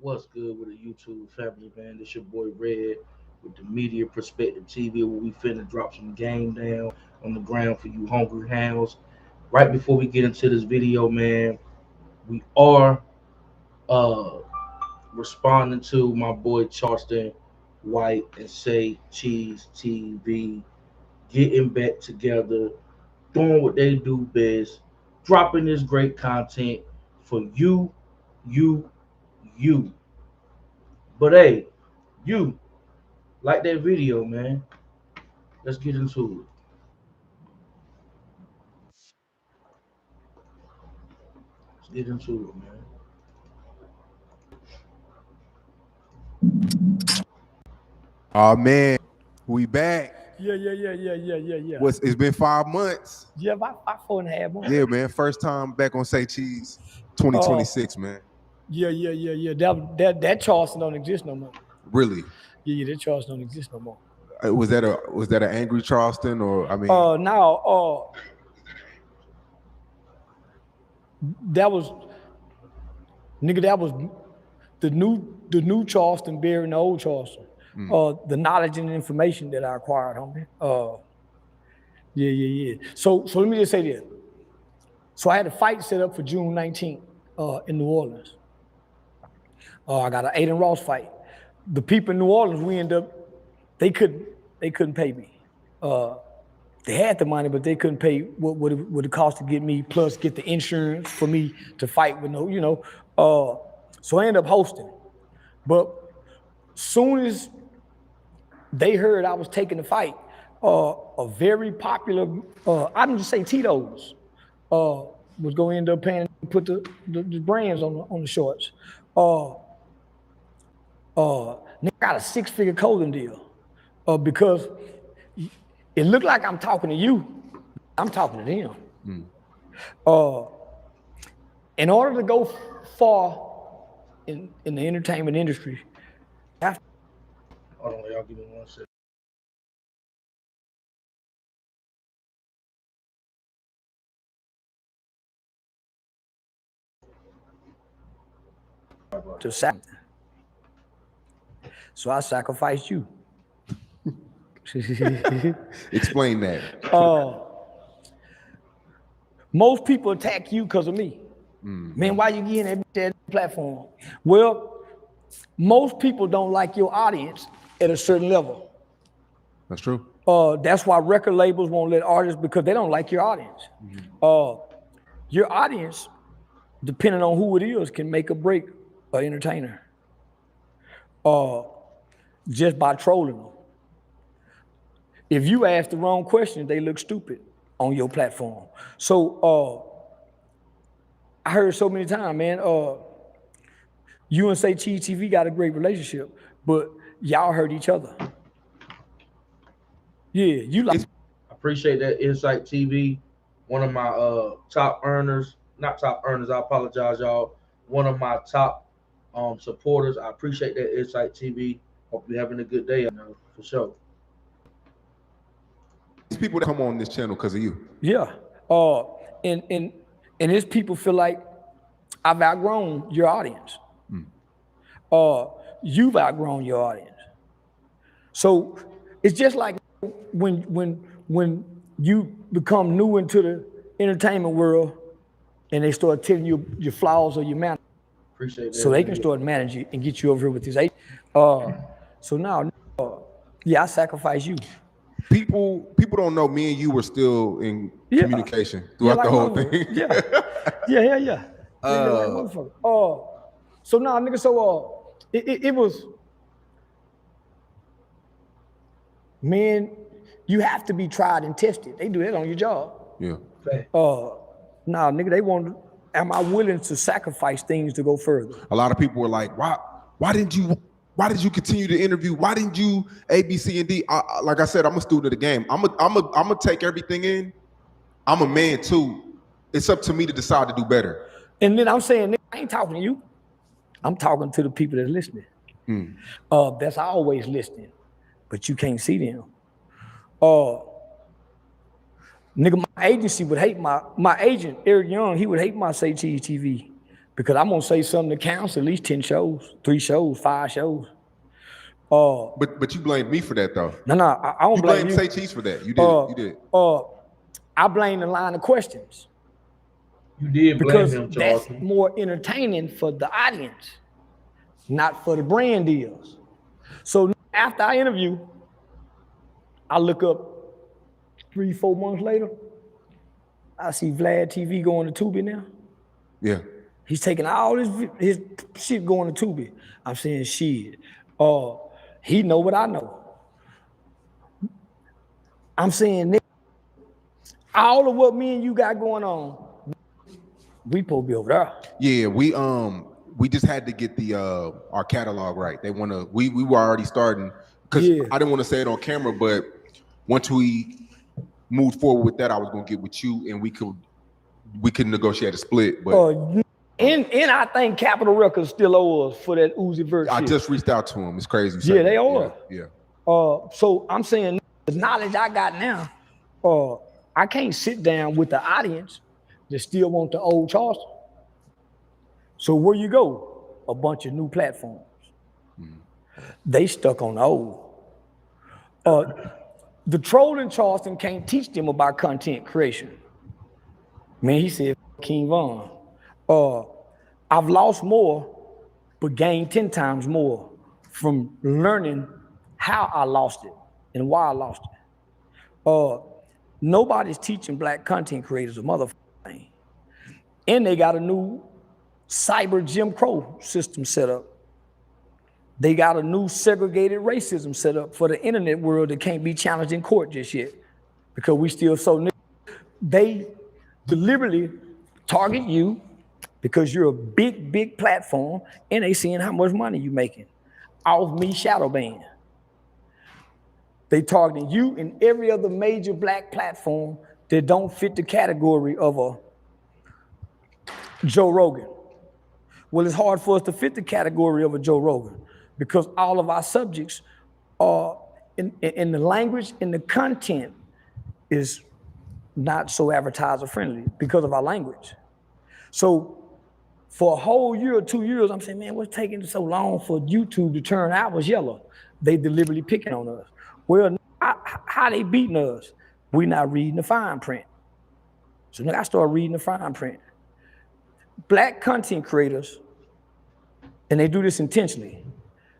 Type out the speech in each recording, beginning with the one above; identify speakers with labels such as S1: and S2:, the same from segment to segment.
S1: What's good with the YouTube family, man? This your boy Red with the Media Perspective TV, where we finna drop some game down on the ground for you hungry hounds. Right before we get into this video, man, we are uh responding to my boy Charleston White and Saycheese TV getting back together, doing what they do best, dropping this great content for you, you. But hey, you like that video, man. Let's get into it. Let's get into it, man.
S2: Oh man, we back.
S3: Yeah.
S2: It's been 5 months.
S3: Yeah, about 4.5 months.
S2: Yeah, man. First time back on Say Cheese
S3: Oh,
S2: 2026, man.
S3: yeah. That Charleston don't exist no more.
S2: Really?
S3: Yeah, that Charleston don't exist no more.
S2: Was that an angry Charleston, or I mean?
S3: Now, that was the new Charleston burying the old Charleston. The knowledge and information that I acquired, homie. Yeah. So let me just say this. So I had a fight set up for June 19th in New Orleans. I got an Aiden Ross fight. The people in New Orleans, they couldn't pay me. They had the money, but they couldn't pay what it cost to get me, plus get the insurance for me to fight with so I ended up hosting. But soon as they heard I was taking the fight, a very popular, I'm just say Tito's, was going to end up paying to put the brands on the shorts. They got a 6-figure clothing deal because it looked like I'm talking to you. I'm talking to them. In order to go far in the entertainment industry,
S1: Hold on, y'all give me 1 second.
S3: to sacrifice. So I sacrificed you.
S2: Explain that.
S3: Most people attack you because of me. Man, why you getting that platform? Well, most people don't like your audience at a certain level.
S2: That's true.
S3: That's why record labels won't let artists, because they don't like your audience. Your audience, depending on who it is, can make or break an entertainer just by trolling them. If you ask the wrong question, they look stupid on your platform. So I heard so many times, man, you and SayCheeseTv TV got a great relationship, but y'all hurt each other. Yeah, you like.
S1: I appreciate that Insight TV. One of my top earners, not top earners, I apologize, y'all. One of my top supporters. I appreciate that Insight TV. Hope you're having a good day, for sure.
S2: These people that come on this channel because of you.
S3: Yeah. And his people feel like I've outgrown your audience. You've outgrown your audience. So it's just like when you become new into the entertainment world and they start telling you your flaws or your manners.
S1: Appreciate that.
S3: So they can start managing you and get you over here with this. So now, yeah, I sacrifice you.
S2: People don't know me and you were still in communication throughout the whole thing.
S3: Yeah. So now, nigga, so it was, man, you have to be tried and tested. They do that on your job.
S2: Yeah.
S3: Now, nigga, they want, am I willing to sacrifice things to go further?
S2: A lot of people were like, why did you continue to interview? Why didn't you A, B, C, and D? Like I said, I'm a student of the game. I'm gonna take everything in. I'm a man too. It's up to me to decide to do better.
S3: And then I'm saying, I ain't talking to you. I'm talking to the people that's listening. That's always listening, but you can't see them. Nigga, my agency would hate my agent, Eric Young, he would hate my SayCheeseTv Because I'm gonna say something that counts at least 10 shows, 3 shows, 5 shows.
S2: But you blamed me for that though.
S3: No, I don't blame you.
S2: You blamed SayCheese for that. You did. You did.
S3: I blame the line of questions.
S1: You did blame him,
S3: because
S1: Charleston.
S3: that's more entertaining for the audience, not for the brand deals. So after I interview, I look up 3-4 months later, I see VladTv going to Tubi now.
S2: Yeah.
S3: He's taking all his shit going to Tubi. I'm saying shit. He know what I know. I'm saying all of what me and you got going on, we supposed to be over there.
S2: Yeah, we just had to get the our catalog right. They wanna we were already starting because I didn't want to say it on camera, but once we moved forward with that, I was gonna get with you and we could negotiate a split. But
S3: and I think Capitol Records still owe us for that Uzi verse.
S2: I just reached out to him. It's crazy.
S3: Yeah, they owe us.
S2: Yeah.
S3: So I'm saying the knowledge I got now, I can't sit down with the audience that still want the old Charleston. So where you go? A bunch of new platforms. They stuck on the old. The troll in Charleston can't teach them about content creation. Man, he said, King Von. I've lost more, but gained 10 times more from learning how I lost it and why I lost it. Nobody's teaching black content creators a motherfucking thing. And they got a new cyber Jim Crow system set up. They got a new segregated racism set up for the internet world that can't be challenged in court just yet because we still so new. They deliberately target you because you're a big platform and they seeing how much money you making off me shadow ban. They targeting you and every other major black platform that don't fit the category of a Joe Rogan. Well, it's hard for us to fit the category of a Joe Rogan because all of our subjects are in the language and the content is not so advertiser friendly because of our language. So for a whole year or 2 years, I'm saying, man, what's taking so long for YouTube to turn ours yellow? They deliberately picking on us. Well, how they beating us? We not reading the fine print. So then I started reading the fine print. Black content creators, and they do this intentionally,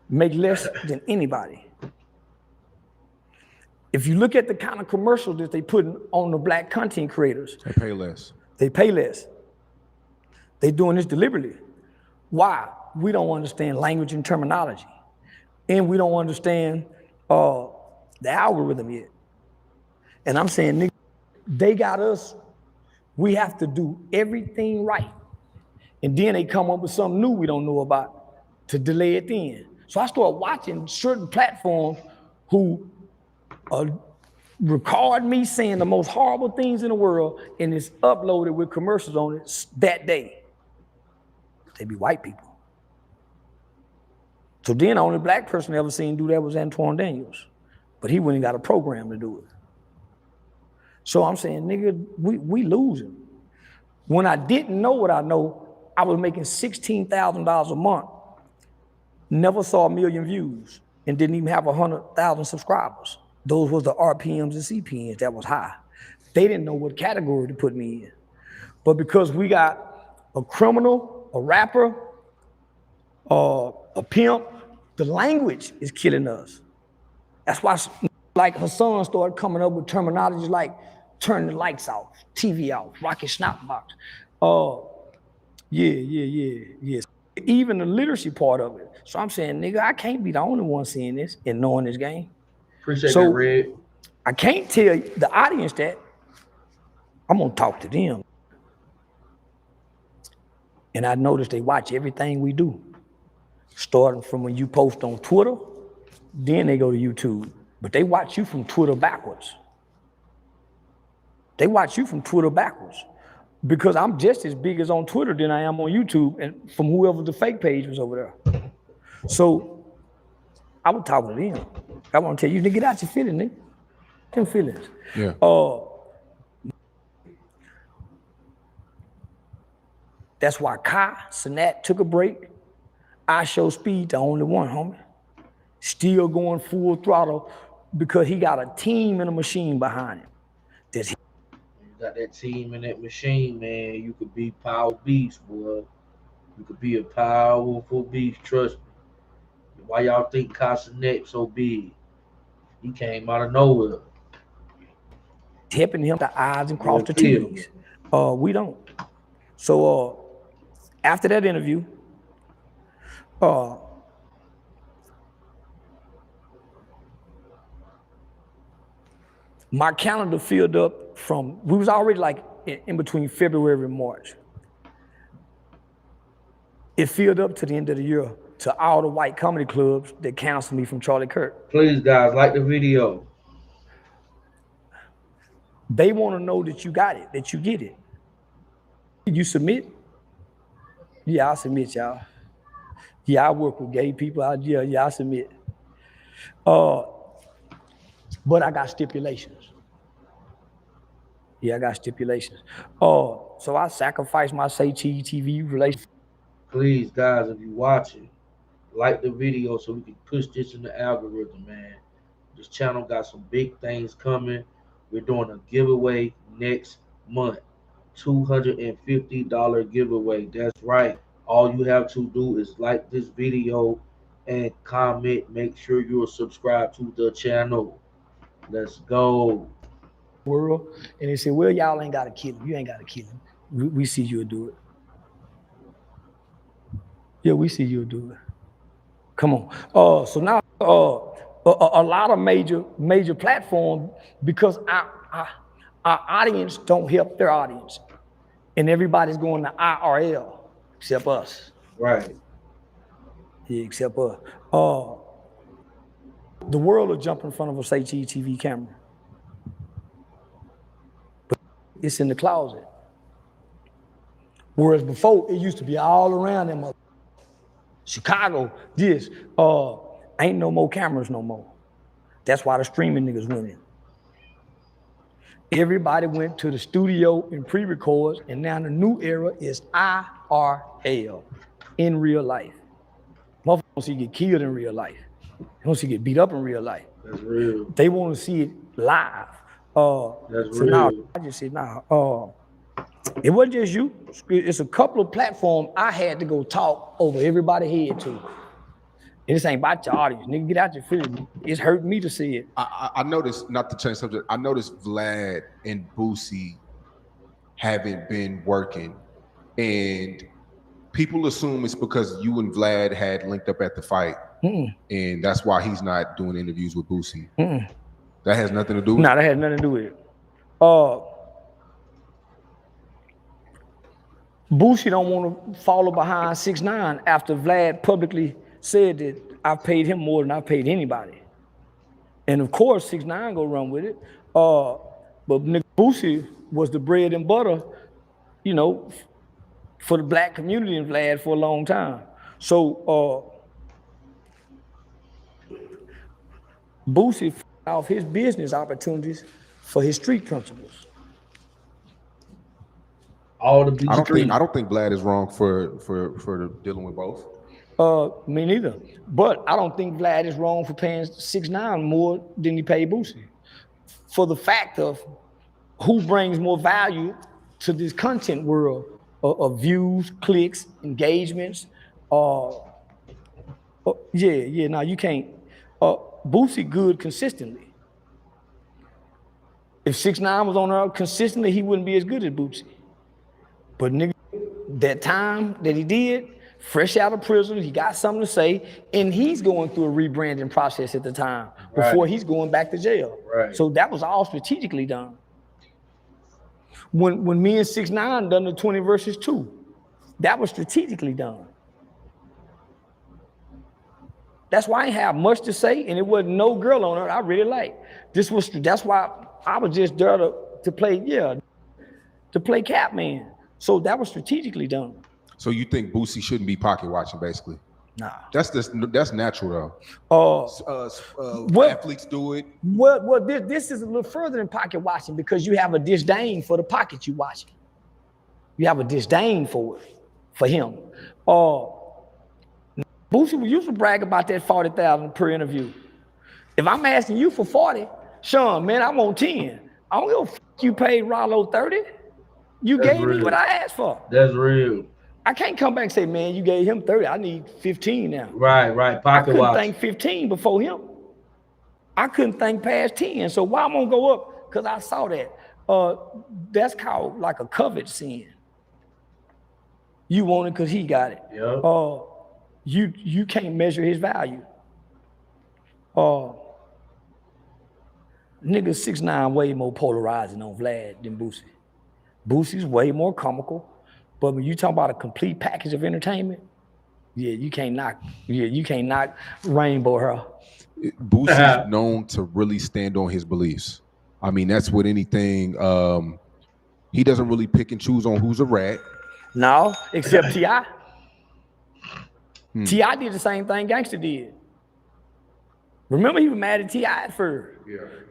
S3: make less than anybody. If you look at the kind of commercials that they put on the black content creators,
S2: they pay less.
S3: They pay less. They doing this deliberately. Why? We don't understand language and terminology. And we don't understand the algorithm yet. And I'm saying, nigga, they got us. We have to do everything right. And then they come up with something new we don't know about to delay it then. So I started watching certain platforms who record me saying the most horrible things in the world and it's uploaded with commercials on it that day. They be white people. So then the only black person I ever seen do that was Antoine Daniels. But he went and got a program to do it. So I'm saying, nigga, we losing. When I didn't know what I know, I was making $16,000 a month. Never saw 1 million views and didn't even have 100,000 subscribers. Those was the RPMs and CPMs that was high. They didn't know what category to put me in. But because we got a criminal, a rapper, a pimp, the language is killing us. That's why like Hassan started coming up with terminologies like turn the lights off, TV off, rocket snap box. Yeah. Even the literacy part of it. So I'm saying, nigga, I can't be the only one seeing this and knowing this game.
S1: Appreciate that, Red.
S3: I can't tell the audience that. I'm gonna talk to them. And I noticed they watch everything we do. Starting from when you post on Twitter, then they go to YouTube. But they watch you from Twitter backwards. They watch you from Twitter backwards. Because I'm just as big as on Twitter than I am on YouTube and from whoever the fake page was over there. So I was talking to them. I want to tell you, nigga, get out your feelings, nigga. Them feelings. Yeah. That's why Kai Sinat took a break. I Show Speed, the only one, homie. Still going full throttle because he got a team and a machine behind him.
S1: You got that team and that machine, man. You could be power beast, boy. You could be a powerful beast, trust me. Why y'all think Castanet so big? He came out of nowhere.
S3: Helping him the I's and cross the T's. We don't. So after that interview, my calendar filled up from, we was already like in between February and March. It filled up to the end of the year to all the white comedy clubs that canceled me from Charlie Kirk.
S1: Please, guys, like the video.
S3: They want to know that you got it, that you get it. You submit? Yeah, I submit, y'all. Yeah, I work with gay people. I submit. But I got stipulations. Yeah, I got stipulations. So I sacrificed my SayCheeseTv TV relationship.
S1: Please, guys, if you watching, like the video so we can push this in the algorithm, man. This channel got some big things coming. We're doing a giveaway next month. $250 giveaway. That's right. All you have to do is like this video and comment. Make sure you're subscribed to the channel. Let's go.
S3: World. And they said, well, y'all ain't got to kill him. You ain't got to kill him. We see you'll do it. Yeah, we see you'll do it. Come on. So now a lot of major platforms, because our audience don't help their audience. And everybody's going to IRL except us.
S1: Right.
S3: Yeah, except us. The world will jump in front of a SayCheese TV camera. But it's in the closet. Whereas before, it used to be all around them. Chicago, this, ain't no more cameras no more. That's why the streaming niggas went in. Everybody went to the studio and pre-records, and now the new era is IRL, in real life. Motherfuckers don't see you get killed in real life. They don't see you get beat up in real life.
S1: That's real.
S3: They want to see it live.
S1: That's
S3: so
S1: real.
S3: Now, I just said, it wasn't just you. It's a couple of platforms I had to go talk over everybody's head to. And this ain't about your audience. Nigga, get out your feelings. It's hurting me to see it.
S2: I noticed, not to change subject, I noticed Vlad and Boosie haven't been working. And people assume it's because you and Vlad had linked up at the fight. And that's why he's not doing interviews with Boosie. That has nothing to do with it?
S3: No, that has nothing to do with it. Boosie don't want to follow behind 6ix9ine after Vlad publicly said that I paid him more than I paid anybody. And of course, 6ix9ine go run with it. But nigga, Boosie was the bread and butter, you know, for the black community in Vlad for a long time. So Boosie off his business opportunities for his street principles.
S1: All the
S2: I don't think Vlad is wrong for dealing with both.
S3: Me neither. But I don't think Vlad is wrong for paying 6ix9ine more than he paid Boosie. For the fact of who brings more value to this content world of views, clicks, engagements. No, you can't. Boosie good consistently. If 6ix9ine was on there consistently, he wouldn't be as good as Boosie. But nigga, that time that he did, fresh out of prison, he got something to say, and he's going through a rebranding process at the time before he's going back to jail.
S1: Right.
S3: So that was all strategically done. When me and 6ix9ine done the 20 versus 2, that was strategically done. That's why I ain't have much to say, and it wasn't no girl on it I really liked. That's why I was just there to play, to play Catman. So that was strategically done.
S2: So you think Boosie shouldn't be pocket watching, basically?
S3: Nah.
S2: That's natural though. Athletes do it.
S3: Well, this is a little further than pocket watching because you have a disdain for the pocket you watching. You have a disdain for it. for him. Boosie used to brag about that 40,000 per interview. If I'm asking you for 40, Shawn, man, I want 10. I don't give a fuck you paid Rollo 30. You
S1: That's
S3: gave me
S1: real.
S3: what I asked for.
S1: That's real.
S3: I can't come back and say, man, you gave him 30. I need 15 now.
S1: Right.
S3: I
S1: Pocket
S3: couldn't
S1: watch.
S3: think 15 before him. I couldn't think past 10. So why I'm gonna go up? Because I saw that. That's called like a covet sin. You want it because he got it.
S1: Yep.
S3: You can't measure his value. Nigga 6'9" way more polarizing on Vlad than Boosie. Boosie's way more comical, but when you talk about a complete package of entertainment, you can't knock Rainbow her.
S2: Boosie's known to really stand on his beliefs. I mean, that's with anything. He doesn't really pick and choose on who's a rat.
S3: No, except T.I. T.I. did the same thing Gangsta did. Remember, he was mad at T.I. at first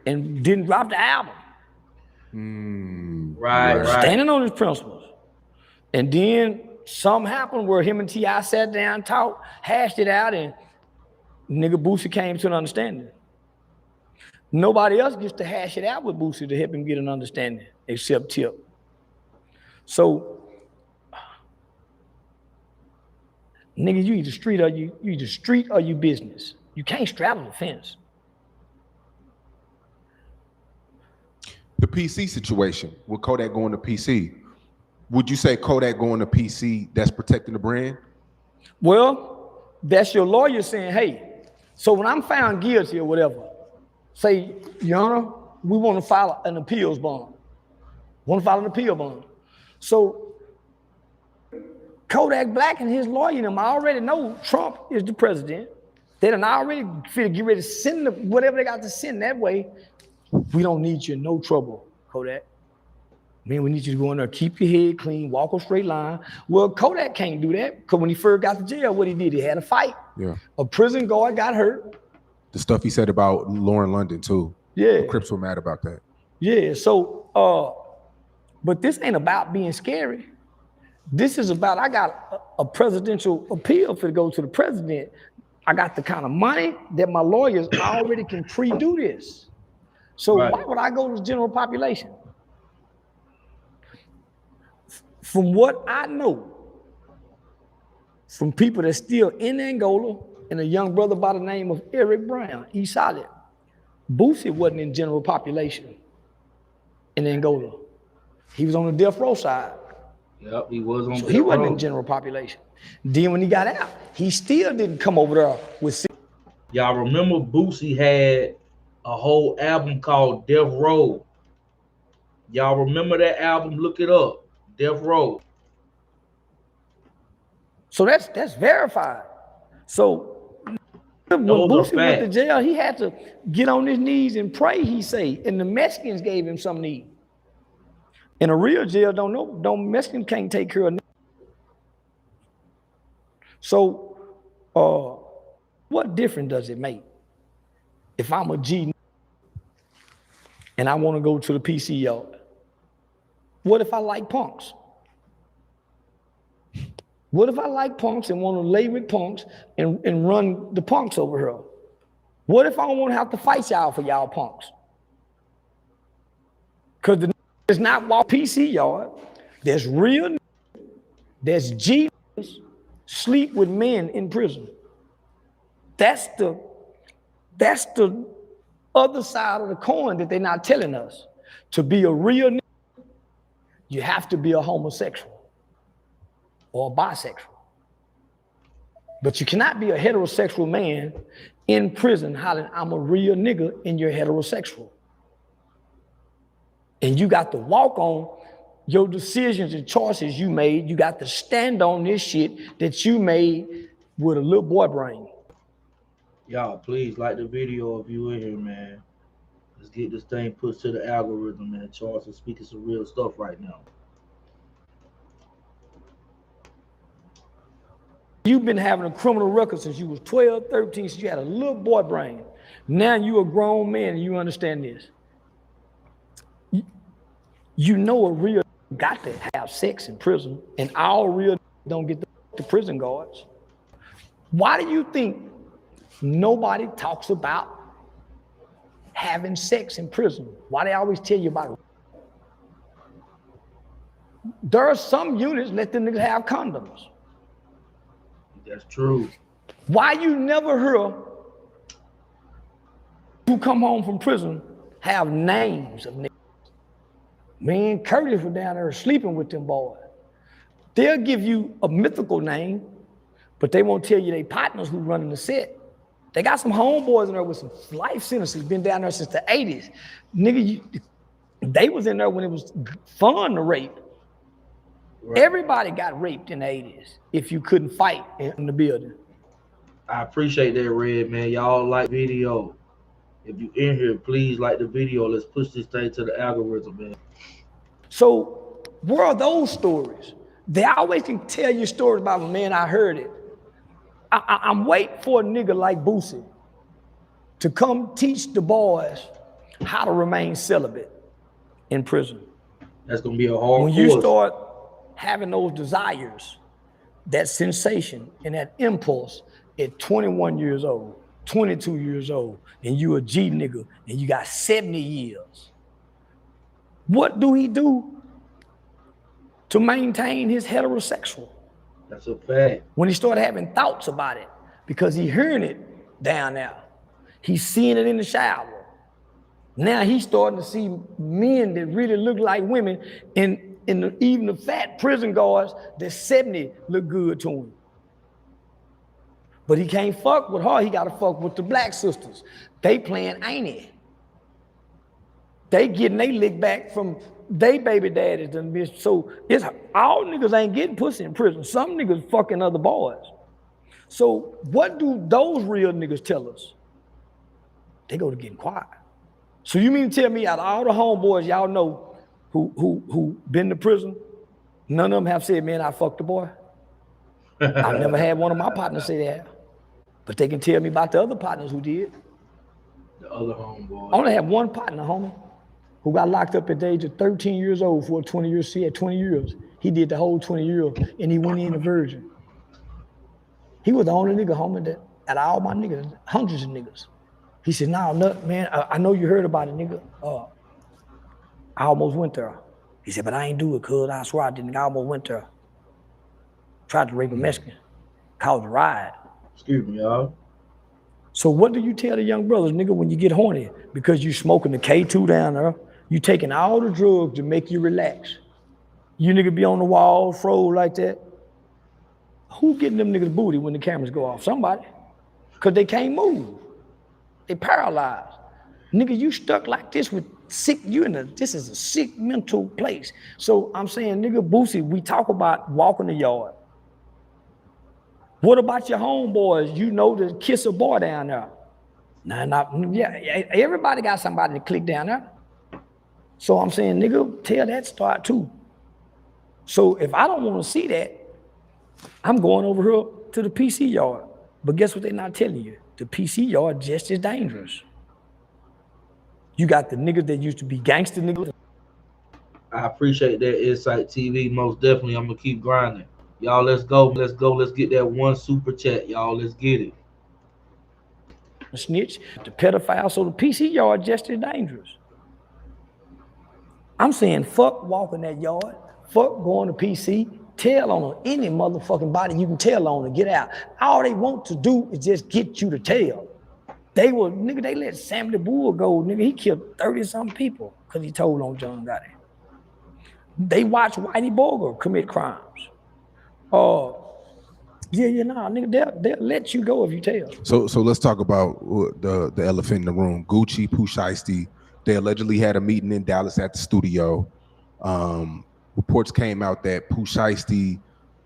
S3: and didn't drop the album.
S1: Right.
S3: Standing on his principles. And then something happened where him and T.I. sat down, talked, hashed it out, and nigga Boosie came to an understanding. Nobody else gets to hash it out with Boosie to help him get an understanding except Tip. So, nigga, you either street or you business. You can't straddle the fence.
S2: The PC situation with Kodak going to PC. Would you say Kodak going to PC, that's protecting the brand?
S3: Well, that's your lawyer saying, hey, so when I'm found guilty or whatever, say, Your Honor, we want to file an appeals bond. So Kodak Black and his lawyer and them already know Trump is the president. They done already feel get ready to send whatever they got to send that way. We don't need you in no trouble, Kodak. Man, we need you to go in there, keep your head clean, walk a straight line. Well, Kodak can't do that because when he first got to jail, what he did, he had a fight.
S2: Yeah.
S3: A prison guard got hurt.
S2: The stuff he said about Lauren London too.
S3: Yeah.
S2: The Crips were mad about that.
S3: Yeah, so, but this ain't about being scary. This is about, I got a presidential appeal for to go to the president. I got the kind of money that my lawyers already can pre-do this. So why would I go to the general population? From what I know, from people that's still in Angola, and a young brother by the name of Eric Brown, East Solid, Boosie wasn't in general population in Angola. He was on the death row side.
S1: Yep, he was on.
S3: So he wasn't in general population. Then when he got out, he still didn't come over there with.
S1: Y'all remember Boosie had a whole album called Death Row. Y'all remember that album? Look it up. Death Row.
S3: So that's verified. So when Boosie went to jail, he had to get on his knees and pray, he say, and the Mexicans gave him some need. In a real jail, Mexicans can't take care of. So what difference does it make if I'm a G and I want to go to the PC yard? What if I like punks? What if I like punks and want to lay with punks and run the punks over here? What if I don't want to have to fight y'all for y'all punks? Because it's not walk PC yard. There's real, there's G sleep with men in prison. That's the other side of the coin that they're not telling us. To be a real, you have to be a homosexual or a bisexual. But you cannot be a heterosexual man in prison hollering, I'm a real nigga, and you're heterosexual. And you got to walk on your decisions and choices you made. You got to stand on this shit that you made with a little boy brain.
S1: Y'all, please like the video if you in here, man. Let's get this thing pushed to the algorithm, man. Charles is speaking some real stuff right now.
S3: You've been having a criminal record since you was 12, 13, since you had a little boy brain. Now you a grown man and you understand this. You know a real got to have sex in prison, and all real don't get the prison guards. Why do you think nobody talks about having sex in prison? Why they always tell you about it? There are some units let them niggas have condoms.
S1: That's true.
S3: Why you never hear who come home from prison have names of niggas? Me and Curtis were down there sleeping with them boys. They'll give you a mythical name, but they won't tell you they partners who running the set. They got some homeboys in there with some life sentences, been down there since the 80s. Nigga, they was in there when it was fun to rape. Right. Everybody got raped in the 80s if you couldn't fight in the building.
S1: I appreciate that, Red, man. Y'all like video. If you in here, please like the video. Let's push this thing to the algorithm, man.
S3: So where are those stories? They always can tell you stories about, man, I heard it. I'm waiting for a nigga like Boosie to come teach the boys how to remain celibate in prison.
S1: That's gonna be a hard
S3: When
S1: course.
S3: you start having those desires, that sensation and that impulse at 21 years old, 22 years old, and you a G nigga and you got 70 years. What do he do to maintain his heterosexual?
S1: That's a fact.
S3: When he started having thoughts about it, because he hearing it down there. He's seeing it in the shower. Now he's starting to see men that really look like women, and even the fat prison guards that's 70 look good to him. But he can't fuck with her, he gotta fuck with the black sisters. They playing auntie. They getting they lick back from they baby daddies done missed. So it's all niggas ain't getting pussy in prison. Some niggas fucking other boys. So what do those real niggas tell us? They go to getting quiet. So you mean to tell me out of all the homeboys y'all know who been to prison, none of them have said, man, I fucked the boy? I've never had one of my partners say that. But they can tell me about the other partners who did.
S1: The other homeboys.
S3: I only have one partner, homie, who got locked up at the age of 13 years old for 20 years. He had 20 years. He did the whole 20 years and he went in a virgin. He was the only nigga, homie, that out of all my niggas, hundreds of niggas. He said, nah, man, I know you heard about it, nigga. I almost went there. He said, but I ain't do it, cuz I swear I didn't. I almost went there. Tried to rape a Mexican. Caused a riot.
S1: Excuse me, y'all.
S3: So what do you tell the young brothers, nigga, when you get horny? Because you smoking the K2 down there, you taking all the drugs to make you relax. You nigga be on the wall, froze like that. Who getting them niggas booty when the cameras go off? Somebody. Because they can't move. They paralyzed. Nigga, you stuck like this with sick, this is a sick mental place. So I'm saying, nigga, Boosie, we talk about walking the yard. What about your homeboys? You know to kiss a boy down there. Yeah, everybody got somebody to click down there. So I'm saying, nigga, tell that start too. So if I don't want to see that, I'm going over here to the PC yard. But guess what they're not telling you? The PC yard just as dangerous. You got the niggas that used to be gangster niggas.
S1: I appreciate that SayCheeseTv. Most definitely, I'm gonna keep grinding. Y'all, let's go. Let's get that one super chat, y'all. Let's get it.
S3: The snitch, the pedophile, so the PC yard just as dangerous. I'm saying fuck walking that yard, fuck going to PC, tell on any motherfucking body you can tell on to get out. All they want to do is just get you to tell. They let Sammy the Bull go, nigga, he killed 30-something people because he told on John Gotti. They watch Whitey Bulger commit crimes. Nigga, they'll let you go if you tell.
S2: So let's talk about the elephant in the room. Gucci, Pooh Shiesty, they allegedly had a meeting in Dallas at the studio. Reports came out that Pooh Shiesty,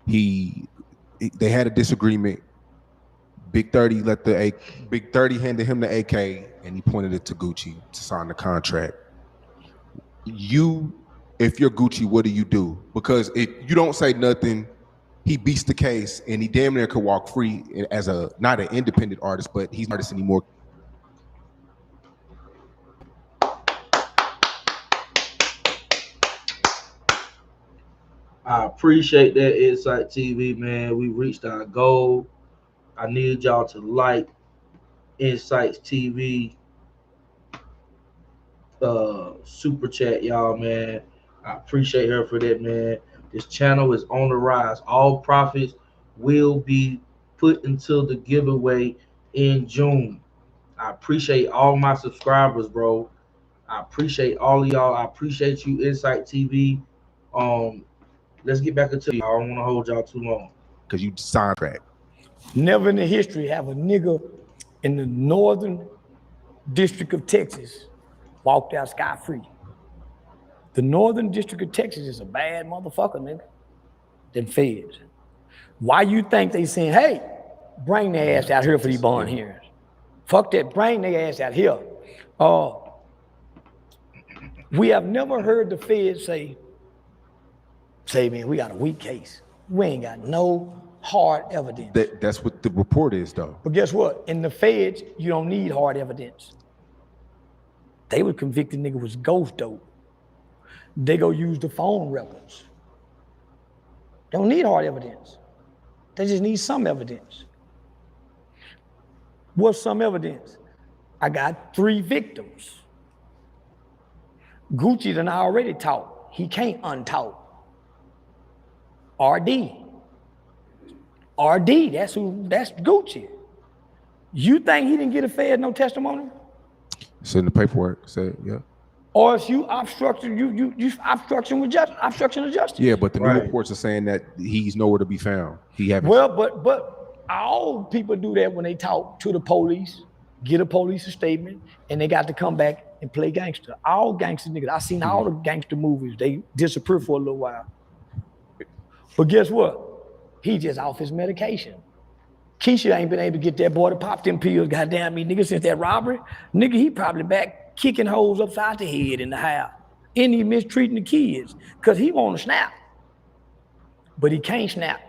S2: they had a disagreement. Big 30 handed him the AK and he pointed it to Gucci to sign the contract. If you're Gucci, what do you do? Because if you don't say nothing, he beats the case and he damn near could walk free as not an independent artist, but he's not an artist anymore.
S1: I appreciate that, Insight TV, man. We reached our goal. I need y'all to like Insights TV super chat, y'all, man. I appreciate her for that, man. This channel is on the rise. All profits will be put into the giveaway in June. I appreciate all my subscribers, bro. I appreciate all of y'all. I appreciate you, Insight TV. Let's get back into y'all. I don't want to hold y'all too long.
S2: Because you signed track.
S3: Never in the history have a nigga in the northern district of Texas walked out scot-free. The northern district of Texas is a bad motherfucker, nigga. Them feds. Why you think they saying, hey, bring their ass out here for these bond hearings? Fuck that, bring their ass out here. We have never heard the feds say, man, we got a weak case. We ain't got no hard evidence.
S2: That's what the report is, though.
S3: But guess what? In the feds, you don't need hard evidence. They would convict the nigga was ghost dope. They go use the phone records. They don't need hard evidence. They just need some evidence. What's some evidence? I got 3 victims. Gucci done already taught. He can't untaught. RD, that's Gucci. You think he didn't get a Fed no testimony?
S2: It's in the paperwork. Say, yeah.
S3: Or if you obstruction, you obstruction of justice.
S2: Yeah, but the new reports are saying that he's nowhere to be found. He haven't.
S3: Well, but all people do that when they talk to the police, get a police statement, and they got to come back and play gangster. All gangster niggas. I seen all the gangster movies. They disappear for a little while. But guess what? He just off his medication. Keisha ain't been able to get that boy to pop them pills, goddamn me, nigga, since that robbery. Nigga, he probably back kicking hoes upside the head in the house. And he mistreating the kids, because he want to snap. But he can't snap.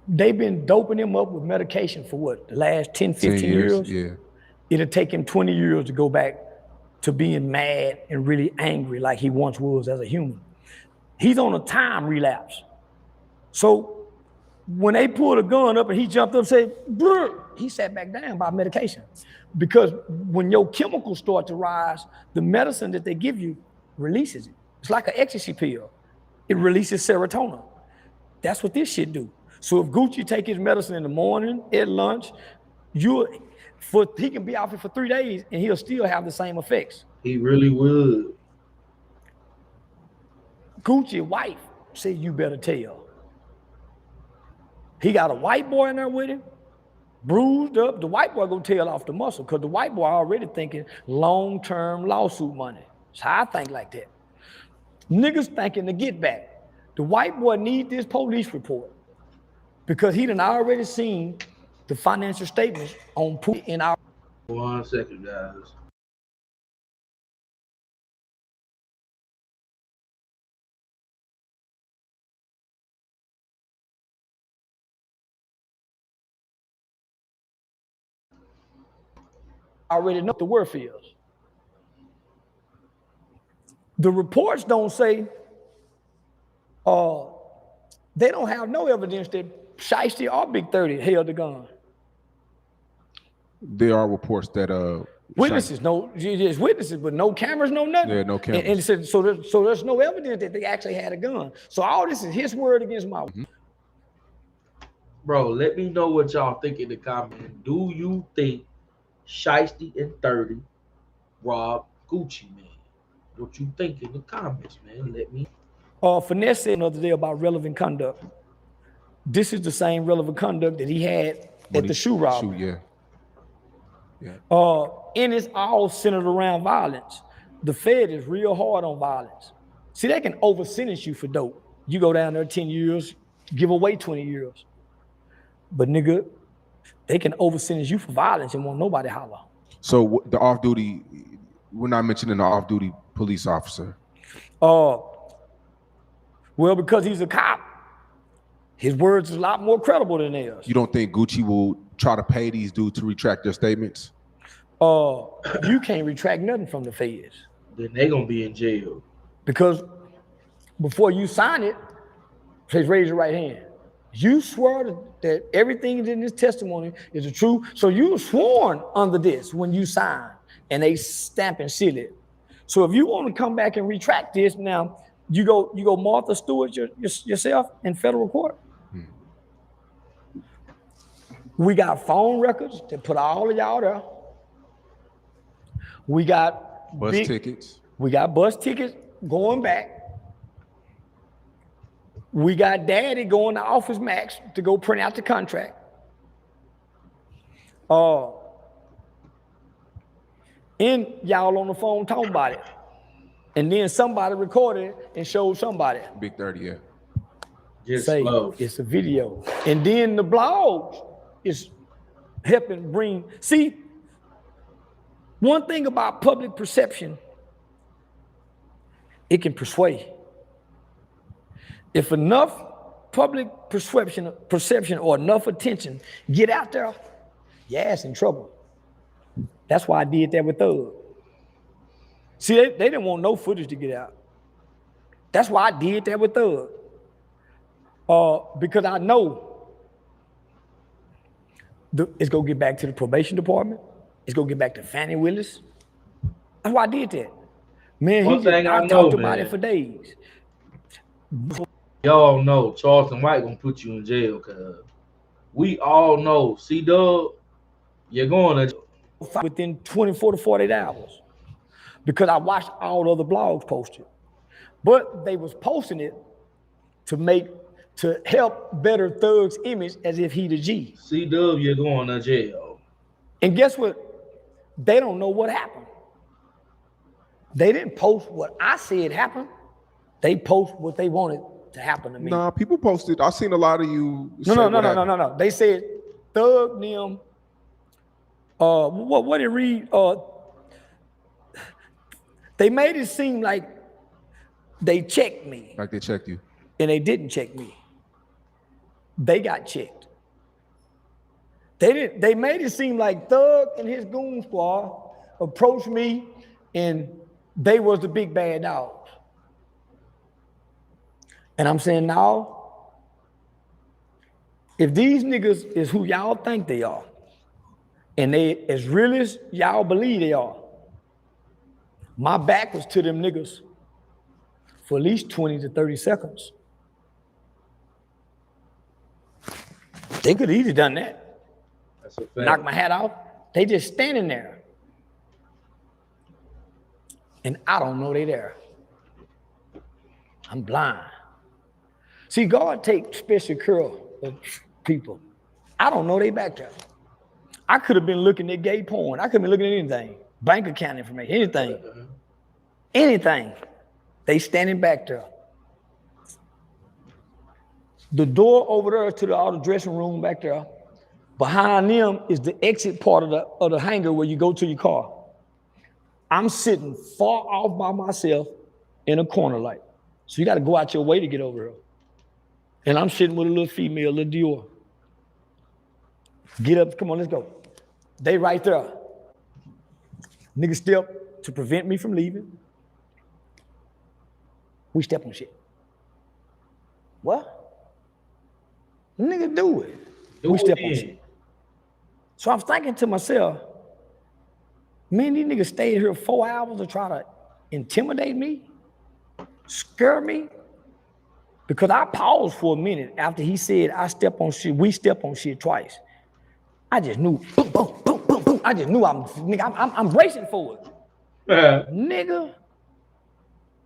S3: They've been doping him up with medication for what, the last 10, 15 years?
S2: Yeah.
S3: It'll take him 20 years to go back to being mad and really angry like he once was as a human. He's on a time relapse. So when they pulled a gun up and he jumped up and said, brr, he sat back down by medication. Because when your chemicals start to rise, the medicine that they give you releases it. It's like an ecstasy pill. It releases serotonin. That's what this shit do. So if Gucci take his medicine in the morning, at lunch, he can be out here for 3 days and he'll still have the same effects.
S1: He really would.
S3: Gucci's wife said, you better tell. He got a white boy in there with him, bruised up. The white boy gonna tell off the muscle because the white boy already thinking long-term lawsuit money. That's how I think like that. Niggas thinking to get back. The white boy need this police report because he done already seen the financial statements on Pooh in our.
S1: 1 second, guys.
S3: Already know what the worth is. The reports don't say, they don't have no evidence that Shiesty or Big 30 held the gun.
S2: There are reports that
S3: witnesses, just witnesses, but no cameras, no nothing.
S2: Yeah, no cameras.
S3: And it said, so there's no evidence that they actually had a gun. So all this is his word against my word.
S1: Bro, let me know what y'all think in the comments. Do you think Shiesty and 30 robbed Gucci, man? What you think in the comments, man? Let me.
S3: Finesse said another day about relevant conduct. This is the same relevant conduct that he had at the shoe robbery. And it's all centered around violence. The Fed is real hard on violence. See, they can over-sentence you for dope. You go down there 10 years, give away 20 years. But nigga, they can over-sentence you for violence and won't nobody holler.
S2: So the off-duty, we're not mentioning the off-duty police officer.
S3: Well, because he's a cop, his words is a lot more credible than theirs.
S2: You don't think Gucci will try to pay these dudes to retract their statements?
S3: You can't retract nothing from the feds.
S1: Then they gonna be in jail.
S3: Because before you sign it, please raise your right hand. You swear that everything in this testimony is the truth. So you were sworn under this when you signed, and they stamp and seal it. So if you want to come back and retract this, now you go Martha Stewart yourself in federal court. We got phone records that put all of y'all there. We got
S2: bus tickets.
S3: We got bus tickets going back. We got daddy going to Office Max to go print out the contract. And y'all on the phone talking about it. And then somebody recorded it and showed somebody.
S2: Big 30, yeah.
S1: Just
S3: Say
S1: slow.
S3: it's a video. And then the blogs is helping bring, see, one thing about public perception, it can persuade. If enough public perception or enough attention get out there, your ass in trouble. That's why I did that with Thug. See, they didn't want no footage to get out. That's why I did that with Thug. Because I know it's gonna get back to the probation department. It's gonna get back to Fannie Willis. That's why I did that. Man, I talked about it for days.
S1: Y'all know Charleston White gonna put you in jail, cause we all know C-Dub, you're going to jail
S3: within 24 to 48 hours. Because I watched all the other blogs posted. But they was posting it to help better Thug's image as if he the G.
S1: C-Dub, you're going to jail.
S3: And guess what? They don't know what happened. They didn't post what I said happened. They post what they wanted to happen to me.
S2: Nah, people posted. I seen a lot of you.
S3: No. They said Thug them. What did it read? They made it seem like they checked me.
S2: Like they checked you.
S3: And they didn't check me. They got checked. They made it seem like Thug and his goon squad approached me and they was the big bad dogs. And I'm saying now, if these niggas is who y'all think they are, and they as real as y'all believe they are, my back was to them niggas for at least 20 to 30 seconds. They could have easily done that.
S1: That's a fact.
S3: Knock my hat off. They just standing there. And I don't know they there. I'm blind. See, God takes special care of people. I don't know they back there. I could have been looking at gay porn. I could have been looking at anything. Bank account information, anything. Anything. They standing back there. The door over there to the dressing room back there, behind them is the exit part of the hangar where you go to your car. I'm sitting far off by myself in a corner light. So you got to go out your way to get over here. And I'm sitting with a little female, a little Dior. Get up, come on, let's go. They right there. Nigga step to prevent me from leaving. We step on shit. What? Nigga, do it. We step on shit. So I'm thinking to myself, man, these niggas stayed here 4 hours to try to intimidate me, scare me. Because I paused for a minute after he said I step on shit, we step on shit twice. I just knew, boom, boom, boom, boom, boom. I just knew I'm bracing for it. Nigga,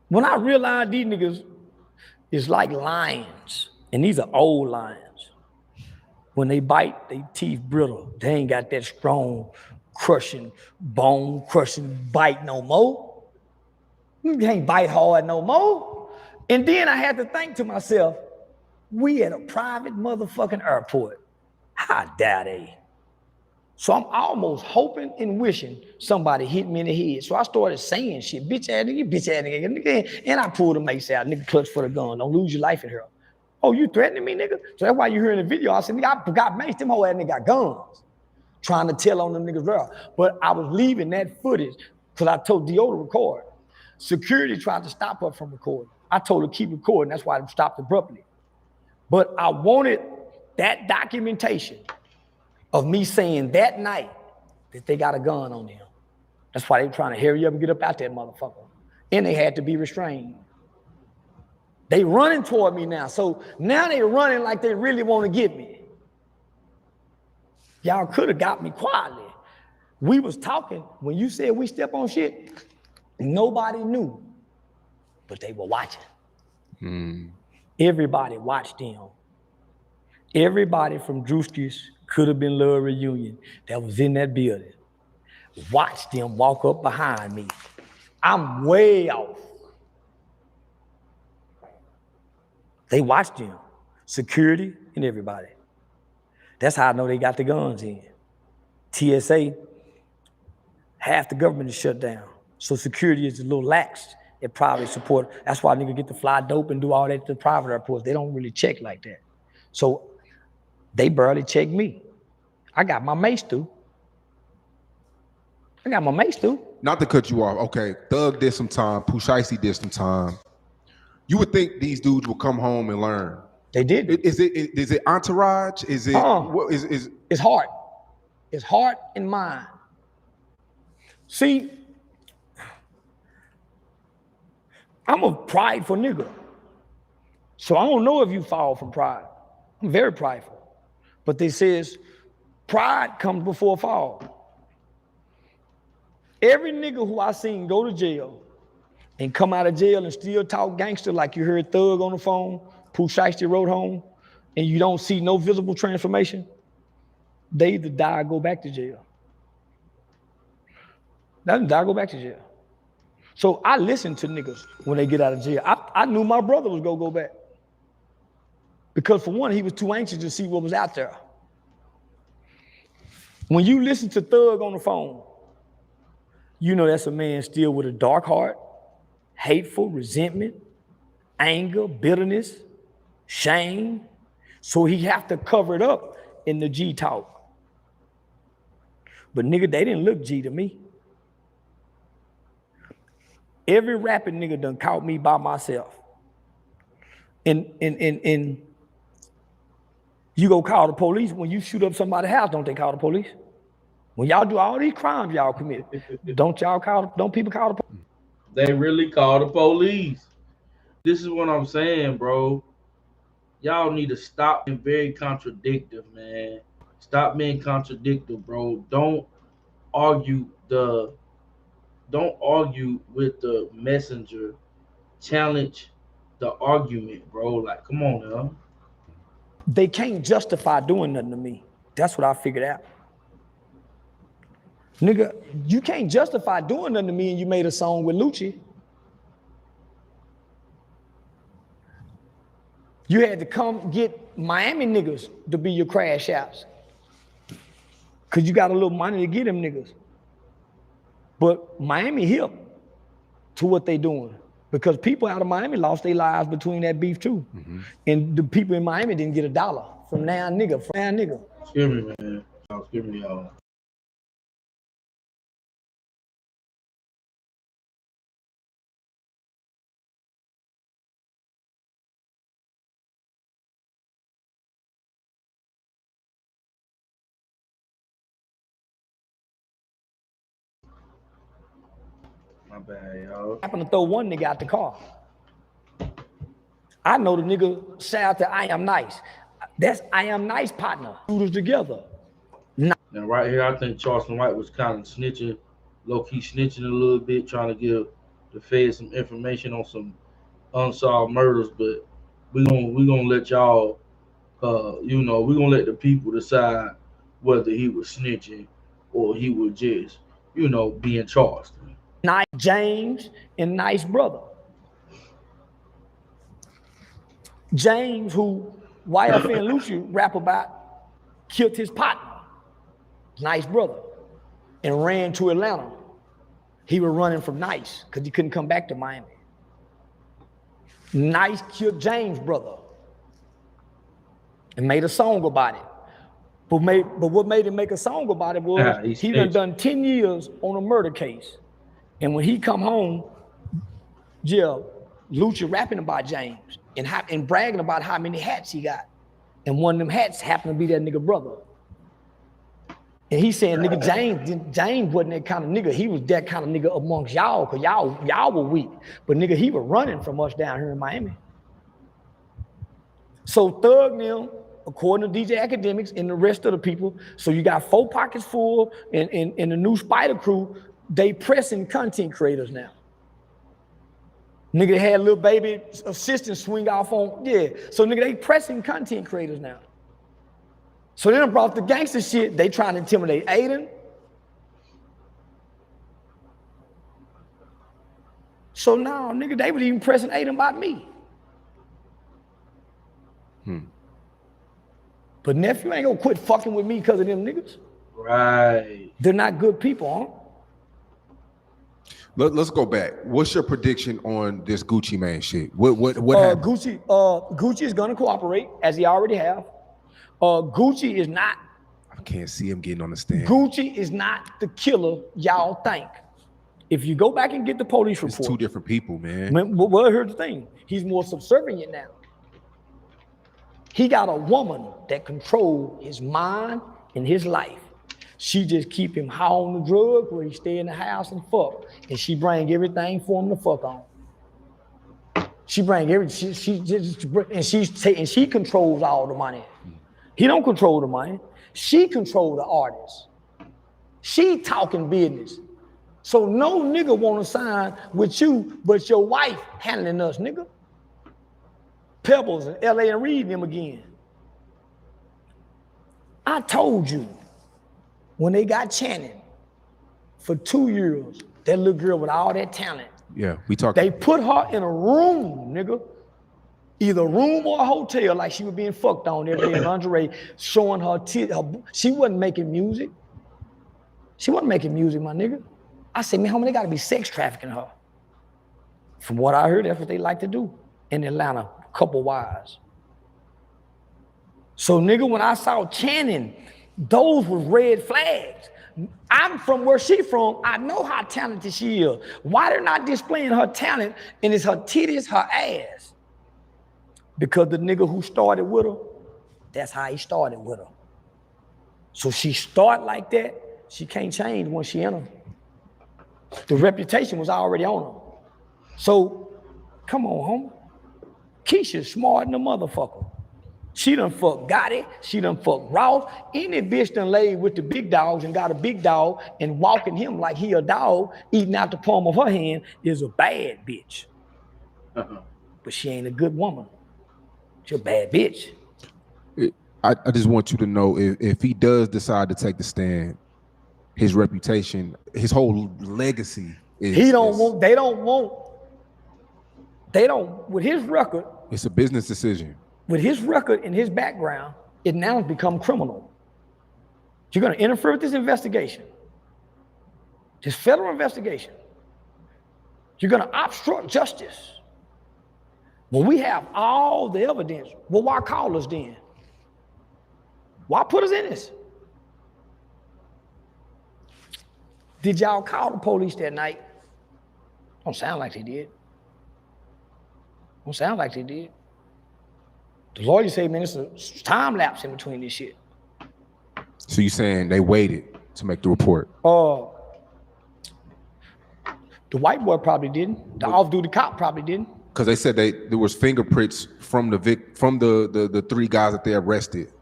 S3: when I realized these niggas is like lions, and these are old lions. When they bite, they teeth brittle. They ain't got that strong, crushing, bone crushing bite no more. You can't bite hard no more. And then I had to think to myself, we at a private motherfucking airport. How dare they? So I'm almost hoping and wishing somebody hit me in the head. So I started saying shit, bitch ass nigga, and I pulled the mace out, nigga clutch for the gun. Don't lose your life in here. Oh, you threatening me, nigga? So that's why you hear in the video, I said, nigga, I got maced, them whole ass nigga got guns. Trying to tell on them niggas there. But I was leaving that footage because I told Dio to record. Security tried to stop her from recording. I told her keep recording. That's why I stopped abruptly. But I wanted that documentation of me saying that night that they got a gun on them. That's why they were trying to hurry up and get up out that motherfucker. And they had to be restrained. They running toward me now. So now they running like they really want to get me. Y'all could have got me quietly. We was talking, when you said we step on shit, nobody knew, but they were watching. Everybody watched them. Everybody from Drewski's Could Have Been Love reunion that was in that building watched them walk up behind me. I'm way off. They watched them, security and everybody. That's how I know they got the guns in. TSA, half the government is shut down. So security is a little lax. It probably support, that's why niggas get to fly dope and do all that to private airports. They don't really check like that. So they barely check me. I got my mace through.
S2: Not to cut you off. Okay, Thug did some time. Pooh Shiesty did some time. You would think these dudes will come home and learn.
S3: They did.
S2: Is it entourage? Is it what is
S3: It's heart. It's heart and mind. See, I'm a prideful nigga. So I don't know if you fall from pride. I'm very prideful. But they says pride comes before fall. Every nigga who I seen go to jail and come out of jail and still talk gangster like you heard Thug on the phone, Pooh Shiesty wrote home, and you don't see no visible transformation, they either die or go back to jail. They die or go back to jail. So I listen to niggas when they get out of jail. I knew my brother was gonna go back. Because for one, he was too anxious to see what was out there. When you listen to Thug on the phone, you know that's a man still with a dark heart, hateful, resentment, anger, bitterness, shame. So he have to cover it up in the G talk. But nigga, they didn't look G to me. Every rapping nigga done caught me by myself. And you go call the police. When you shoot up somebody's house, don't they call the police? When y'all do all these crimes y'all commit, don't people call the police?
S1: They really call the police. This is what I'm saying, bro. Y'all need to stop being very contradictive, man. Stop being contradictive, bro. Don't argue with the messenger. Challenge the argument, bro. Like, come on now.
S3: They can't justify doing nothing to me. That's what I figured out. Nigga, you can't justify doing nothing to me and you made a song with Lucci. You had to come get Miami niggas to be your crash outs. Cause you got a little money to get them niggas. But Miami hip to what they doing. Because people out of Miami lost their lives between that beef too. And the people in Miami didn't get $1 from now nigga.
S1: Excuse me, man. Excuse me, y'all. My bad, y'all.
S3: Happened to throw one nigga out the car. I know the nigga shout out to I Am Nice. That's I Am Nice partner. Shooters together.
S1: Now right here, I think Charleston White was kind of snitching, low-key snitching a little bit, trying to give the feds some information on some unsolved murders. But we gonna let y'all, we're gonna let the people decide whether he was snitching or he was just, being Charleston.
S3: Nice James and Nice brother. James, who YF and Lucci rap about, killed his partner, Nice brother, and ran to Atlanta. He was running from Nice because he couldn't come back to Miami. Nice killed James' brother and made a song about it. But what made him make a song about it was he done 10 years on a murder case. And when he come home, Lucha rapping about James and bragging about how many hats he got. And one of them hats happened to be that nigga brother. And he saying, nigga, James wasn't that kind of nigga. He was that kind of nigga amongst y'all, because y'all were weak. But nigga, he was running from us down here in Miami. So Thug them, according to DJ Academics and the rest of the people, so you got 4 pockets full and the new Spider crew, they pressing content creators now. Nigga had little baby assistant swing off on, yeah. So nigga, they pressing content creators now. So they done brought the gangster shit. They trying to intimidate Aiden. So now, nigga, they was even pressing Aiden about me. But nephew ain't gonna quit fucking with me because of them niggas.
S1: Right.
S3: They're not good people, huh?
S2: Let's go back. What's your prediction on this Gucci man shit? What happened?
S3: Gucci is gonna cooperate as he already have. Gucci is not.
S2: I can't see him getting on the stand.
S3: Gucci is not the killer y'all think. If you go back and get the police report,
S2: it's 2 different people, man.
S3: Well, here's the thing. He's more subservient now. He got a woman that control his mind and his life. She just keep him high on the drug where he stay in the house and fuck. And she bring everything for him to fuck on. She bring everything, she controls all the money. He don't control the money. She control the artist. She talking business. So no nigga wanna sign with you, but your wife handling us, nigga. Pebbles and LA and Reed them again. I told you, when they got Channing for 2 years, that little girl with all that talent.
S2: Yeah, we talked.
S3: They put her in a room, nigga. Either a room or a hotel, like she was being fucked on every day in lingerie, showing her tits. She wasn't making music. She wasn't making music, my nigga. I said, man, how many gotta be sex trafficking her? From what I heard, that's what they like to do in Atlanta. Couple wise. So nigga, when I saw Channing, those was red flags. I'm from where she from. I know how talented she is. Why they're not displaying her talent and it's her titties, her ass? Because the nigga who started with her, that's how he started with her. So she start like that, she can't change once she in her. The reputation was already on her. So come on, homie. Keisha's smart than a motherfucker. She done fuck Gotti, she done fuck Ross. Any bitch done laid with the big dogs and got a big dog and walking him like he a dog, eating out the palm of her hand is a bad bitch. But she ain't a good woman. She's a bad bitch.
S2: I just want you to know if he does decide to take the stand, his reputation, his whole legacy is... They don't, with his record. It's a business decision.
S3: With his record and his background, it now has become criminal. You're gonna interfere with this investigation, this federal investigation. You're gonna obstruct justice. When we have all the evidence, well, why call us then? Why put us in this? Did y'all call the police that night? Don't sound like they did. Don't sound like they did. The lawyer say, man, it's a time lapse in between this shit.
S2: So you saying they waited to make the report?
S3: The white boy probably didn't. The off-duty cop probably didn't.
S2: Because they said there was fingerprints from the 3 guys that they arrested.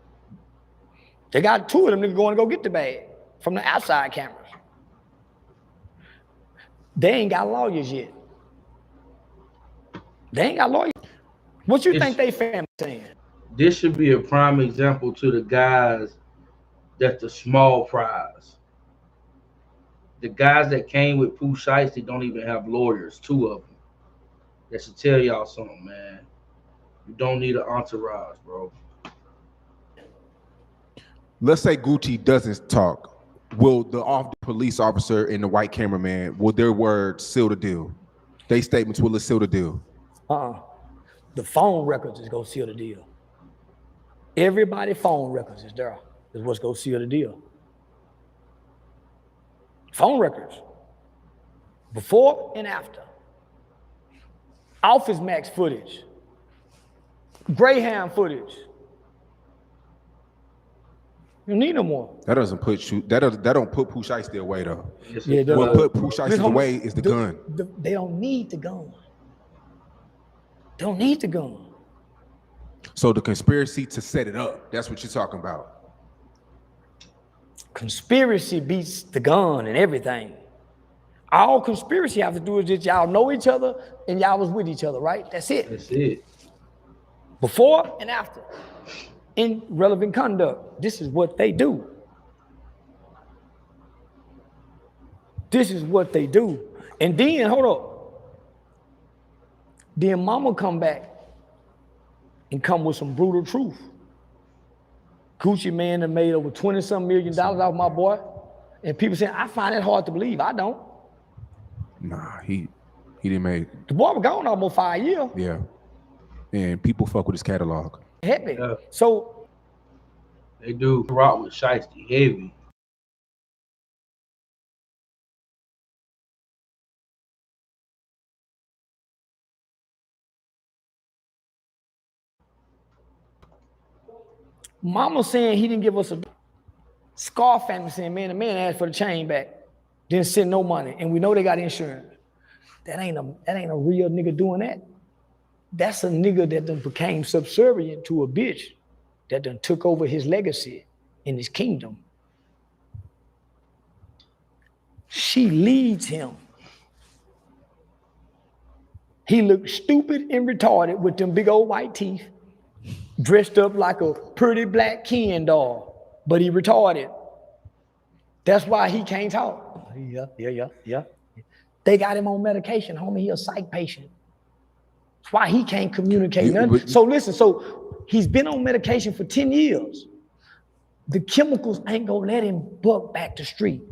S3: They got 2 of them niggas going to go get the bag from the outside cameras. They ain't got lawyers yet. They ain't got lawyers. What you think they family saying?
S1: This should be a prime example to the guys that's the small fries. The guys that came with Pooh Shiesty don't even have lawyers, 2 of them. That should tell y'all something, man. You don't need an entourage, bro.
S2: Let's say Gucci doesn't talk. Will the police officer and the white cameraman, will their words seal the deal? Their statements, will it seal the deal?
S3: The phone records is gonna seal the deal. Everybody's phone records is there. Is what's gonna seal the deal. Phone records. Before and after. Office Max footage, Greyhound footage. You don't need no more.
S2: That doesn't put you. That don't put Pooh Shiesty away though.
S1: Yes,
S3: Yeah,
S1: it
S2: What
S1: does.
S2: put Pooh Shiesty away is the gun.
S3: They don't need the gun. They don't need the gun.
S2: So the conspiracy to set it up. That's what you're talking about.
S3: Conspiracy beats the gun and everything. All conspiracy have to do is just y'all know each other and y'all was with each other, right? That's it.
S1: That's it.
S3: Before and after. In relevant conduct. This is what they do. This is what they do. And then, hold up. Then mama come back and come with some brutal truth. Gucci man that made over $20-some million off my boy. And people saying, I find it hard to believe. I don't.
S2: Nah, he didn't make.
S3: The boy was gone almost 5 years.
S2: Yeah, and people fuck with his catalog.
S3: Heavy.
S1: Yeah.
S3: So
S1: They do rock with Shiesty heavy.
S3: mama saying he didn't give us a Scar family saying, man, the man asked for the chain back. Didn't send no money. And we know they got insurance. That ain't a real nigga doing that. That's a nigga that done became subservient to a bitch that done took over his legacy in his kingdom. She leads him. He looked stupid and retarded with them big old white teeth, dressed up like a pretty black Ken doll, but he retarded. That's why he can't talk. Yeah. They got him on medication, homie. He a psych patient. That's why he can't communicate nothing. So listen, so he's been on medication for 10 years. The chemicals ain't gonna let him buck back the street.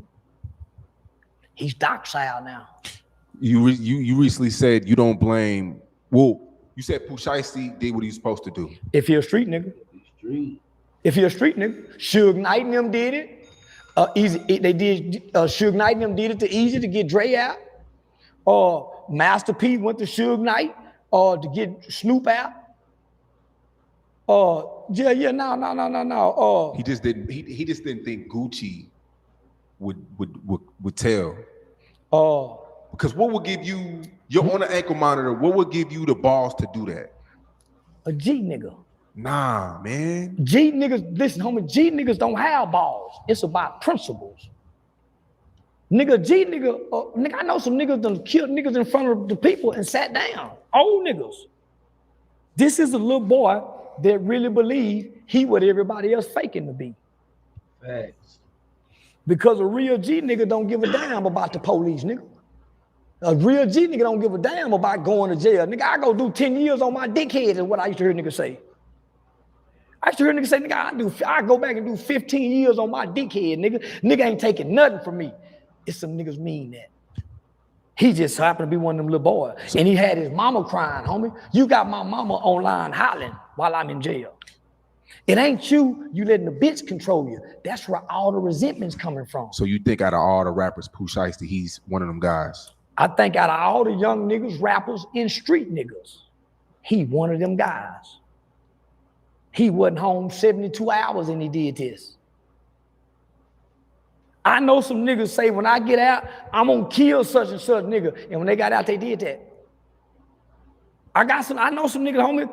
S3: He's docile now.
S2: You recently said you don't blame. Well, you said Poohshiesty did what he's supposed to do.
S3: If you're a street nigga.
S1: Street.
S3: If you're a street nigga, Suge Knight and them did it. They did. Suge Knight and them did it to Easy to get Dre out. Master P went to Suge Knight to get Snoop out. No.
S2: He just didn't. He just didn't think Gucci would tell. Because what would give you? You're on an ankle monitor. What would give you the balls to do that?
S3: A G nigga.
S2: Nah, man.
S3: G niggas, listen, homie. G niggas don't have balls. It's about principles. Nigga, G nigga, nigga. I know some niggas done killed niggas in front of the people and sat down. Old niggas. This is a little boy that really believed he what everybody else faking to be.
S1: Facts.
S3: Because a real G nigga don't give a damn about the police, nigga. A real G nigga don't give a damn about going to jail. Nigga, I go do 10 years on my dickhead is what I used to hear niggas say. I used to hear niggas say, nigga, I go back and do 15 years on my dickhead, nigga. Nigga ain't taking nothing from me. It's some niggas mean that. He just happened to be one of them little boys. And he had his mama crying, homie. You got my mama online hollering while I'm in jail. It ain't you letting the bitch control you. That's where all the resentment's coming from.
S2: So you think out of all the rappers, Poohshiesty, he's one of them guys?
S3: I think out of all the young niggas, rappers, and street niggas, he one of them guys. He wasn't home 72 hours and he did this. I know some niggas say when I get out, I'm gonna kill such and such nigga. And when they got out, they did that. I know some niggas, homie,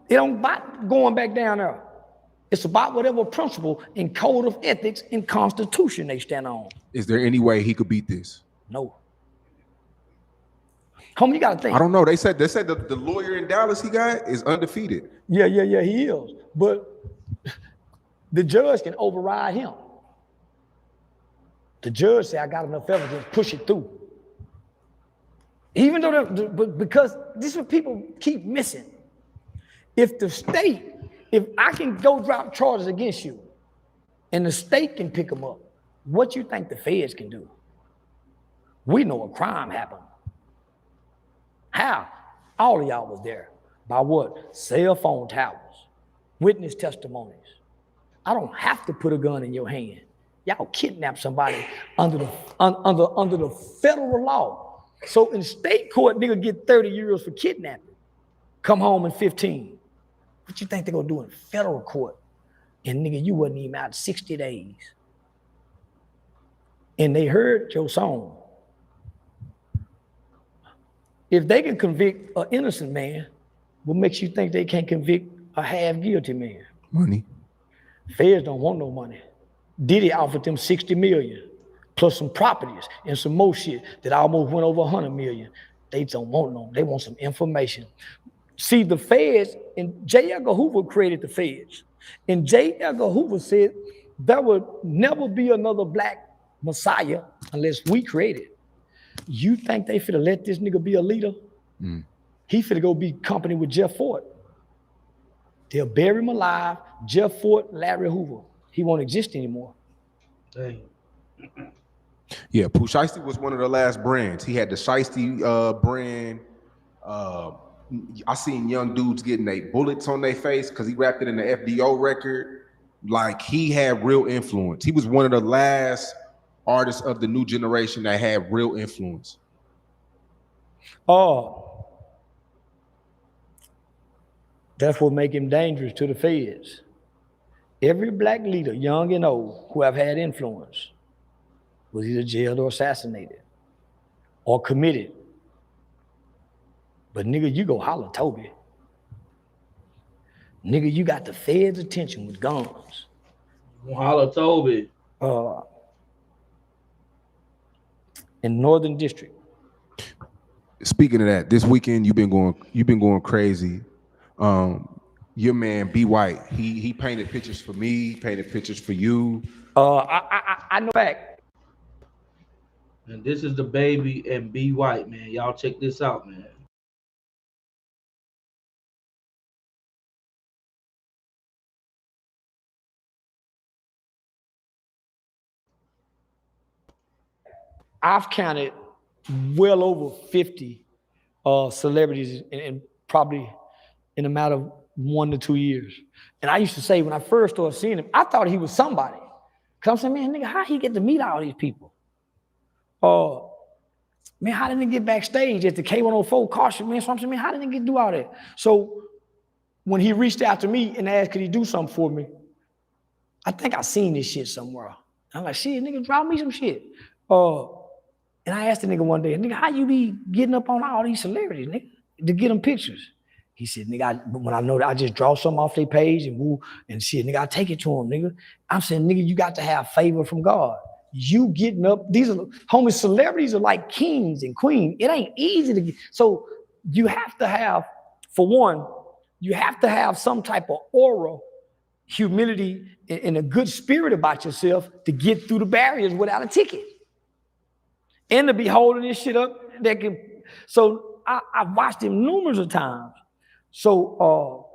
S3: it don't about going back down there. It's about whatever principle and code of ethics and constitution they stand on.
S2: Is there any way he could beat this?
S3: No. Homie, you gotta think.
S2: I don't know. They said the lawyer in Dallas he got is undefeated.
S3: Yeah, he is. But the judge can override him. The judge say, I got enough evidence, push it through. Even though, because this is what people keep missing. If I can go drop charges against you and the state can pick them up, what you think the feds can do? We know a crime happened. How? All of y'all was there. By what? Cell phone towers, witness testimonies. I don't have to put a gun in your hand. Y'all kidnap somebody under the federal law. So in state court, nigga get 30 years for kidnapping. Come home in 15. What you think they gonna do in federal court? And nigga, you wasn't even out 60 days. And they heard your song. If they can convict an innocent man, what makes you think they can't convict a half guilty man?
S2: Money.
S3: Feds don't want no money. Diddy offered them 60 million plus some properties and some more shit that almost went over 100 million. They don't want no, they want some information. See, the feds, and J. Edgar Hoover created the feds. And J. Edgar Hoover said there would never be another black messiah unless we create it. You think they finna let this nigga be a leader? He finna go be company with Jeff Fort. They'll bury him alive. Jeff Fort, Larry Hoover. He won't exist anymore.
S1: Dang.
S2: Yeah, Poohshiesty was one of the last brands. He had the Shiesty brand. I seen young dudes getting they bullets on their face because he rapped it in the FDO record. Like, he had real influence. He was one of the last artists of the new generation that had real influence.
S3: Oh, that's what make him dangerous to the feds. Every black leader, young and old, who have had influence was either jailed or assassinated or committed. But nigga, you go holler Toby. Nigga, you got the feds' attention with guns.
S1: Holla Toby.
S3: In Northern District.
S2: Speaking of that, this weekend you've been going crazy. Your man B White, he painted pictures for me, painted pictures for you.
S3: I know back.
S1: And this is the baby and B White, man. Y'all check this out, man.
S3: I've counted well over 50 celebrities in probably in a matter of 1 to 2 years. And I used to say when I first started seeing him, I thought he was somebody. Cause I'm saying, man, nigga, how he get to meet all these people? Man, how did he get backstage at the K104 caution, man? So I'm saying, man, how did he get to do all that? So when he reached out to me and asked, could he do something for me? I think I seen this shit somewhere. I'm like, shit, nigga, draw me some shit. And I asked the nigga one day, nigga, how you be getting up on all these celebrities, nigga, to get them pictures? He said, nigga, when I know that, I just draw something off their page and woo, and shit, nigga, I take it to them, nigga. I'm saying, nigga, you got to have favor from God. You getting up, these are, homie, celebrities are like kings and queens. It ain't easy to get, so you have to have, for one, you have to have some type of aura, humility, and a good spirit about yourself to get through the barriers without a ticket. And to be holding this shit up, that can, so I've watched him numerous of times. So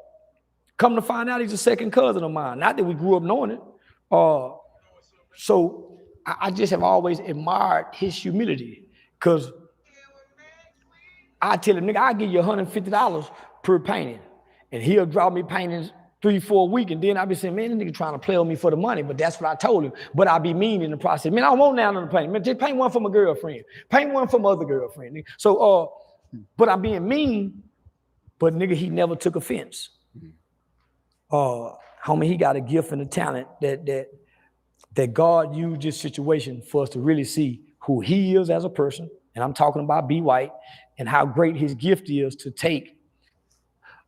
S3: come to find out he's a second cousin of mine. Not that we grew up knowing it. So I just have always admired his humility, because I tell him, nigga, I'll give you $150 per painting. And he'll draw me paintings 3-4 a week, and then I'll be saying, man, this nigga trying to play with me for the money, but that's what I told him. But I'll be mean in the process. Man, I don't want none of the painting. Man, just paint one for my girlfriend. Paint one for my other girlfriend. Nigga. So, but I'm being mean, but nigga, he never took offense. Homie, he got a gift and a talent that God used this situation for us to really see who he is as a person. And I'm talking about B White and how great his gift is to take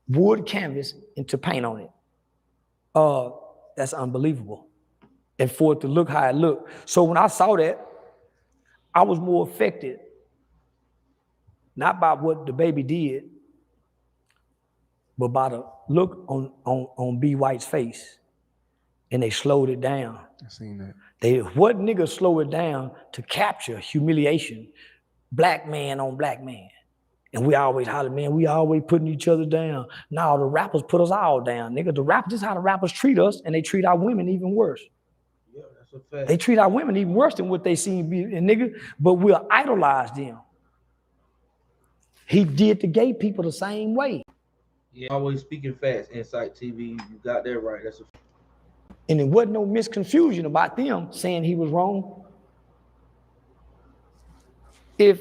S3: wood canvas and to paint on it. That's unbelievable. And for it to look how it looked. So when I saw that, I was more affected, not by what the baby did, but by the look on B White's face. And they slowed it down.
S2: I seen that.
S3: What nigga slow it down to capture humiliation, black man on black man? And we always holler, man, we always putting each other down. Now the rappers put us all down, nigga. This is how the rappers treat us, and they treat our women even worse.
S1: Yeah, that's a fact.
S3: They treat our women even worse than what they seem to be, and nigga, but we'll idolize them. He did the gay people the same way.
S1: Yeah, always speaking facts, SayCheeseTv. You got that right. That's a fact.
S3: And there wasn't no misconfusion about them saying he was wrong. If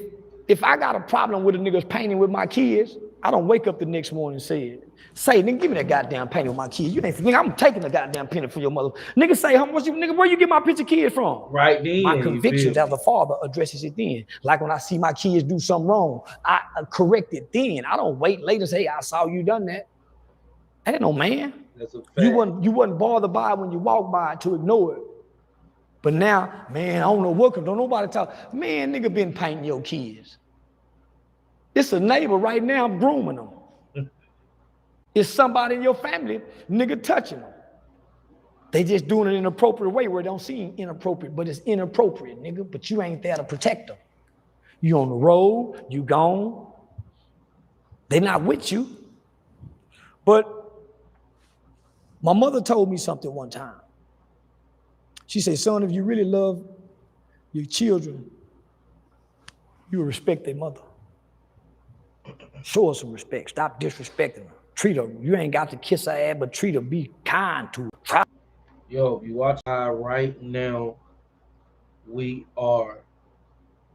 S3: If I got a problem with a nigga's painting with my kids, I don't wake up the next morning and say, nigga, give me that goddamn painting with my kids. You ain't, nigga, I'm taking the goddamn painting from your mother. Nigga say, how much you, nigga, where you get my picture kids from?
S1: Right then.
S3: My convictions as a father addresses it then. Like when I see my kids do something wrong, I correct it then. I don't wait later and say, hey, I saw you done that. I ain't no man.
S1: That's a fact.
S3: You wasn't bothered by it when you walked by it to ignore it. But now, man, I don't know what, don't nobody talk. Man, nigga been painting your kids. It's a neighbor right now grooming them. It's somebody in your family, nigga, touching them. They just doing it in an appropriate way where it don't seem inappropriate, but it's inappropriate, nigga. But you ain't there to protect them. You on the road, you gone. They not with you. But my mother told me something one time. She said, son, if you really love your children, you will respect their mother. Show her some respect. Stop disrespecting her. Treat her. You ain't got to kiss her ass, but treat her. Be kind to her. Try.
S1: Yo, if you watch right now, we are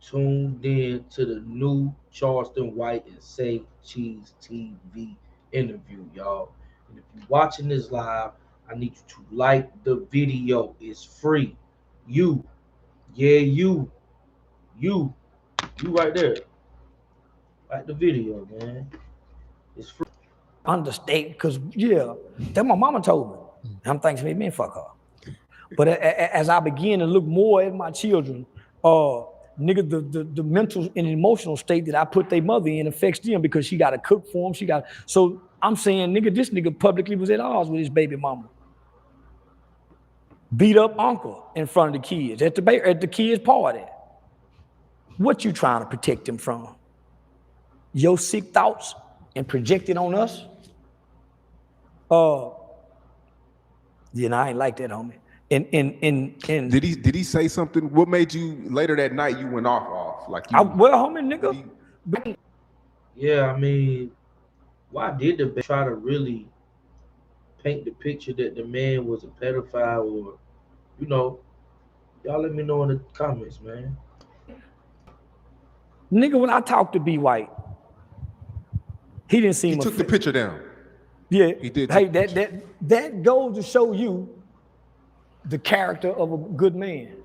S1: tuned in to the new Charleston White and SayCheeseTv interview, y'all. And if you're watching this live, I need you to like the video. It's free. You right there. Like the video, man. It's free.
S3: Understate, because that my mama told me. I'm thinking, man, fuck her. But as I begin to look more at my children, nigga, the mental and emotional state that I put their mother in affects them because she got to cook for them. So I'm saying, nigga, this nigga publicly was at odds with his baby mama. Beat up uncle in front of the kids at the kids' party. What you trying to protect them from? Your sick thoughts and project it on us? I ain't like that, homie. And
S2: did he say something? What made you later that night you went off? Like
S3: homie, nigga.
S1: Yeah, I mean, why did the try to really paint the picture that the man was a pedophile, or y'all let me know in the comments, man.
S3: Nigga, when I talked to B White, he didn't seem.
S2: He took the picture down.
S3: Yeah,
S2: he did.
S3: Hey, that goes to show you the character of a good man.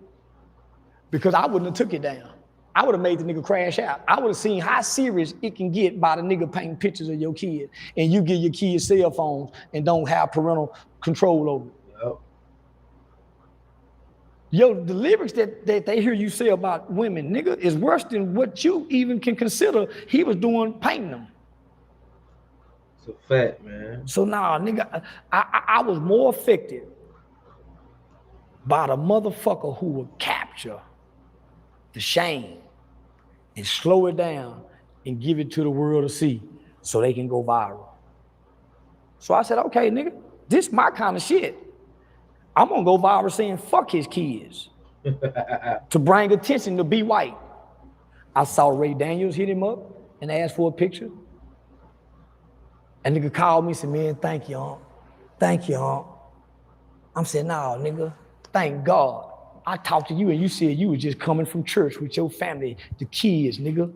S3: Because I wouldn't have took it down. I would have made the nigga crash out. I would have seen how serious it can get by the nigga painting pictures of your kid, and you give your kids cell phones and don't have parental control over it.
S1: Yep.
S3: Yo, the lyrics that they hear you say about women, nigga, is worse than what you even can consider he was doing painting them.
S1: It's a fact, man.
S3: So nah, nigga, I was more affected by the motherfucker who would capture the shame and slow it down and give it to the world to see so they can go viral. So I said, okay, nigga, this my kind of shit. I'm gonna go viral saying fuck his kids to bring attention to B White. I saw Ray Daniels hit him up and asked for a picture. And nigga called me and said, man, thank you, Unc. Thank you, Unc. I'm saying, nah, nigga, thank God. I talked to you and you said you were just coming from church with your family, the kids, nigga,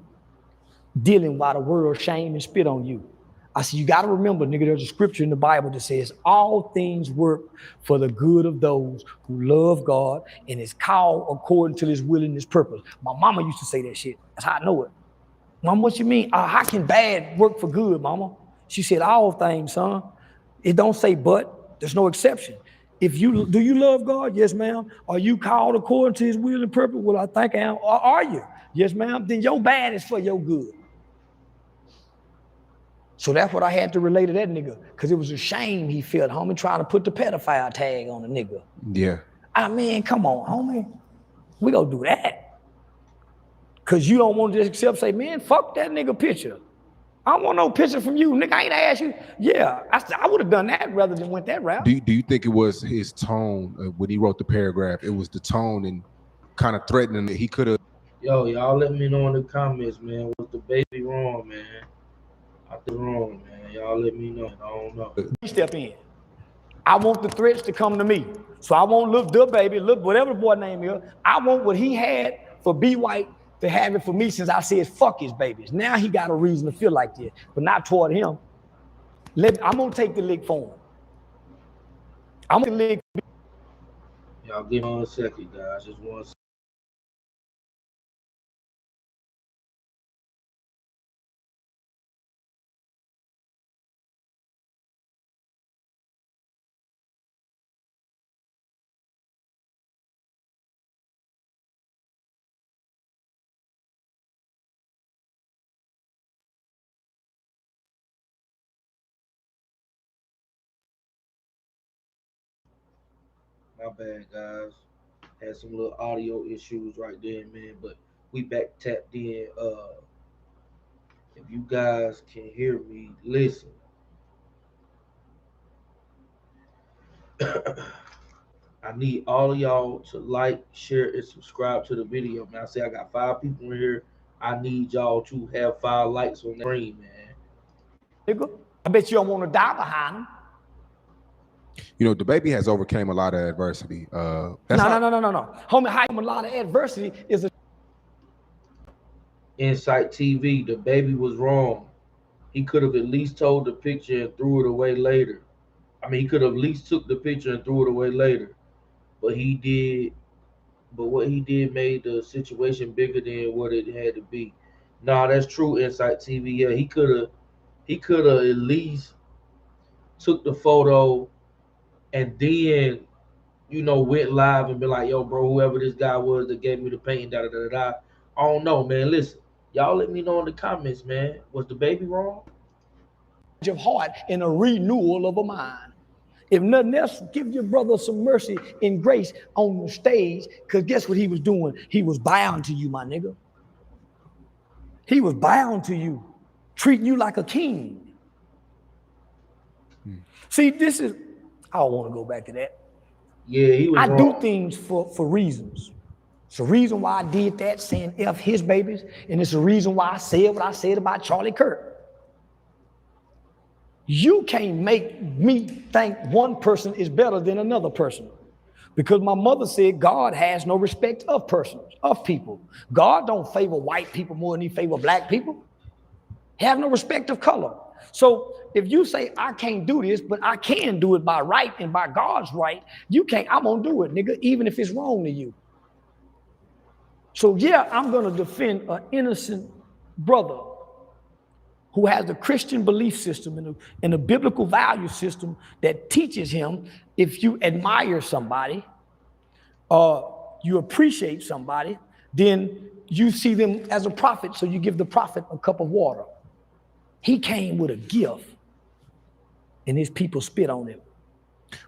S3: dealing while the world shame and spit on you. I said, you gotta remember, nigga, there's a scripture in the Bible that says all things work for the good of those who love God and is called according to his will and his purpose. My mama used to say that shit. That's how I know it. Mama, what you mean? How can bad work for good, mama? She said, all things, son. It don't say but, there's no exception. Do you love God? Yes, ma'am. Are you called according to his will and purpose? Well, I think I am. Or are you? Yes, ma'am. Then your bad is for your good. So that's what I had to relate to that nigga, because it was a shame he felt, homie, trying to put the pedophile tag on the nigga.
S2: Yeah.
S3: I mean, come on, homie. We gonna do that. Because you don't want to just accept, say, man, fuck that nigga picture. I don't want no picture from you, nigga. I ain't asked you. Yeah, I would have done that rather than went that route.
S2: Do you think it was his tone when he wrote the paragraph? It was the tone and kind of threatening that he could have.
S1: Yo, y'all let me know in the comments, man. Was the baby wrong, man? I think wrong, man. Y'all let me know. I don't know.
S3: Step in. I want the threats to come to me. So I want the baby, whatever the boy name is. I want what he had for B White to have it for me since I said fuck his babies. Now he got a reason to feel like this, but not toward him. I'm gonna take the lick for him. I'm gonna lick.
S1: Y'all give me 1 second, guys. Just 1 second. My bad, guys. Had some little audio issues right there, man. But we back tapped in. If you guys can hear me, listen. I need all of y'all to like, share, and subscribe to the video, man. I say I got 5 people in here. I need y'all to have 5 likes on the screen, man.
S3: Nigga, I bet you don't want to die behind him.
S2: You know, the baby has overcame a lot of adversity.
S3: No. Homie, hiding a lot of adversity is a
S1: SayCheeseTv, the baby was wrong. He could have at least told the picture and threw it away later. I mean, he could have at least took the picture and threw it away later. But he did. But what he did made the situation bigger than what it had to be. Nah, that's true. SayCheeseTv. Yeah, he could have at least took the photo and then, you know, went live and be like, yo, bro, whoever this guy was that gave me the painting, da da da da. I don't know, man. Listen, y'all let me know in the comments, man. Was the baby wrong?
S3: of heart and a renewal of a mind. If nothing else, give your brother some mercy and grace on the stage, because guess what he was doing? He was bound to you, my nigga. He was bound to you, treating you like a king. See, this is, I don't want to go back to that.
S1: Yeah, he was wrong.
S3: do things for reasons. It's the reason why I did that, saying F his babies, and it's the reason why I said what I said about Charlie Kirk. You can't make me think one person is better than another person, because my mother said God has no respect of persons, of people. God don't favor white people more than he favor black people. He have no respect of color. So if you say I can't do this, but I can do it by right and by God's right, you can't. I'm gonna do it, nigga, even if it's wrong to you. So yeah, I'm gonna defend an innocent brother who has a Christian belief system and a biblical value system that teaches him, if you admire somebody, you appreciate somebody, then you see them as a prophet, so you give the prophet a cup of water. He came with a gift, and his people spit on him.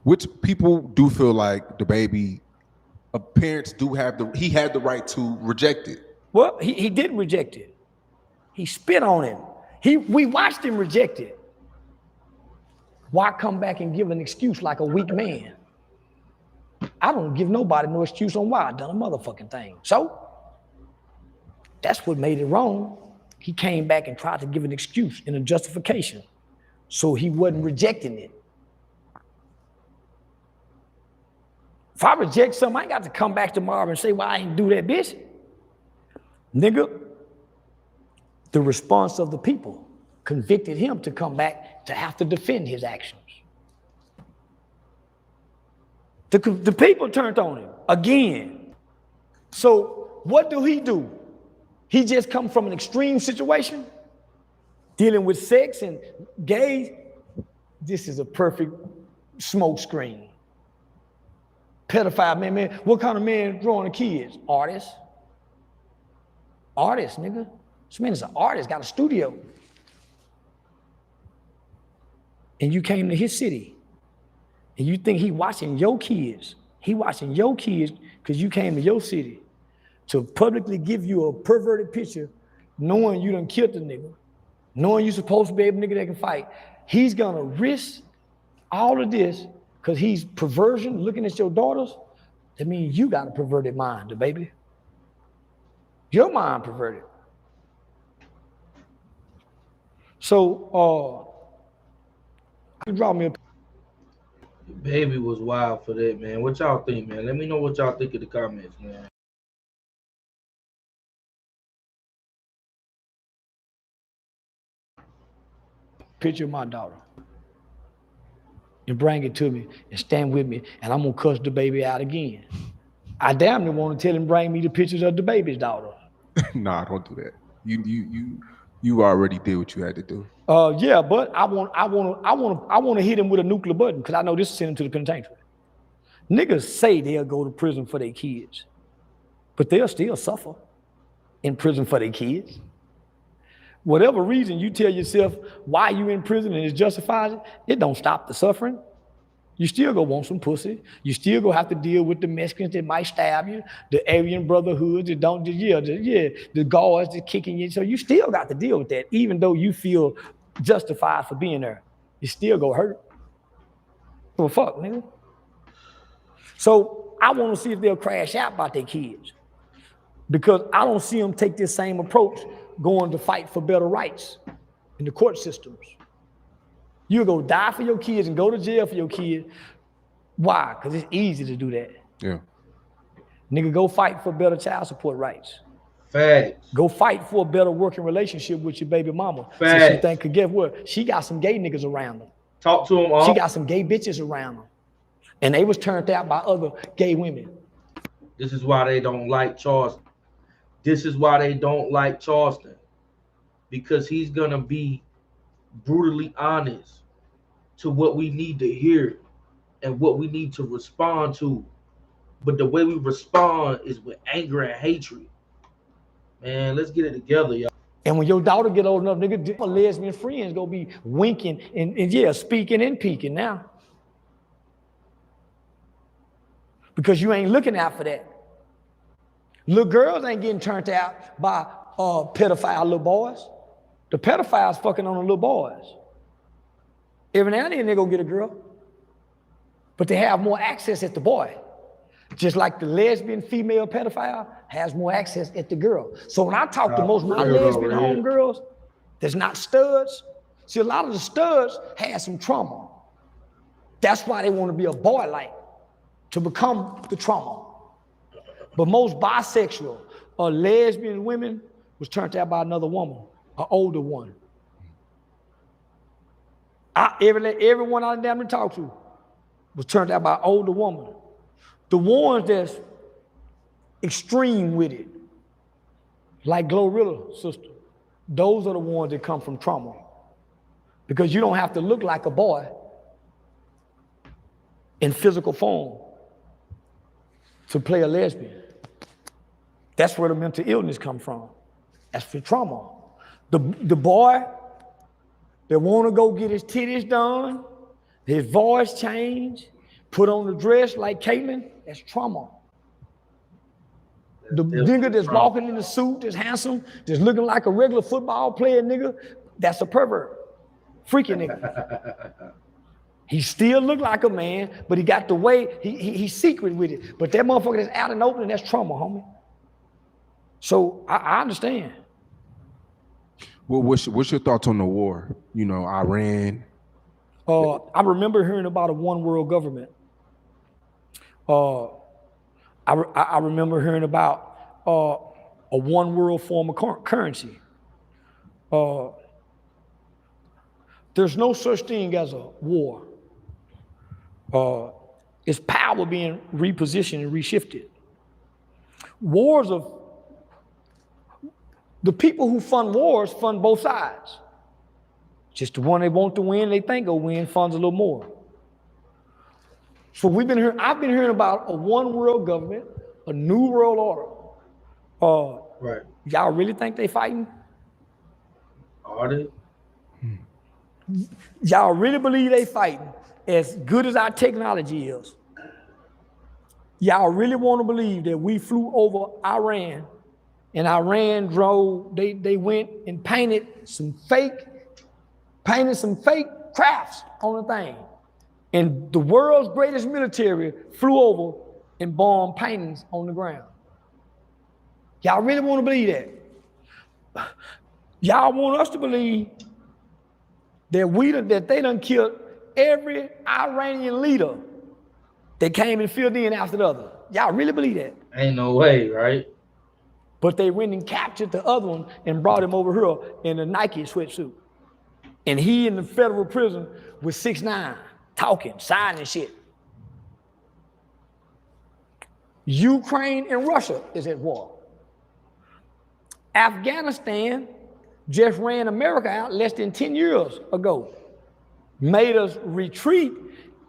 S2: Which people do feel like the baby, parents do have he had the right to reject it.
S3: Well, he didn't reject it. He spit on him. We watched him reject it. Why come back and give an excuse like a weak man? I don't give nobody no excuse on why I done a motherfucking thing. So that's what made it wrong. He came back and tried to give an excuse and a justification, so he wasn't rejecting it. If I reject something, I ain't got to come back tomorrow and say, well, I ain't do that, bitch. Nigga, the response of the people convicted him to come back to have to defend his actions. The people turned on him again. So what do? He just come from an extreme situation, dealing with sex and gays. This is a perfect smoke screen. Pedophile man. What kind of man drawing the kids? Artist, nigga. This man is an artist, got a studio. And you came to his city, and you think he watching your kids. He watching your kids because you came to your city to publicly give you a perverted picture, knowing you done killed the nigga, knowing you supposed to be a nigga that can fight. He's gonna risk all of this because he's perversion, looking at your daughters. That means you got a perverted mind, baby. Your mind perverted. So, you draw me a.
S1: The baby was wild for that, man. What y'all think, man? Let me know what y'all think in the comments, man.
S3: picture of my daughter and bring it to me and stand with me, and I'm gonna cuss the baby out again. I damn near want to tell him bring me the pictures of the baby's daughter.
S2: Nah, don't do that. You already did what you had to do.
S3: Yeah, but I want to hit him with a nuclear button because I know this will send him to the penitentiary. Niggas say they'll go to prison for their kids, but they'll still suffer in prison for their kids. Whatever reason you tell yourself why you in prison and it justifies it, it don't stop the suffering. You still go want some pussy. You still go have to deal with the Mexicans that might stab you, the Aryan Brotherhood that don't, the guards that kicking you. So you still got to deal with that, even though you feel justified for being there. You still go hurt. Well, fuck, nigga. So I want to see if they'll crash out about their kids, because I don't see them take this same approach going to fight for better rights in the court systems. You'll go die for your kids and go to jail for your kids. Why? Because it's easy to do that.
S2: Yeah.
S3: Nigga, go fight for better child support rights.
S1: Facts.
S3: Go fight for a better working relationship with your baby mama.
S1: Facts.
S3: So she think, cause guess what? She got some gay niggas around her.
S1: Talk to them.
S3: She got some gay bitches around her. And they was turned out by other gay women.
S1: This is why they don't like Charleston. This is why they don't like Charleston. Because he's going to be brutally honest to what we need to hear and what we need to respond to. But the way we respond is with anger and hatred. Man, let's get it together, y'all.
S3: And when your daughter get old enough, nigga, lesbian friends gonna be winking and yeah, speaking and peeking now. Because you ain't looking out for that. Little girls ain't getting turned out by pedophile little boys. The pedophiles fucking on the little boys. Every now and then they go get a girl, but they have more access at the boy. Just like the lesbian female pedophile has more access at the girl. So when I talk to most of my lesbian homegirls, that's not studs. See, a lot of the studs have some trauma. That's why they want to be a boy-like, to become the trauma. But most bisexual or lesbian women was turned out by another woman, an older one. Everyone I damn near talked to was turned out by an older woman. The ones that's extreme with it, like Glorilla sister, those are the ones that come from trauma. Because you don't have to look like a boy in physical form to play a lesbian. That's where the mental illness come from. That's for trauma. The boy that want to go get his titties done, his voice change, put on the dress like Caitlyn, that's trauma. The nigga that's walking in the suit, that's handsome, that's looking like a regular football player nigga, that's a pervert. Freaky nigga. He still look like a man, but he got the way, he's secret with it. But that motherfucker that's out and open, that's trauma, homie. So I understand.
S2: Well, what's your thoughts on the war? You know, Iran.
S3: I remember hearing about a one world government. I remember hearing about a one world form of currency. There's no such thing as a war. It's power being repositioned and reshifted. Wars of the people who fund wars fund both sides. Just the one they want to win, they think will win, funds a little more. So I've been hearing about a one world government, a new world order.
S1: Right.
S3: Y'all really think they fighting?
S1: Are they?
S3: Y'all really believe they fighting as good as our technology is? Y'all really want to believe that we flew over Iran and Iran drove, they went and painted some fake crafts on the thing. And the world's greatest military flew over and bombed paintings on the ground. Y'all really want to believe that? Y'all want us to believe that they done killed every Iranian leader that came and filled in after the other. Y'all really believe that?
S1: Ain't no way, right?
S3: But they went and captured the other one and brought him over here in a Nike sweatsuit. And he in the federal prison with 6ix9ine, talking, signing shit. Ukraine and Russia is at war. Afghanistan just ran America out less than 10 years ago. Made us retreat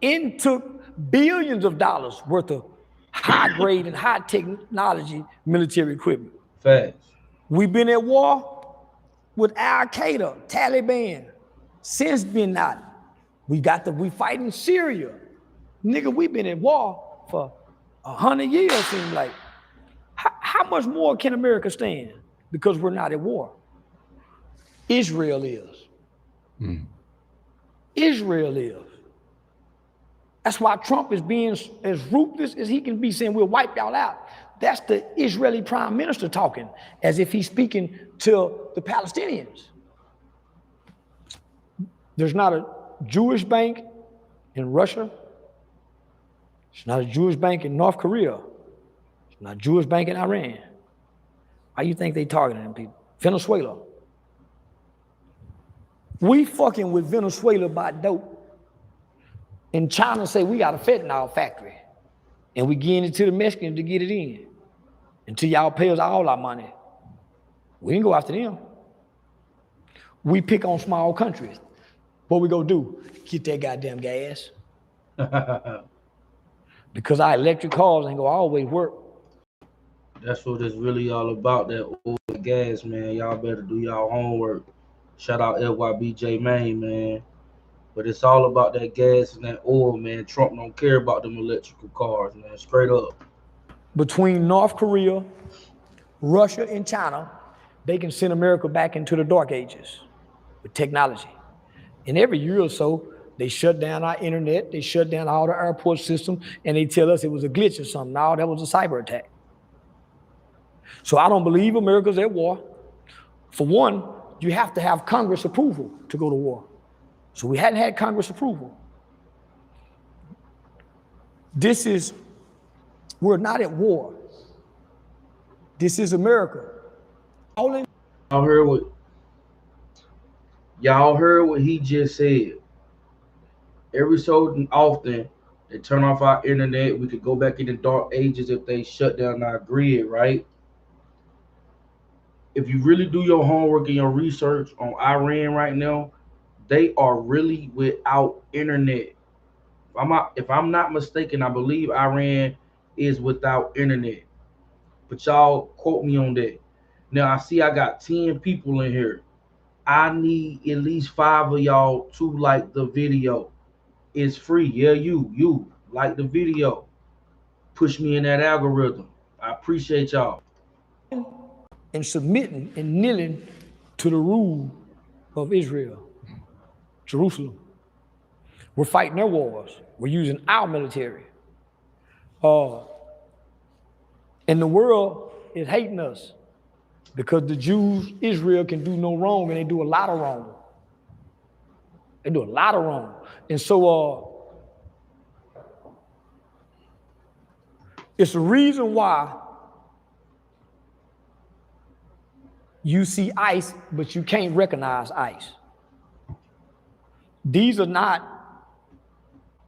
S3: and took billions of dollars worth of high grade and high technology military equipment.
S1: Facts.
S3: We've been at war with Al Qaeda, Taliban, since Bin Laden. We fighting Syria. Nigga, we've been at war for 100 years, seems like. How much more can America stand? Because we're not at war. Israel is. Israel is. That's why Trump is being as ruthless as he can be, saying we'll wipe y'all out. That's the Israeli prime minister talking, as if he's speaking to the Palestinians. There's not a Jewish bank in Russia. There's not a Jewish bank in North Korea. There's not a Jewish bank in Iran. Why you think they targeting them people? Venezuela. We fucking with Venezuela by dope. And China say we got a fentanyl factory. And we getting it to the Mexicans to get it in. Until y'all pay us all our money. We didn't go after them. We pick on small countries. What we gonna do? Get that goddamn gas. Because our electric cars ain't gonna always work.
S1: That's what it's really all about, that oil and gas, man. Y'all better do y'all homework. Shout out LYBJ Maine, man. But it's all about that gas and that oil, man. Trump don't care about them electrical cars, man. Straight up.
S3: Between North Korea, Russia, and China, they can send America back into the dark ages with technology. And every year or so, they shut down our internet, they shut down all the airport system, and they tell us it was a glitch or something. No, that was a cyber attack. So I don't believe America's at war. For one, you have to have Congress approval to go to war. So we hadn't had Congress approval. We're not at war. This is America.
S1: Y'all heard what he just said. Every so often, they turn off our internet. We could go back in the dark ages if they shut down our grid, right? If you really do your homework and your research on Iran right now, they are really without internet. If I'm not mistaken, I believe Iran is without internet. But y'all quote me on that. Now, I see I got 10 people in here. I need at least 5 of y'all to like the video. It's free. Yeah, you like the video. Push me in that algorithm. I appreciate y'all.
S3: And submitting and kneeling to the rule of Israel, Jerusalem. We're fighting their wars. We're using our military. And the world is hating us because the Jews, Israel, can do no wrong, and they do a lot of wrong. They do a lot of wrong. And so it's the reason why you see ICE, but you can't recognize ICE. These are not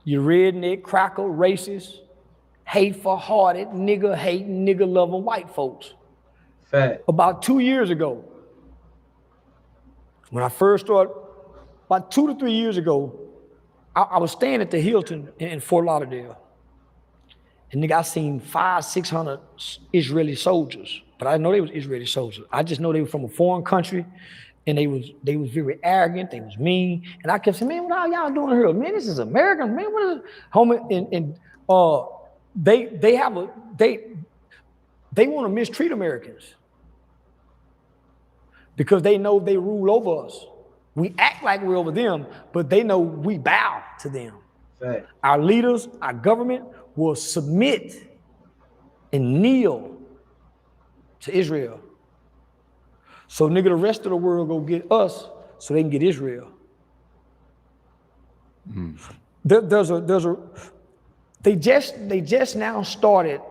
S3: your redneck, cracker, racist, hateful-hearted, nigger-hating, nigger-loving white folks.
S1: Fact.
S3: About 2 years ago, when I first started, about 2 to 3 years ago, I was staying at the Hilton in Fort Lauderdale. And nigga, I seen 500-600 Israeli soldiers, but I didn't know they was Israeli soldiers. I just know they were from a foreign country, and they was very arrogant. They was mean, and I kept saying, "Man, what are y'all doing here? Man, this is American. Man, what is homie?" And they want to mistreat Americans because they know they rule over us. We act like we're over them, but they know we bow to them.
S1: Fact.
S3: Our leaders, our government will submit and kneel to Israel. So nigga, the rest of the world go get us so they can get Israel. They just now started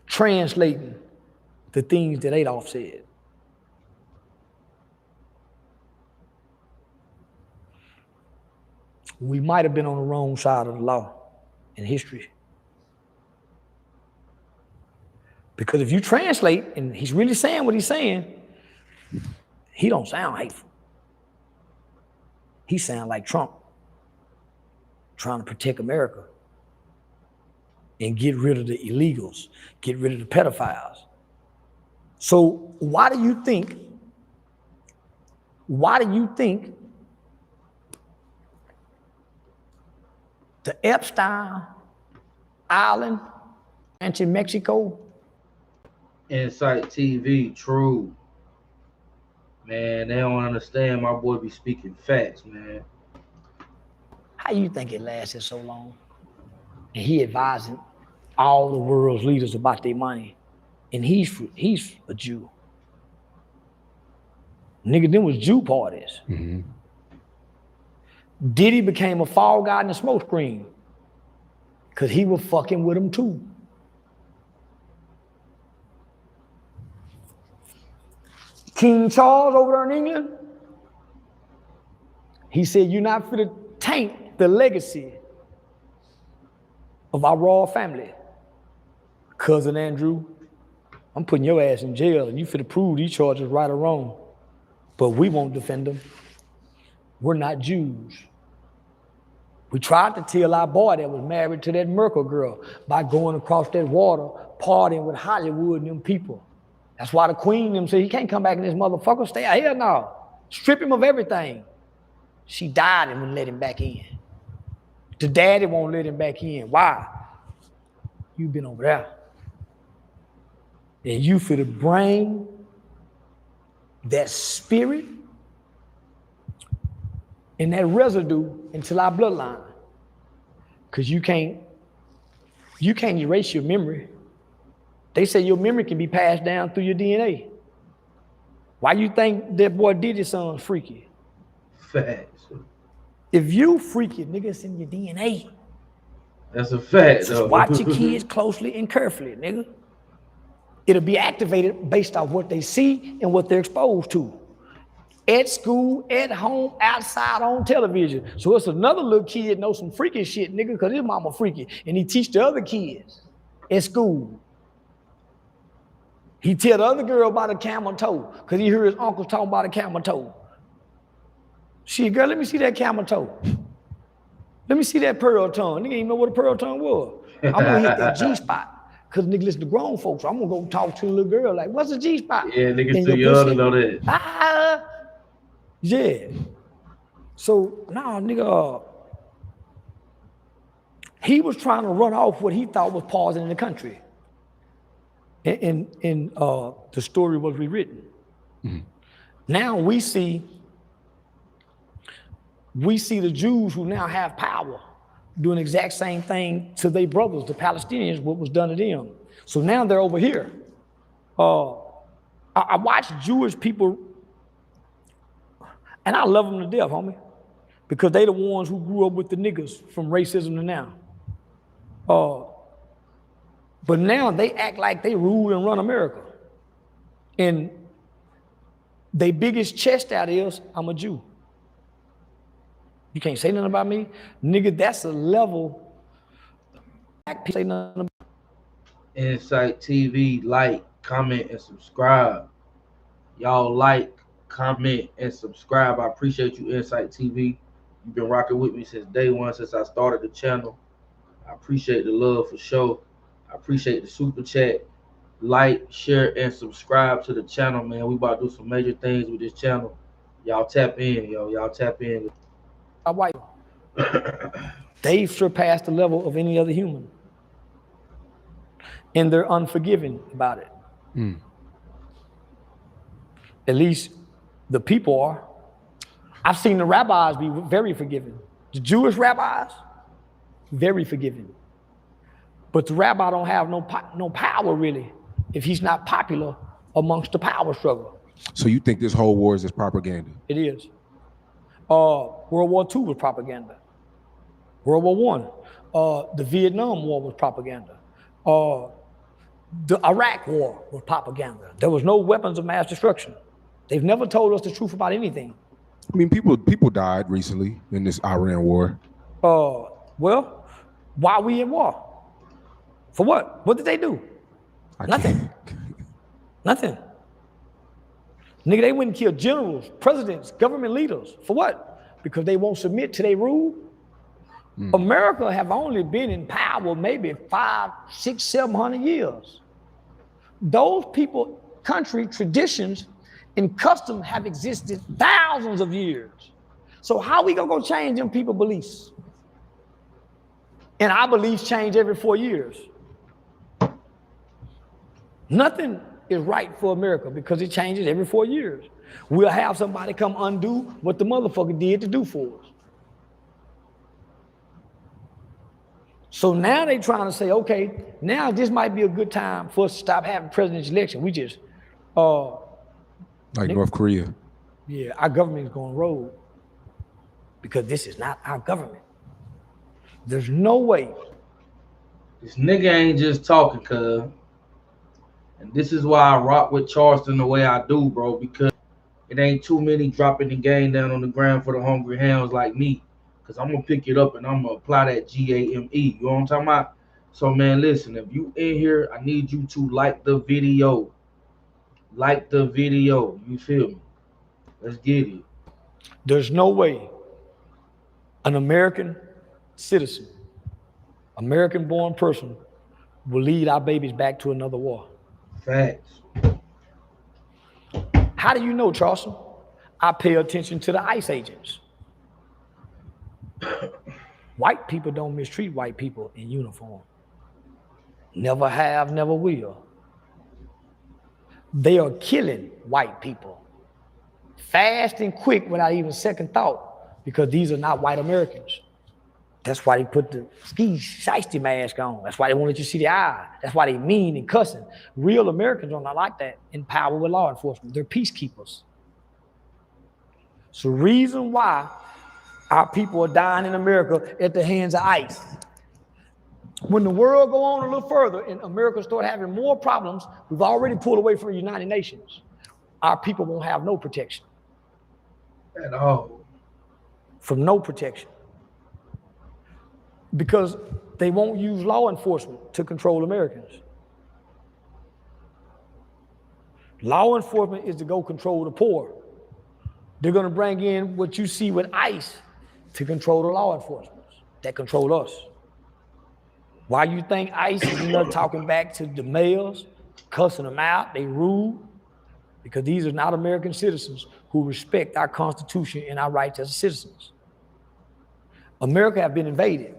S3: translating the things that Adolf said. we might have been on the wrong side of the law in history. Because if you translate, and he's really saying what he's saying, he don't sound hateful. He sound like Trump, trying to protect America and get rid of the illegals, get rid of the pedophiles. So why do you think the Epstein Island ranch in Mexico?
S1: SayCheeseTv, true. Man, they don't understand my boy be speaking facts, man.
S3: How you think it lasted so long? And he advising all the world's leaders about their money. And he's a Jew. Nigga, them was Jew parties. Mm-hmm. Diddy became a fall guy in the smoke screen because he was fucking with them too. King Charles over there in England, he said, you're not fit to taint the legacy of our royal family. Cousin Andrew, I'm putting your ass in jail and you fit to prove these charges right or wrong. But we won't defend them. We're not Jews. We tried to tell our boy that was married to that Merkel girl by going across that water, partying with Hollywood and them people. That's why the queen them said, he can't come back in this motherfucker, stay out here now. Strip him of everything. She died and wouldn't let him back in. The daddy won't let him back in. Why? You been over there. And you for the bring that spirit and that residue into our bloodline. Because you can't erase your memory. They say your memory can be passed down through your DNA. Why you think that boy Diddy's son freaky?
S1: Facts.
S3: If you freaky, nigga, it's in your DNA.
S1: That's a fact,
S3: Just watch your kids closely and carefully, nigga. It'll be activated based off what they see and what they're exposed to. At school, at home, outside, on television. So it's another little kid knows some freaky shit, nigga, because his mama freaky. And he teach the other kids at school. He tell the other girl about a camel toe because he heard his uncle talking about a camel toe. Shit, girl, let me see that camel toe. Let me see that pearl tongue. Nigga ain't know what a pearl tongue was. I'm gonna hit that G-spot because nigga listen to grown folks. So I'm gonna go talk to a little girl like, what's a G-spot?
S1: Yeah, niggas too young to know that.
S3: Yeah. So now, nigga, he was trying to run off what he thought was pausing in the country. And the story was rewritten. Mm-hmm. Now we see the Jews who now have power doing the exact same thing to their brothers, the Palestinians, what was done to them. So now they're over here. I watch Jewish people, and I love them to death, homie, because they the ones who grew up with the niggas from racism to now. But now they act like they rule and run America. And their biggest chest out is, I'm a Jew. You can't say nothing about me. Nigga, that's a level. Say nothing about
S1: SayCheeseTv, like, comment, and subscribe. Y'all like, comment, and subscribe. I appreciate you, SayCheeseTv. You've been rocking with me since day one, since I started the channel. I appreciate the love for sure. I appreciate the super chat. Like, share, and subscribe to the channel, man. We about to do some major things with this channel. Y'all tap in, yo. Y'all tap in.
S3: white. They've surpassed the level of any other human. And they're unforgiving about it. Mm. At least the people are. I've seen the rabbis be very forgiving. The Jewish rabbis, very forgiving. But the rabbi don't have no power really if he's not popular amongst the power struggle.
S2: So you think this whole war is just propaganda?
S3: It is. World War II was propaganda. World War I, the Vietnam War was propaganda. The Iraq War was propaganda. There was no weapons of mass destruction. They've never told us the truth about anything.
S2: I mean, people died recently in this Iran war.
S3: Well, why are we in war? For what? What did they do? Nothing. Nothing. Nigga, they went and killed generals, presidents, government leaders. For what? Because they won't submit to their rule. America have only been in power maybe 500, 600, 700 years. Those people, country, traditions, and custom have existed thousands of years. So how we gonna go change them people beliefs? And our beliefs change every 4 years. Nothing is right for America because it changes every 4 years. We'll have somebody come undo what the motherfucker did to do for us. So now they trying to say, okay, now this might be a good time for us to stop having presidential election. We just,
S2: like North Korea.
S3: Yeah, our government is going rogue because this is not our government. There's no way.
S1: This nigga ain't just talking, cuz. And this is why I rock with Charleston the way I do, bro, because it ain't too many dropping the game down on the ground for the hungry hounds like me. Because I'm going to pick it up and I'm going to apply that GAME. You know what I'm talking about? So, man, listen, if you in here, I need you to like the video. Like the video. You feel me? Let's get it.
S3: There's no way an American citizen, American-born person will lead our babies back to another war.
S1: Facts.
S3: How do you know, Charleston? I pay attention to the ICE agents. White people don't mistreat white people in uniform. Never have, never will. They are killing white people fast and quick without even second thought because these are not white Americans. That's why they put the Shiesty mask on. That's why they won't let you see the eye. That's why they mean and cussing. Real Americans are not like that in power with law enforcement. They're peacekeepers. So reason why our people are dying in America at the hands of ICE. When the world go on a little further and America start having more problems, we've already pulled away from the United Nations. Our people won't have no protection.
S1: At all.
S3: From no protection. Because they won't use law enforcement to control Americans. Law enforcement is to go control the poor. They're going to bring in what you see with ICE to control the law enforcement that control us. Why you think ICE is not talking back to the males, cussing them out, they rude? Because these are not American citizens who respect our Constitution and our rights as citizens. America have been invaded.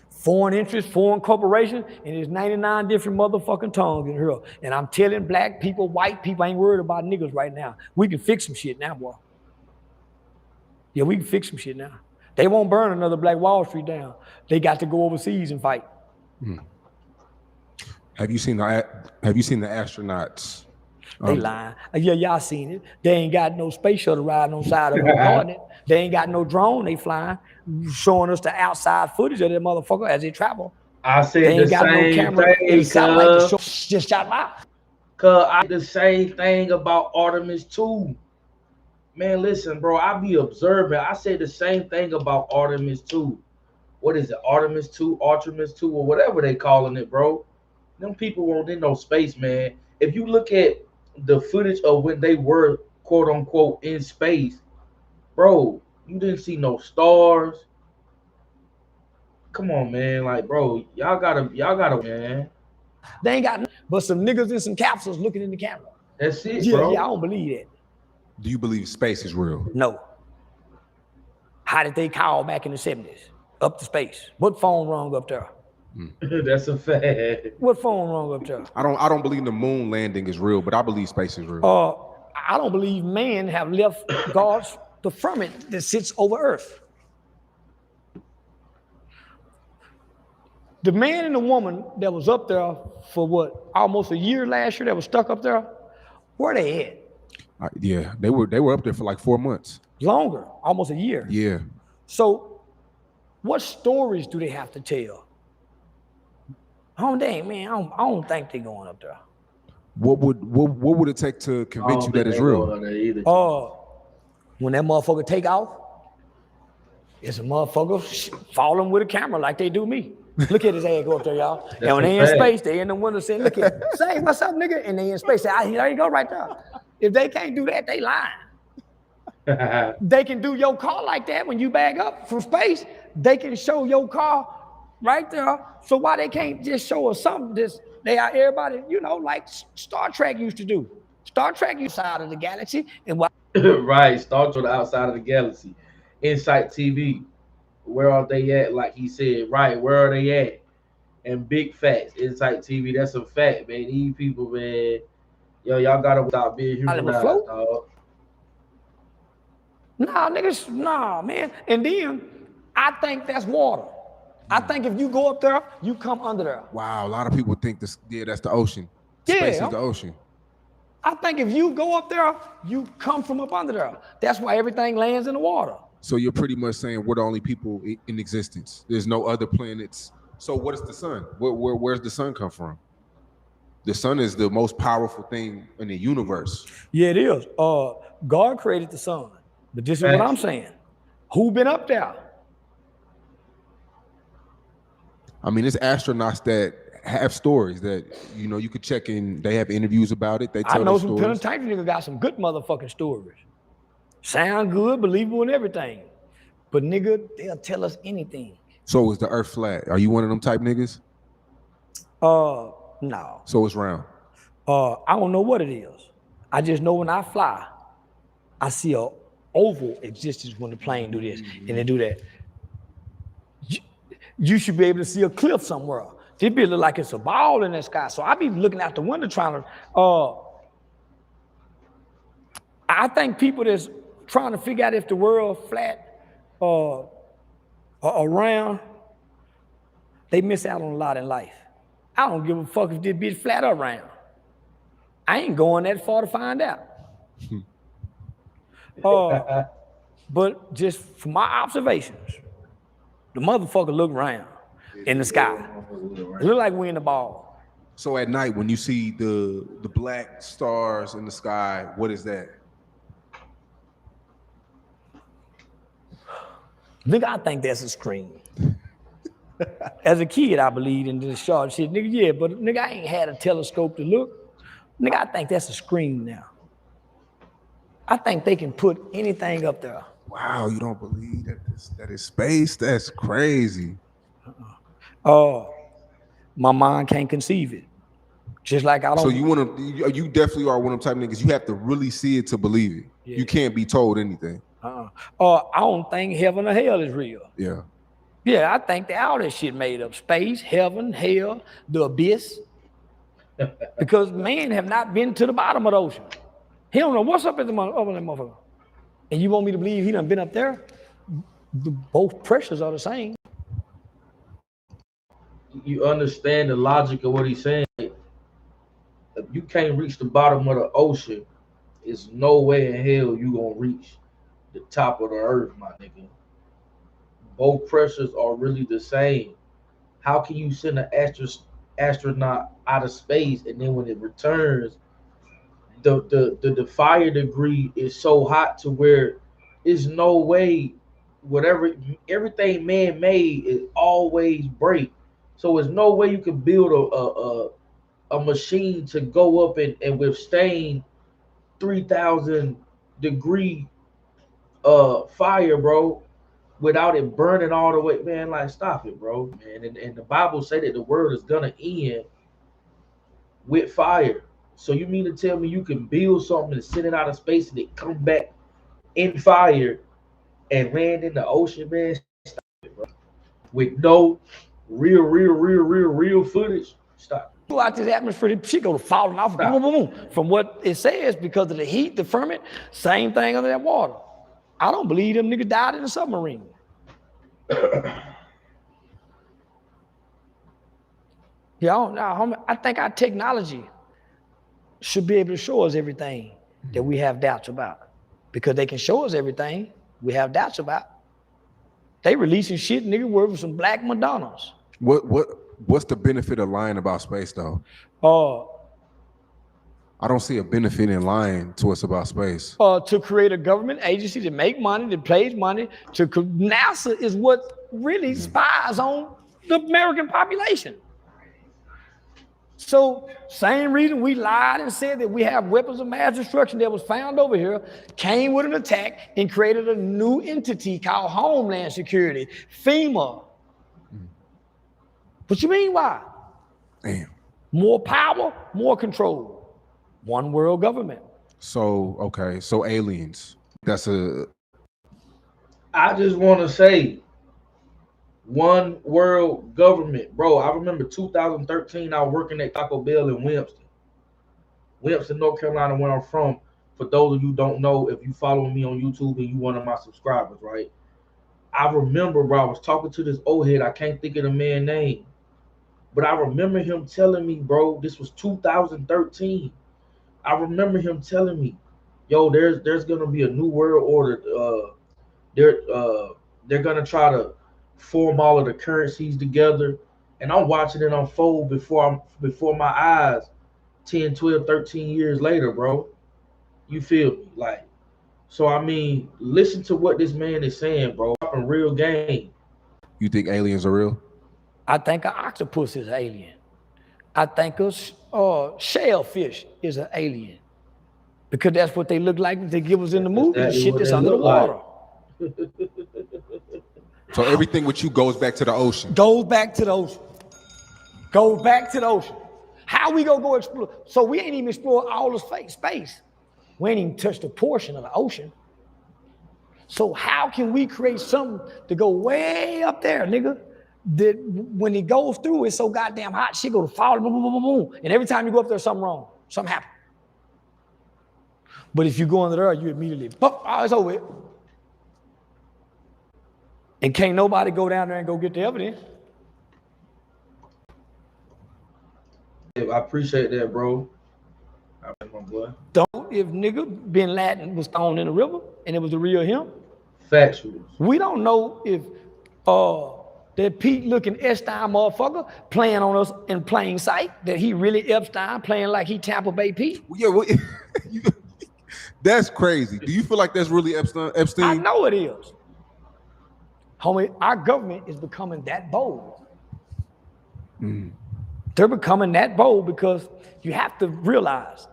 S3: Foreign interests, foreign corporations, and there's 99 different motherfucking tongues in here. And I'm telling black people, white people, I ain't worried about niggas right now. We can fix some shit now, boy. Yeah, we can fix some shit now. They won't burn another Black Wall Street down. They got to go overseas and fight.
S2: Have you seen the astronauts?
S3: They lying. Yeah, y'all seen it. They ain't got no space shuttle riding on side of them recording it. They ain't got no drone they flying, showing us the outside footage of that motherfucker as they travel.
S1: I said
S3: they ain't
S1: the
S3: got
S1: same
S3: no camera
S1: thing,
S3: satellite to show, just shot out.
S1: Cause I the same thing about Artemis 2. Man, listen, bro, I be observing. I say the same thing about Artemis 2. What is it, Artemis 2, Artemis 2, or whatever they calling it, bro? Them people weren't in no space, man. If you look at the footage of when they were, quote unquote, in space, bro, you didn't see no stars. Come on, man. Like, bro, y'all gotta, man.
S3: They ain't got but some niggas in some capsules looking in the camera.
S1: That's it,
S3: yeah,
S1: bro.
S3: Yeah, I don't believe that.
S2: Do you believe space is real?
S3: No. How did they call back in the 70s? Up to space. What phone rung up there?
S1: That's a fact.
S3: What phone rung up there?
S2: I don't believe the moon landing is real, but I believe space is real.
S3: I don't believe man have left God's the firmament that sits over earth. The man and the woman that was up there for what, almost a year last year that was stuck up there, where they at?
S2: Yeah, they were up there for like 4 months.
S3: Longer, almost a year.
S2: Yeah.
S3: So what stories do they have to tell? Oh dang, man, I don't think they're going up there.
S2: What would it take to convince you that it's real?
S3: When that motherfucker take off, It's a motherfucker falling with a camera like they do me. Look at his ass go up there, y'all. And when
S1: a
S3: they in
S1: fact.
S3: space, they in the window saying, look at him. Say, what's up, nigga? And they in space. Say, there you go right there. If they can't do that, they lying. They can do your car like that when you bag up from space. They can show your car right there. So why they can't just show us something? They are everybody, you know, like Star Trek used to do. Star Trek used out of the galaxy, and why?
S1: Right, Star Trek outside of the galaxy. SayCheeseTv, where are they at? Like he said, right, where are they at? And big facts, SayCheeseTv, that's a fact, man. These people, man, yo, y'all gotta stop being humanized, dog.
S3: Nah, niggas, nah, man. And then I think that's water. I think if you go up there, you come under there.
S2: Wow, a lot of people think this. Yeah, that's the ocean.
S3: Yeah,
S2: Space is the ocean.
S3: I think if you go up there, you come from up under there. That's why everything lands in the water.
S2: So you're pretty much saying we're the only people in existence. There's no other planets. So what is the sun? Where's the sun come from? The sun is the most powerful thing in the universe.
S3: Yeah, it is. God created the sun. But this is what I'm saying. Who been up there?
S2: I mean, it's astronauts that have stories that, you know, you could check in. They have interviews about it. They tell
S3: I know
S2: their
S3: some
S2: stories.
S3: penitentiary niggas got some good motherfucking stories. Sound good, believable, and everything. But nigga, they'll tell us anything.
S2: So is the earth flat? Are you one of them type niggas?
S3: No.
S2: So it's round.
S3: I don't know what it is. I just know when I fly, I see a oval existence when the plane do this and they do that. You should be able to see a cliff somewhere. It be look like it's a ball in the sky. So I be looking out the window trying to. I think people that's trying to figure out if the world flat around, they miss out on a lot in life. I don't give a fuck if this bitch flat or round. I ain't going that far to find out. But just from my observations, the motherfucker look round in the sky. It look like we in the ball.
S2: So at night, when you see the black stars in the sky, what is that?
S3: Nigga, I think that's a screen. As a kid, I believed in this short shit. Nigga, yeah, but nigga, I ain't had a telescope to look. Nigga, I think that's a screen now. I think they can put anything up there.
S2: Wow, you don't believe that is space? That's crazy.
S3: My mind can't conceive it. Just like I don't.
S2: So you definitely are one of them type of niggas. You have to really see it to believe it. Yeah. You can't be told anything.
S3: I don't think heaven or hell is real.
S2: Yeah.
S3: Yeah, I think that all that shit made up. Space, heaven, hell, the abyss. Because man have not been to the bottom of the ocean. He don't know what's up at the over that motherfucker. And you want me to believe he done been up there? Both pressures are the same.
S1: You understand the logic of what he's saying. If you can't reach the bottom of the ocean, there's no way in hell you gonna reach the top of the earth, my nigga. Both pressures are really the same. How can you send an astronaut out of space and then when it returns, the fire degree is so hot to where there's no way everything man-made is always break. So there's no way you can build a machine to go up and withstand 3,000 degree fire, bro, without it burning all the way. Man, like, stop it, bro, man. And the Bible say that the world is gonna end with fire. So you mean to tell me you can build something and send it out of space and it come back in fire and land in the ocean, man? Stop it, bro. With no real footage. Stop.
S3: Go out this atmosphere, shit go falling off, boom, boom, boom. From what it says, because of the heat, the ferment, same thing under that water. I don't believe them niggas died in a submarine. Yeah, I think our technology should be able to show us everything that we have doubts about. Because they can show us everything we have doubts about. They releasing shit, nigga, worth some black Madonnas.
S2: What's the benefit of lying about space, though? I don't see a benefit in lying to us about space.
S3: To create a government agency to make money, that pays money. NASA is what really spies on the American population. So same reason we lied and said that we have weapons of mass destruction that was found over here, came with an attack and created a new entity called Homeland Security, FEMA. What you mean why?
S2: Damn.
S3: More power, more control. One world government.
S2: So, okay, so aliens. That's a...
S1: I just want to say, one world government. Bro, I remember 2013, I was working at Taco Bell in Winston, North Carolina, where I'm from. For those of you who don't know, if you follow me on YouTube and you one of my subscribers, right? I remember, bro, I was talking to this old head. I can't think of the man's name. But I remember him telling me, bro, this was 2013. I remember him telling me, yo, there's gonna be a new world order. They're gonna try to form all of the currencies together. And I'm watching it unfold before my eyes 10, 12, 13 years later, bro. You feel me? Like, so I mean, listen to what this man is saying, bro. A real game.
S2: You think aliens are real?
S3: I think an octopus is an alien. I think a shellfish is an alien. Because that's what they look like. They give us in the movie, the shit that's under the water.
S2: So everything with you goes back to the ocean.
S3: Goes back to the ocean. Goes back to the ocean. How we gonna go explore? So we ain't even explored all the space. We ain't even touched a portion of the ocean. So how can we create something to go way up there, nigga? That when it goes through, it's so goddamn hot, shit go to fall, boom, boom, boom, boom, boom. And every time you go up there, something wrong. Something happens. But if you go under there, you immediately, oh, it's over. And can't nobody go down there and go get the evidence.
S1: I appreciate that, bro. My boy.
S3: If nigga Bin Laden was thrown in the river and it was the real him.
S1: Factual.
S3: We don't know if that Pete looking Epstein motherfucker playing on us in plain sight, that he really Epstein playing like he Tampa Bay Pete.
S2: Yeah, well, that's crazy. Do you feel like that's really Epstein?
S3: I know it is. Homie, our government is becoming that bold. They're becoming that bold because you have to realize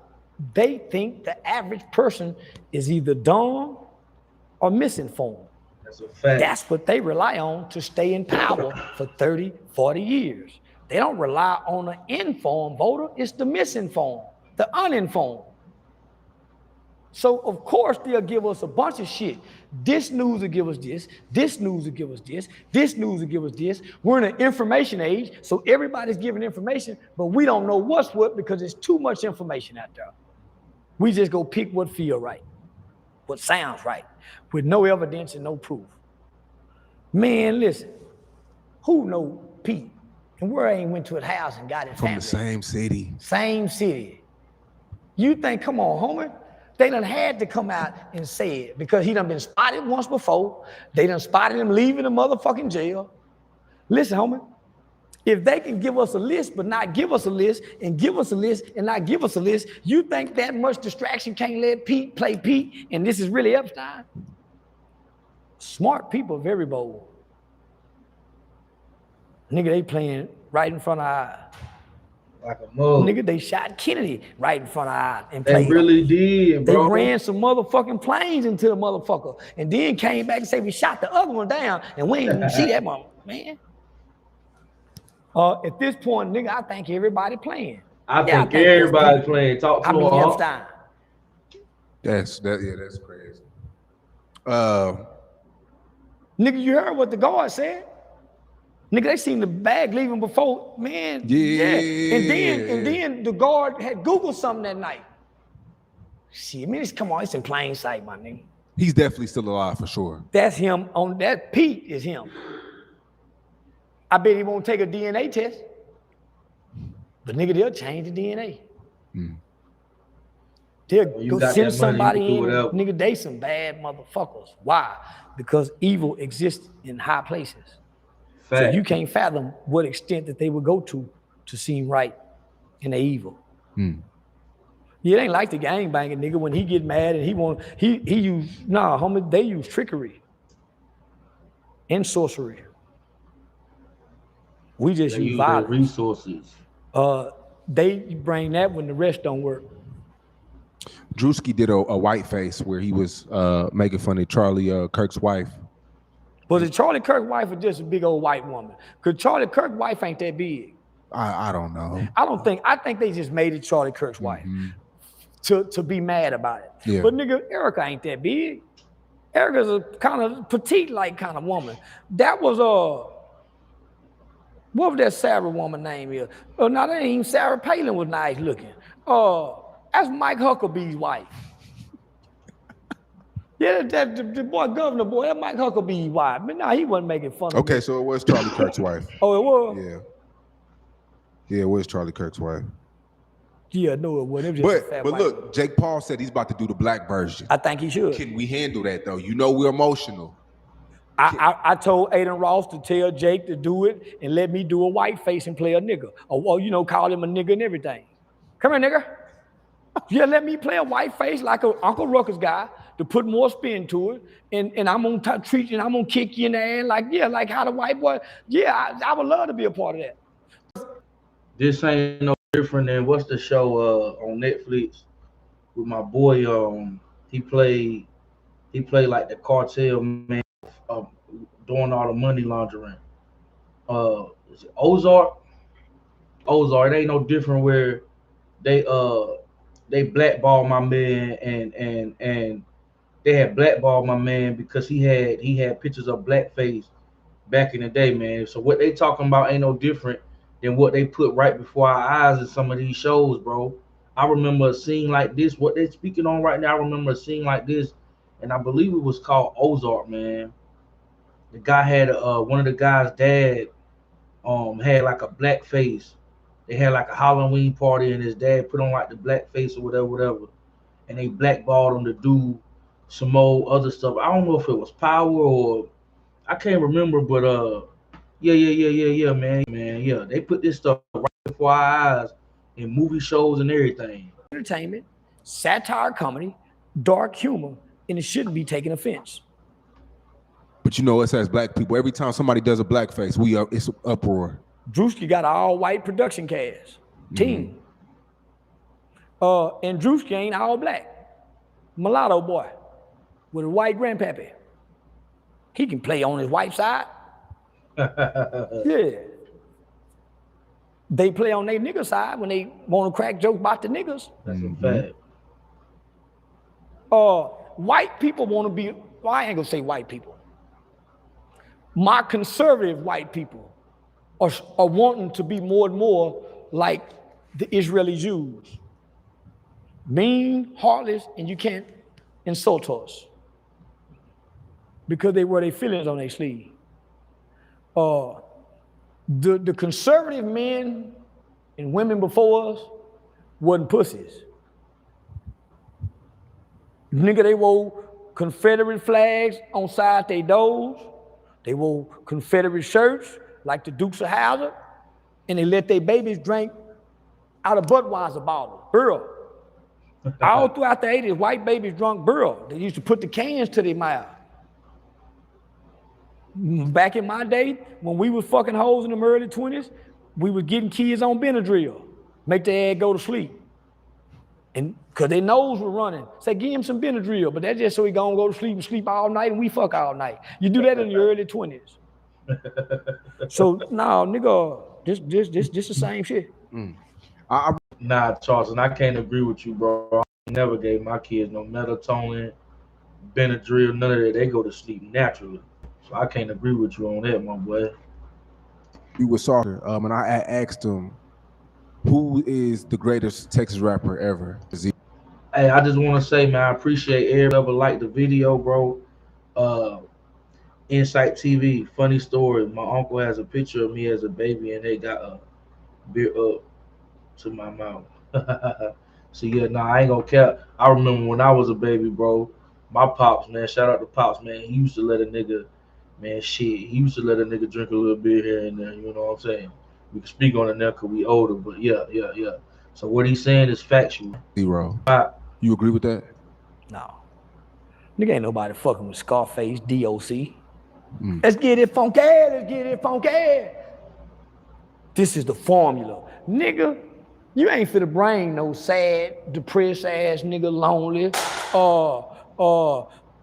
S3: they think the average person is either dumb or misinformed.
S1: That's a fact.
S3: That's what they rely on to stay in power for 30, 40 years. They don't rely on the informed voter. It's the misinformed, the uninformed. So, of course, they'll give us a bunch of shit. This news will give us this. This news will give us this. This news will give us this. We're in an information age, so everybody's giving information, but we don't know what's what because there's too much information out there. We just go pick what feels right, what sounds right, with no evidence and no proof. Man, listen, who know Pete? And where ain't went to his house and got his family?
S2: From the same city.
S3: Same city. You think, come on, homie. They done had to come out and say it because he done been spotted once before. They done spotted him leaving the motherfucking jail. Listen, homie, if they can give us a list but not give us a list and give us a list and not give us a list, you think that much distraction can't let Pete play Pete and this is really Epstein? Smart people, very bold. Nigga, they playing right in front of our eyes.
S1: Like a mug.
S3: Nigga, they shot Kennedy right in front of our eyes and
S1: They
S3: played.
S1: really did, bro.
S3: They ran some motherfucking planes into the motherfucker and then came back and said we shot the other one down and we ain't even see that motherfucker, man. At this point, nigga, I think everybody playing.
S1: I think everybody playing. Talk to him.
S3: Epstein.
S2: That's crazy.
S3: Nigga, you heard what the guard said? Nigga, they seen the bag leaving before, man.
S2: Yeah.
S3: And then the guard had Googled something that night. Shit, man, come on, it's in plain sight, my nigga.
S2: He's definitely still alive for sure.
S3: That's him on that. Pete is him. I bet he won't take a DNA test. But nigga, they'll change the DNA. They'll go send somebody in. Nigga, they some bad motherfuckers. Why? Because evil exists in high places. Fact. So you can't fathom what extent that they would go to seem right in the evil. You Yeah, it ain't like the gang banging nigga when he get mad and he use homie, they use trickery and sorcery. We just
S1: They
S3: use
S1: use their
S3: violence.
S1: resources.
S3: They bring that when the rest don't work.
S2: Drewski did a white face where he was making fun of Charlie Kirk's wife.
S3: Was it Charlie Kirk's wife or just a big old white woman? Because Charlie Kirk's wife ain't that big.
S2: I don't know.
S3: I think they just made it Charlie Kirk's wife to be mad about it.
S2: Yeah.
S3: But nigga, Erica ain't that big. Erica's a kind of petite like kind of woman. That was what was that Sarah woman name is? No, that ain't even Sarah Palin was nice looking. That's Mike Huckabee's wife. Yeah, the boy governor boy, that Mike Huckabee's wife. But nah, he wasn't making fun of me.
S2: Okay, so it was Charlie Kirk's wife.
S3: Oh, it was?
S2: Yeah. Yeah, it was Charlie Kirk's wife.
S3: Yeah, no, it wasn't. It was just a fat
S2: But
S3: white
S2: look,
S3: woman.
S2: Jake Paul said he's about to do the black version.
S3: I think he should.
S2: Can we handle that though? You know we're emotional.
S3: I told Aiden Ross to tell Jake to do it and let me do a white face and play a nigga. Or call him a nigga and everything. Come here, nigga. Yeah, let me play a white face like a Uncle Ruckus guy to put more spin to it. And I'm gonna treat you and I'm gonna kick you in the ass like how the white boy. Yeah, I would love to be a part of that.
S1: This ain't no different than what's the show on Netflix with my boy. He played like the cartel man, doing all the money laundering. Is it Ozark? Ozark. It ain't no different where they blackballed my man and they had blackballed my man because he had pictures of blackface back in the day, man. So what they talking about ain't no different than what they put right before our eyes in some of these shows, bro. I remember a scene like this, what they're speaking on right now. I remember a scene like this, and I believe it was called Ozark, man. The guy had one of the guy's dad had like a black face. They had like a Halloween party, and his dad put on like the black face or whatever, and they blackballed him to do some more other stuff. I don't know if it was Power or I can't remember, but yeah, man, yeah. They put this stuff right before our eyes in movie shows and everything.
S3: Entertainment, satire, comedy, dark humor, and it shouldn't be taken offense.
S2: But us as black people, every time somebody does a blackface, it's uproar.
S3: Drewski got an all-white production cast team. And Drewski ain't all black. Mulatto boy with a white grandpappy. He can play on his white side. Yeah. They play on their nigga side when they want to crack jokes about the niggas.
S1: That's a fact.
S3: White people want to be, well, I ain't gonna say white people. My conservative white people are wanting to be more and more like the Israeli Jews. Mean, heartless, and you can't insult us. Because they wear their feelings on their sleeve. The conservative men and women before us wasn't pussies. Nigga, they wore Confederate flags on side their doors. They wore Confederate shirts like the Dukes of Hazzard, and they let their babies drink out of Budweiser bottles, Burl. All throughout the 80s, white babies drunk Burl. They used to put the cans to their mouth. Back in my day, when we was fucking hoes in the early 20s, we was getting kids on Benadryl, make their ass go to sleep. And because their nose was running, say, give him some Benadryl, but that's just so he gonna go to sleep and sleep all night and we fuck all night. You do that in your early 20s. So, no, nigga, this the same shit.
S1: Nah, Charleston, I can't agree with you, bro. I never gave my kids no melatonin, Benadryl, none of that. They go to sleep naturally. So I can't agree with you on that, my boy.
S2: We were soccer, and I asked him, who is the greatest Texas rapper ever?
S1: Hey, I just want to say, man, I appreciate everybody liked the video, bro. SayCheeseTv, funny story. My uncle has a picture of me as a baby, and they got a beer up to my mouth. So yeah, nah, I ain't gonna cap. I remember when I was a baby, bro. My pops, man, shout out to pops, man. He used to let a nigga, man, shit. He used to let a nigga drink a little beer here and there. You know what I'm saying? We can speak on it now because we older, but yeah. So what he's saying is factual.
S2: Zero. You agree with that?
S3: No. Nigga ain't nobody fucking with Scarface, DOC. Let's get it funky, let's get it funky. This is the formula. Nigga, you ain't finna bring no sad, depressed ass nigga lonely.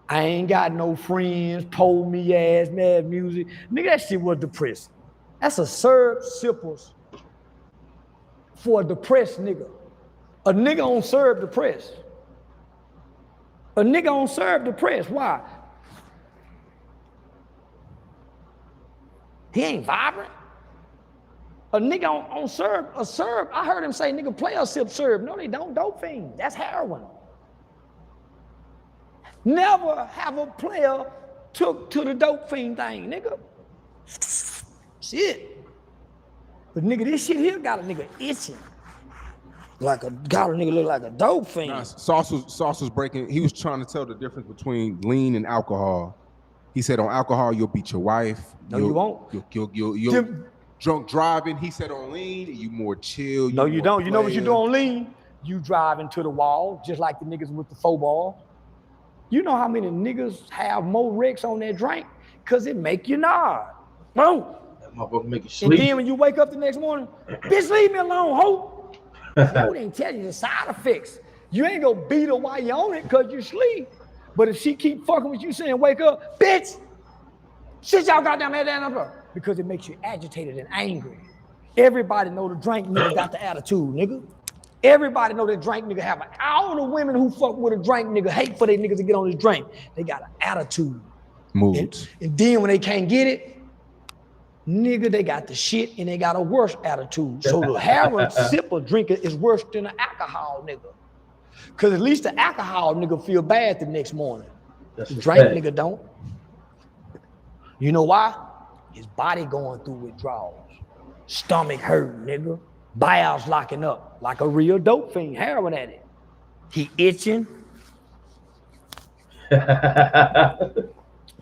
S3: I ain't got no friends, told me ass mad music. Nigga, that shit was depressing. That's a syrup sippers for a depressed nigga. A nigga on syrup depressed. A nigga on syrup depressed. Why? He ain't vibrant. A nigga on syrup, a syrup, I heard him say, nigga, players sip syrup. No, they don't. Dope fiend. That's heroin. Never have a player took to the dope fiend thing, nigga. Shit. But nigga, this shit here got a nigga itching. Got a nigga look like a dope fiend.
S2: Nah, Sauce was breaking. He was trying to tell the difference between lean and alcohol. He said on alcohol you'll beat your wife.
S3: No, you won't.
S2: You'll drunk driving. He said on lean you more chill.
S3: No, you don't. You know what you do on lean? You driving to the wall, just like the niggas with the 4-ball. You know how many niggas have more wrecks on their drink? Cause it make you nod. Boom.
S1: That motherfucker make you sleep.
S3: And then when you wake up the next morning, bitch, leave me alone, ho. They didn't tell you the side effects. You ain't gonna beat her while you on it cause you sleep. But if she keep fucking with you saying wake up, bitch, shit y'all goddamn head down, because it makes you agitated and angry. Everybody know the drink nigga got the attitude, nigga. Everybody know that drink nigga have all the women who fuck with a drink nigga hate for their niggas to get on this drink. They got an attitude.
S2: Moods.
S3: And then when they can't get it, nigga, they got the shit and they got a worse attitude. So the heroin sipper drinker is worse than the alcohol nigga. Cause at least the alcohol nigga feel bad the next morning.
S1: That's
S3: the drink nigga don't. You know why? His body going through withdrawals. Stomach hurt, nigga. Bowels locking up like a real dope fiend, heroin addict. He itching.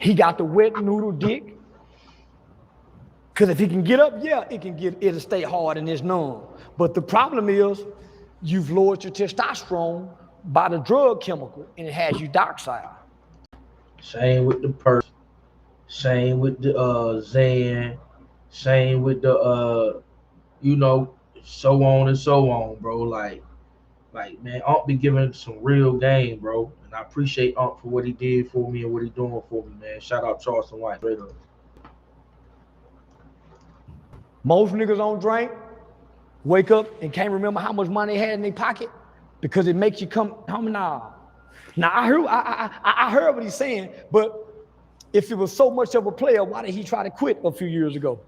S3: He got the wet noodle dick. Cause if he can get up, yeah, it'll stay hard and it's numb. But the problem is you've lowered your testosterone by the drug chemical and it has you docile.
S1: Same with the purse. Same with the Zan. Same with the so on and so on, bro. Like man, Unc be giving some real game, bro. And I appreciate Unc for what he did for me and what he doing for me, man. Shout out Charleston White. Straight up.
S3: Most niggas on drink, wake up and can't remember how much money they had in their pocket because it makes you come home now. Now I heard what he's saying, but if he was so much of a player, why did he try to quit a few years ago?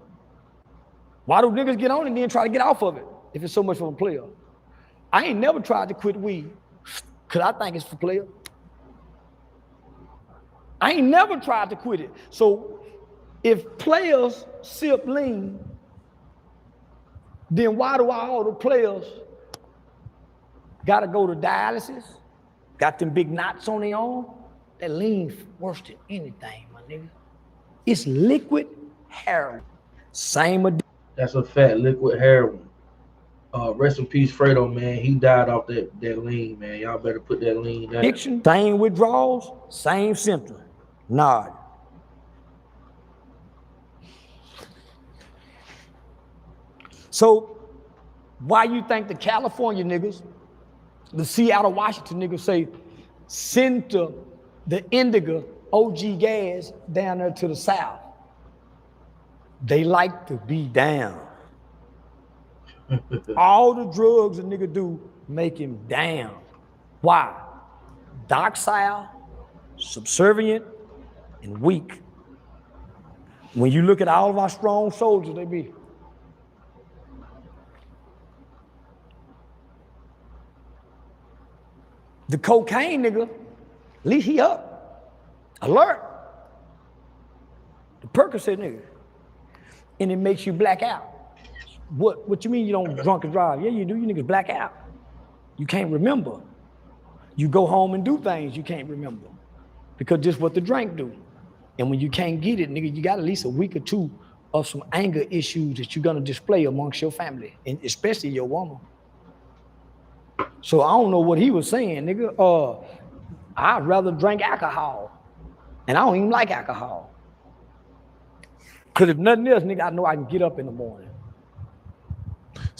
S3: Why do niggas get on and then try to get off of it if it's so much of a player? I ain't never tried to quit weed because I think it's for player. I ain't never tried to quit it. So if players sip lean, then why do all the players gotta go to dialysis? Got them big knots on their arm? That lean worse than anything, my nigga. It's liquid heroin. Same addiction.
S1: That's a fat liquid heroin. Rest in peace, Fredo, man. He died off that lean, man. Y'all better put that lean down.
S3: Addiction, same withdrawals, same symptom. Nod. So why you think the California niggas, the Seattle, Washington niggas say, send the indica OG gas down there to the South? They like to be down. All the drugs a nigga do make him down. Why? Docile, subservient, and weak. When you look at all of our strong soldiers, they be. The cocaine nigga, at least he up, alert. The Percocet nigga, and it makes you black out. What you mean you don't drunk and drive? Yeah, you do. You niggas black out. You can't remember. You go home and do things you can't remember because just what the drink do. And when you can't get it, nigga, you got at least a week or two of some anger issues that you're gonna display amongst your family, and especially your woman. So I don't know what he was saying, nigga. I'd rather drink alcohol. And I don't even like alcohol. Cause if nothing else, nigga, I know I can get up in the morning.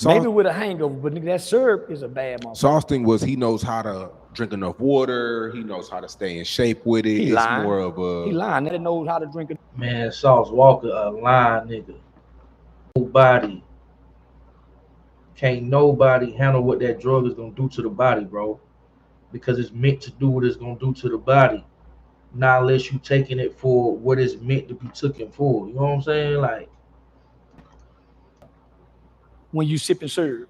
S3: Maybe with a hangover, but nigga, that syrup is a bad motherfucker.
S2: Sauce thing was he knows how to drink enough water. He knows how to stay in shape with it.
S3: He
S2: It's
S3: lying.
S2: more of a...
S3: He lying. That knows how to drink it.
S1: Man, Sauce Walker a lying nigga. Can't nobody handle what that drug is gonna do to the body, bro. Because it's meant to do what it's gonna do to the body. Not unless you taking it for what it's meant to be taken for. You know what I'm saying? Like,
S3: when you sip and serve,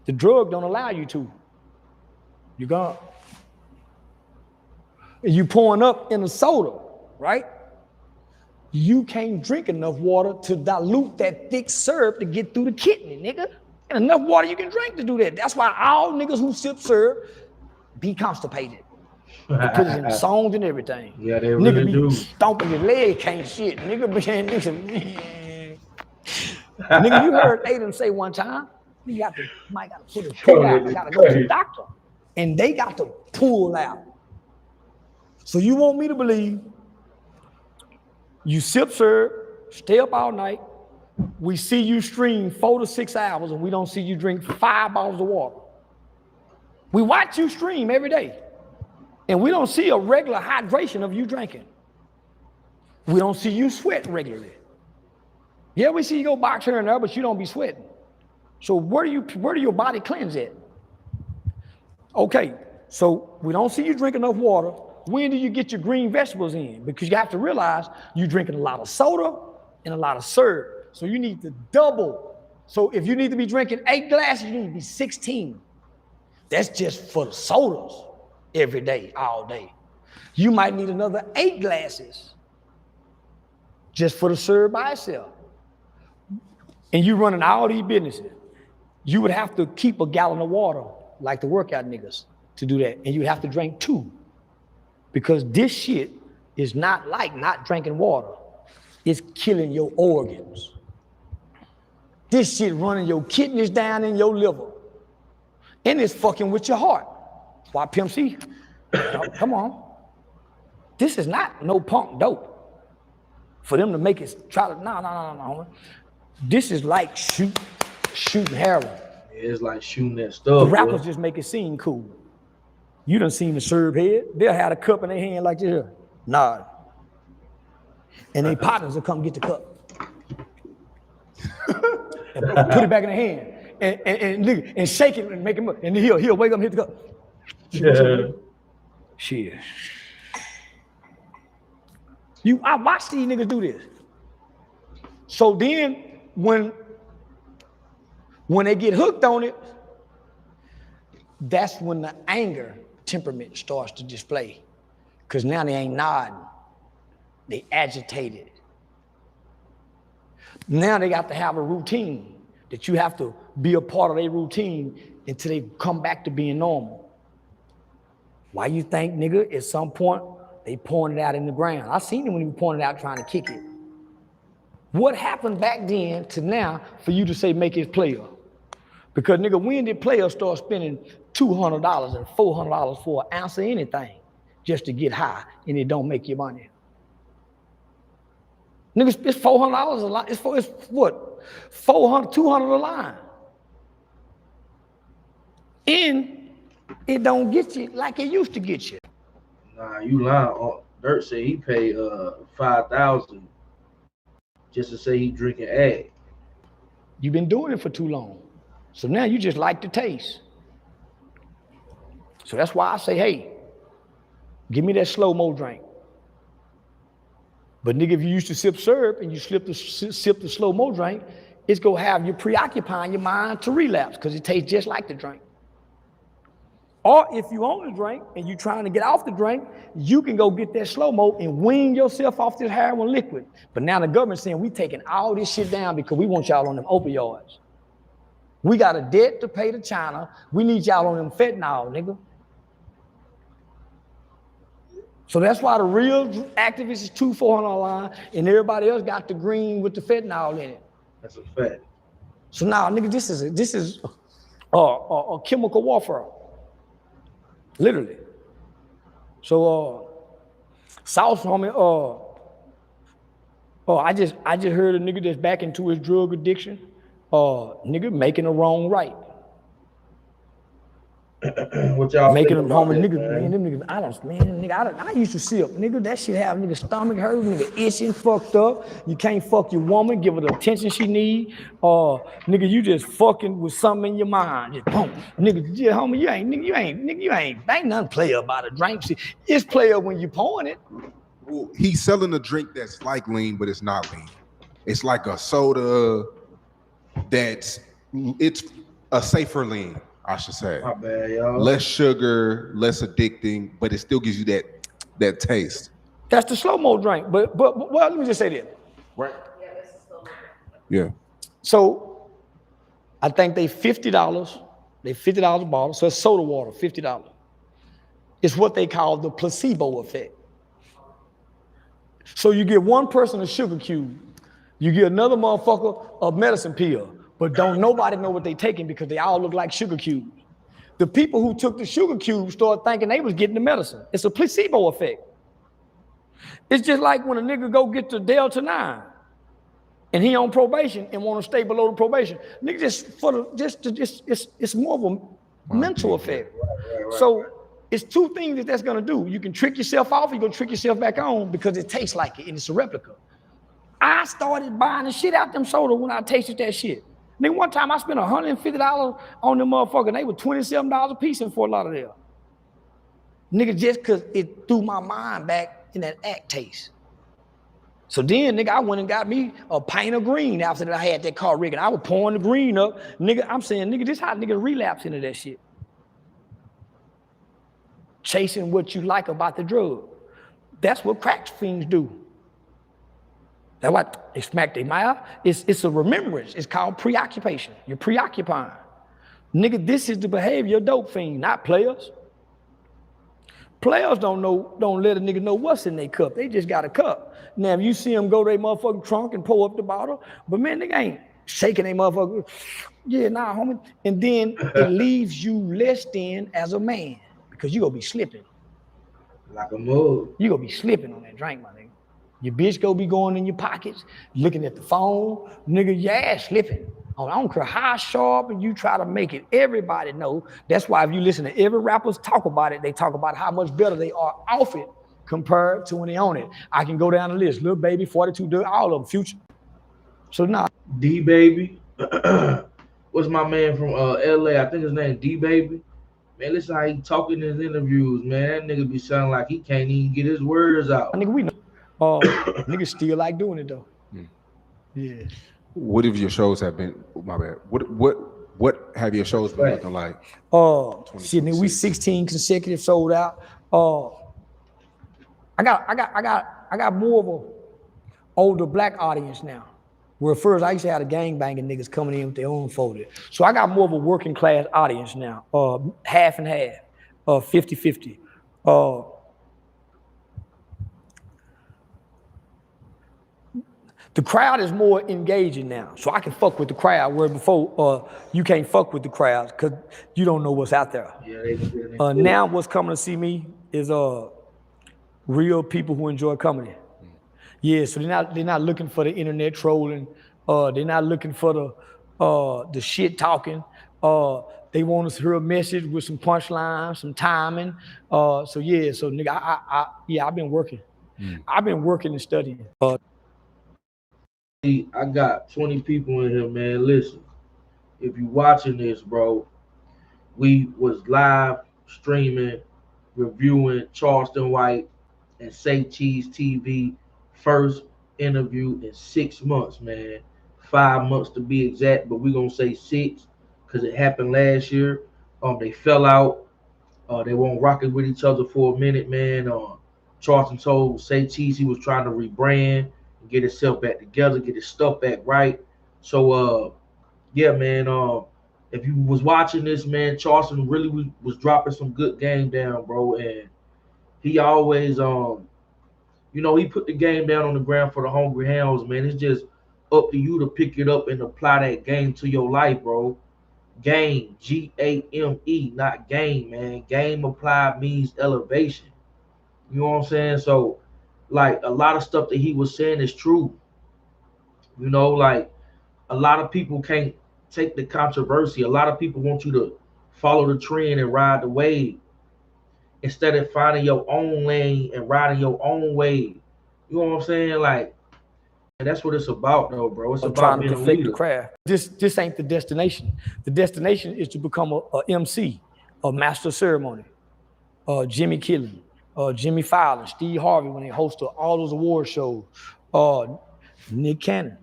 S3: the drug don't allow you to. You gone. And you pouring up in a soda, right? You can't drink enough water to dilute that thick syrup to get through the kidney, nigga. And enough water you can drink to do that. That's why all niggas who sip syrup be constipated. They put it in songs and everything.
S1: Yeah, they
S3: nigga
S1: really
S3: be
S1: do.
S3: stomping your leg, can't shit. Nigga be saying, nigga, you heard Aiden say one time, you might got to put a pull out. I got to go to the doctor. And they got to pull out. So you want me to believe you sip syrup, stay up all night, we see you stream 4 to 6 hours and we don't see you drink 5 bottles of water. We watch you stream every day and we don't see a regular hydration of you drinking. We don't see you sweat regularly. Yeah, we see you go box here and there, but you don't be sweating. So where do your body cleanse at? Okay, so we don't see you drink enough water. When do you get your green vegetables in? Because you have to realize you're drinking a lot of soda and a lot of syrup. So you need to double. So if you need to be drinking 8 glasses, you need to be 16. That's just for the sodas every day, all day. You might need another 8 glasses just for the syrup by itself. And you running all these businesses. You would have to keep a gallon of water like the workout niggas to do that. And you have to drink 2. Because this shit is not like not drinking water. It's killing your organs. This shit running your kidneys down in your liver. And it's fucking with your heart. Why Pimp C? Come on. This is not no punk dope. For them to make it try to, no. This is like shooting heroin.
S1: it's like shooting that stuff.
S3: The rappers just make it seem cool. You done seen the serve head. They'll have a cup in their hand like this. Nod. And their partners will come get the cup. And put it back in their hand. And shake it and make him up. And he'll wake up and hit the cup.
S1: Yeah.
S3: Shit. I watch these niggas do this. So then when they get hooked on it, that's when the anger temperament starts to display. Because now they ain't nodding. They agitated. Now they got to have a routine that you have to be a part of their routine until they come back to being normal. Why you think, nigga, at some point, they pouring it out in the ground? I seen him when he was pouring it out trying to kick it. What happened back then to now for you to say make it player? Because nigga, when did players start spending $200 and $400 for an ounce of anything just to get high and it don't make you money? Nigga, it's $400 a line. It's what? $200 a line. And it don't get you like it used to get you.
S1: Nah, you lying. Dirt said he paid $5,000 just to say he drinking ag.
S3: You've been doing it for too long. So now you just like the taste. So that's why I say, hey, give me that slow-mo drink. But nigga, if you used to sip syrup and you sip the slow-mo drink, it's gonna have you preoccupying your mind to relapse because it tastes just like the drink. Or if you own the drink and you're trying to get off the drink, you can go get that slow-mo and wean yourself off this heroin liquid. But now the government's saying we taking all this shit down because we want y'all on them opioids. We got a debt to pay to China. We need y'all on them fentanyl, nigga. So that's why the real activists is $200-$400 line and everybody else got the green with the fentanyl in it.
S1: That's a fact.
S3: So now, nigga, this is a chemical warfare. literally. So South, homie, I just heard a nigga that's back into his drug addiction, nigga making a wrong right.
S1: What y'all
S3: Making
S1: think
S3: them
S1: about
S3: homie
S1: that,
S3: niggas, man, them niggas, I used to see up, nigga, that shit have nigga stomach hurt, nigga itching, fucked up. You can't fuck your woman, give her the attention she need. Nigga, you just fucking with something in your mind. Just boom. Nigga, yeah, homie, you ain't nothing player about a drink. It's player when you pouring it.
S2: Well, he's selling a drink that's like lean, but it's not lean. It's like a soda it's a safer lean, I should say.
S1: My bad, y'all.
S2: Less sugar, less addicting, but it still gives you that taste.
S3: That's the slow-mo drink. But well, let me just say this.
S2: Right.
S4: Yeah, that's a slow.
S2: Yeah.
S3: So I think they $50. They $50 a bottle. So it's soda water, $50. It's what they call the placebo effect. So you get one person a sugar cube, you get another motherfucker a medicine pill, but don't nobody know what they taking because they all look like sugar cubes. The people who took the sugar cubes started thinking they was getting the medicine. It's a placebo effect. It's just like when a nigga go get the Delta 9 and he on probation and want to stay below the probation. Nigga it's more of a mental effect. So it's two things that's gonna do. You can trick yourself off, you're gonna trick yourself back on because it tastes like it and it's a replica. I started buying the shit out them soda when I tasted that shit. Nigga, one time I spent $150 on them motherfucker and they were $27 a piece in Fort Lauderdale. Nigga, just cause it threw my mind back in that act taste. So then, nigga, I went and got me a pint of green after that I had that car rigging. I was pouring the green up. Nigga, I'm saying, nigga, this how nigga relapse into that shit. Chasing what you like about the drug. That's what crack fiends do. That's what they smack their mouth. It's a remembrance. It's called preoccupation. You're preoccupying. Nigga, this is the behavior of dope fiend, not players. Players don't let a nigga know what's in their cup. They just got a cup. Now, if you see them go to their motherfucking trunk and pull up the bottle, but man, nigga ain't shaking their motherfucker. Yeah, nah, homie. And then it leaves you less than as a man because you gonna be slipping.
S1: Like a mug.
S3: You gonna be slipping on that drink, my nigga. Your bitch gonna be going in your pockets, looking at the phone. Nigga, your ass slipping. I don't care how sharp and you try to make it. Everybody know. That's why if you listen to every rappers talk about it, they talk about how much better they are off it compared to when they own it. I can go down the list. Lil Baby, 42, all of them, Future. So nah.
S1: D Baby. What's my man from LA? I think his name D Baby. Man, listen how he talking in his interviews, man. That nigga be sounding like he can't even get his words out.
S3: Nigga, we know. Niggas still like doing it though. Yeah.
S2: What have your shows have been? My bad. What have your shows been looking like?
S3: Shit, nigga, we 16 consecutive sold out. I got more of a older black audience now. Where first I used to have the gangbanging niggas coming in with their own folded. So I got more of a working class audience now. Half and half, 50-50. The crowd is more engaging now, so I can fuck with the crowd, where before you can't fuck with the crowds because you don't know what's out there.
S1: Yeah,
S3: now what's coming to see me is real people who enjoy comedy. Yeah, so they're not looking for the internet trolling. They're not looking for the shit talking. They want us to hear a message with some punchlines, some timing. So nigga, I've been working. I've been working and studying.
S1: I got 20 people in here, man. Listen, if you watching this, bro, we was live streaming, reviewing Charleston White and Saycheese Tv first interview in 6 months, man. 5 months to be exact, but we're gonna say 6 because it happened last year. They fell out. They weren't rocking with each other for a minute, man. Charleston told Saycheese he was trying to rebrand, get himself back together, get his stuff back right. So yeah, man, if you was watching this, man, Charleston really was dropping some good game down, bro. And he always he put the game down on the ground for the hungry hounds, man. It's just up to you to pick it up and apply that game to your life, bro. Game, G-A-M-E, not game, man. Game applied means elevation. You know what I'm saying? So, like, a lot of stuff that he was saying is true. You know, like, a lot of people can't take the controversy. A lot of people want you to follow the trend and ride the wave instead of finding your own lane and riding your own wave. You know what I'm saying? Like, and that's what it's about, though, bro. It's about
S3: trying to
S1: being a
S3: perfect the
S1: leader.
S3: craft. This ain't the destination. The destination is to become a MC, a master of ceremony. Jimmy Killen, Jimmy Fallon, Steve Harvey when they hosted all those award shows. Nick Cannon.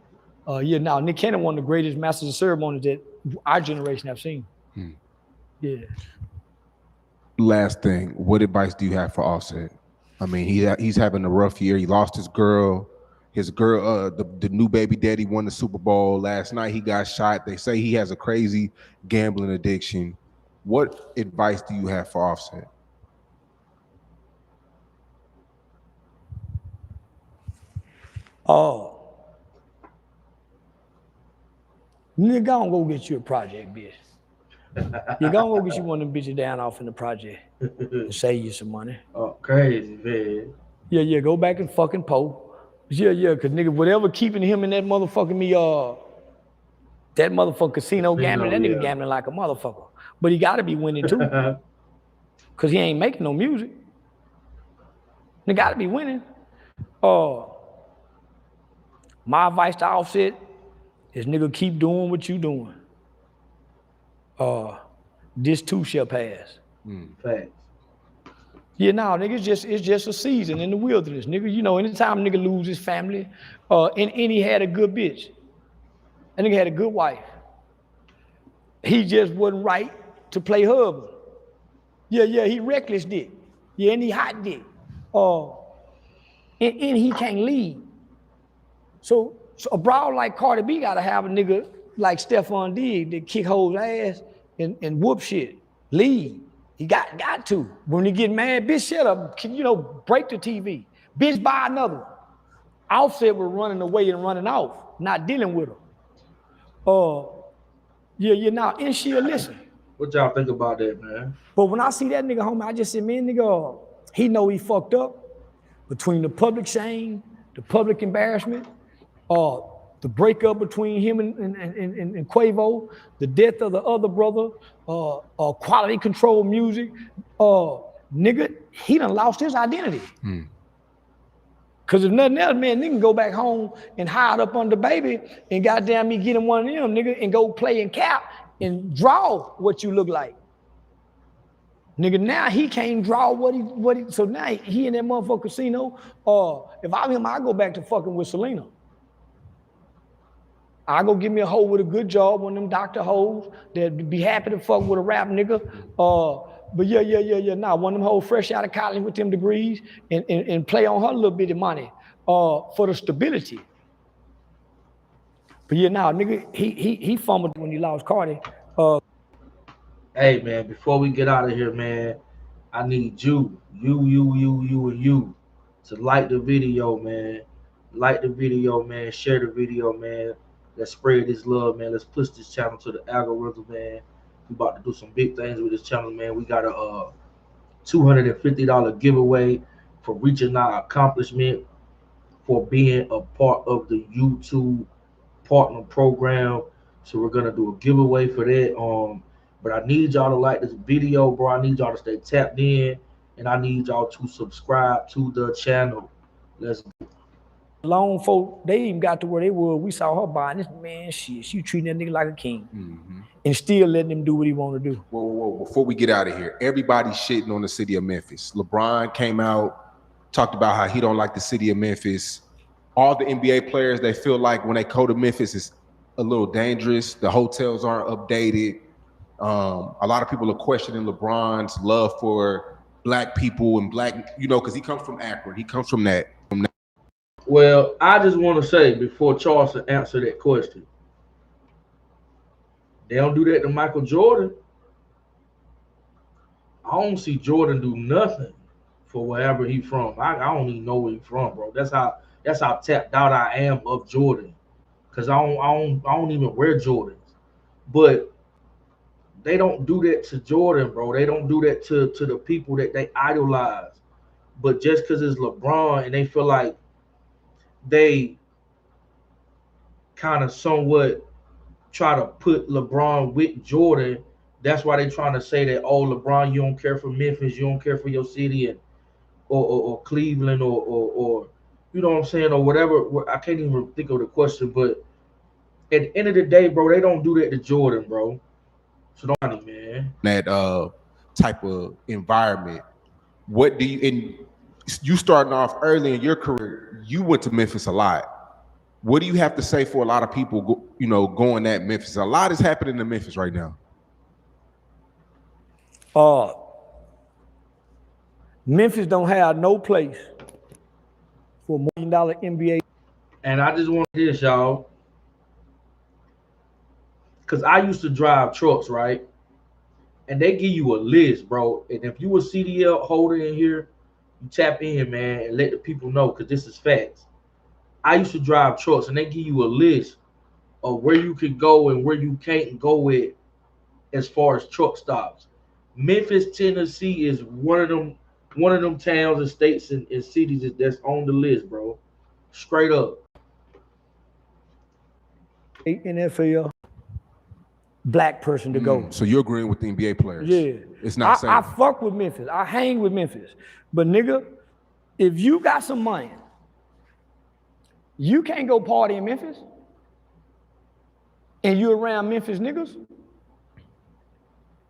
S3: Now Nick Cannon, one of the greatest masters of ceremonies that our generation have seen. Yeah.
S2: Last thing, what advice do you have for Offset? I mean, he's having a rough year. He lost his girl. The new baby daddy won the Super Bowl. Last night he got shot. They say he has a crazy gambling addiction. What advice do you have for Offset?
S3: Nigga, go get you a project, bitch. You go get you one of them bitches down off in the project and save you some money.
S1: Oh, crazy, man.
S3: Yeah, go back and fucking Poe. Yeah, cause nigga, whatever keeping him in that motherfucking that motherfucking casino gambling, that nigga gambling like a motherfucker. But he gotta be winning too. Cause he ain't making no music. He gotta be winning. My advice to Offset is nigga keep doing what you doing. This too shall pass.
S1: Facts.
S3: Yeah, no, nigga, it's just a season in the wilderness, nigga. You know, anytime nigga lose his family, and he had a good bitch. That nigga had a good wife. He just wasn't right to play husband. Yeah, he reckless dick. Yeah, and he hot dick. And he can't lead. So a broad like Cardi B gotta have a nigga like Stephon Diggs that kick hoes ass and whoop shit. Lead. He got to. When he get mad, bitch, shut up. Break the TV. Bitch, buy another one. Offset was running away and running off, not dealing with her. Now, and she'll listen.
S1: What y'all think about that, man?
S3: But when I see that nigga, homie, I just said, man, nigga, he know he fucked up between the public shame, the public embarrassment, the breakup between him and Quavo, the death of the other brother, quality control music, nigga, he done lost his identity. Cause if nothing else, man, nigga can go back home and hide up under baby and goddamn me get him one of them, nigga, and go play and cap and draw what you look like. Nigga, now he can't draw what he so now he in that motherfucker casino. If I'm him, I go back to fucking with Selena. I go give me a hoe with a good job, one of them doctor hoes that be happy to fuck with a rap nigga. But nah, one of them hoes fresh out of college with them degrees and play on her little bit of money for the stability. But yeah, nah, nigga, he fumbled when he lost Cardi.
S1: Hey, man, before we get out of here, man, I need you to like the video, man. Like the video, man. Share the video, man. Let's spread this love, man. Let's push this channel to the algorithm, man. We about to do some big things with this channel, man. We got a $250 giveaway for reaching our accomplishment for being a part of the YouTube partner program. So we're gonna do a giveaway for that. But I need y'all to like this video, bro. I need y'all to stay tapped in, and I need y'all to subscribe to the channel. Let's go.
S3: Long folk, they even got to where they were. We saw her buying this, man, shit. She treating that nigga like a king. And still letting him do what he want to do.
S2: Whoa. Before we get out of here, everybody's shitting on the city of Memphis. LeBron came out, talked about how he don't like the city of Memphis. All the NBA players, they feel like when they go to Memphis, it's a little dangerous. The hotels aren't updated. A lot of people are questioning LeBron's love for black people and black, because he comes from Akron. He comes from that.
S1: Well, I just want to say before Charleston answer that question, they don't do that to Michael Jordan. I don't see Jordan do nothing for wherever he from. I don't even know where he from, bro. That's how tapped out I am of Jordan, cause I don't even wear Jordans. But they don't do that to Jordan, bro. They don't do that to the people that they idolize. But just because it's LeBron and they feel like they kind of somewhat try to put LeBron with Jordan, that's why they trying to say that, oh, LeBron, you don't care for Memphis, you don't care for your city, and or Cleveland or you know what I'm saying, or whatever. I can't even think of the question, but at the end of the day, bro, they don't do that to Jordan, bro. So don't, man.
S2: That type of environment. What do you, and you starting off early in your career, you went to Memphis a lot. What do you have to say for a lot of people, going at Memphis? A lot is happening in Memphis right now.
S3: Memphis don't have no place for $1 million NBA.
S1: And I just want this, y'all, because I used to drive trucks, right? And they give you a list, bro. And if you a CDL holder in here, you tap in, man, and let the people know, because this is facts. I used to drive trucks, and they give you a list of where you can go and where you can't go with as far as truck stops. Memphis, Tennessee is one of them towns and states and cities that's on the list, bro. Straight up.
S3: NFL black person to go.
S2: So you're agreeing with the NBA players?
S3: Yeah.
S2: It's not saying.
S3: I fuck with Memphis. I hang with Memphis. But nigga, if you got some money, you can't go party in Memphis and you around Memphis niggas.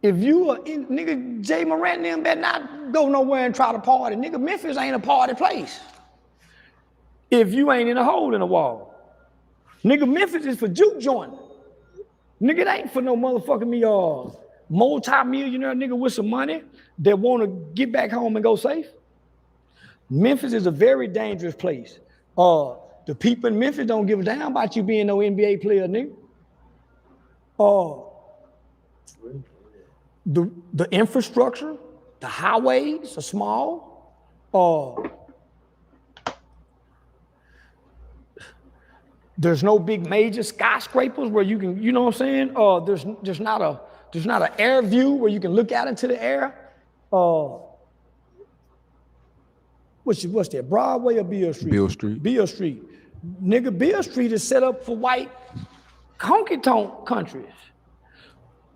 S3: If you are in, nigga, Jay Morant and them better not go nowhere and try to party. Nigga, Memphis ain't a party place. If you ain't in a hole in the wall. Nigga, Memphis is for juke joint. Nigga, it ain't for no motherfucking multi-millionaire nigga with some money that want to get back home and go safe. Memphis is a very dangerous place. The people in Memphis don't give a damn about you being no NBA player, nigga. The infrastructure, the highways are small. There's no big major skyscrapers where you can, you know what I'm saying? There's not an air view where you can look out into the air. What's that? Broadway or Beale Street?
S2: Beale Street.
S3: Beale Street. Nigga, Beale Street is set up for white honky-tonk countries.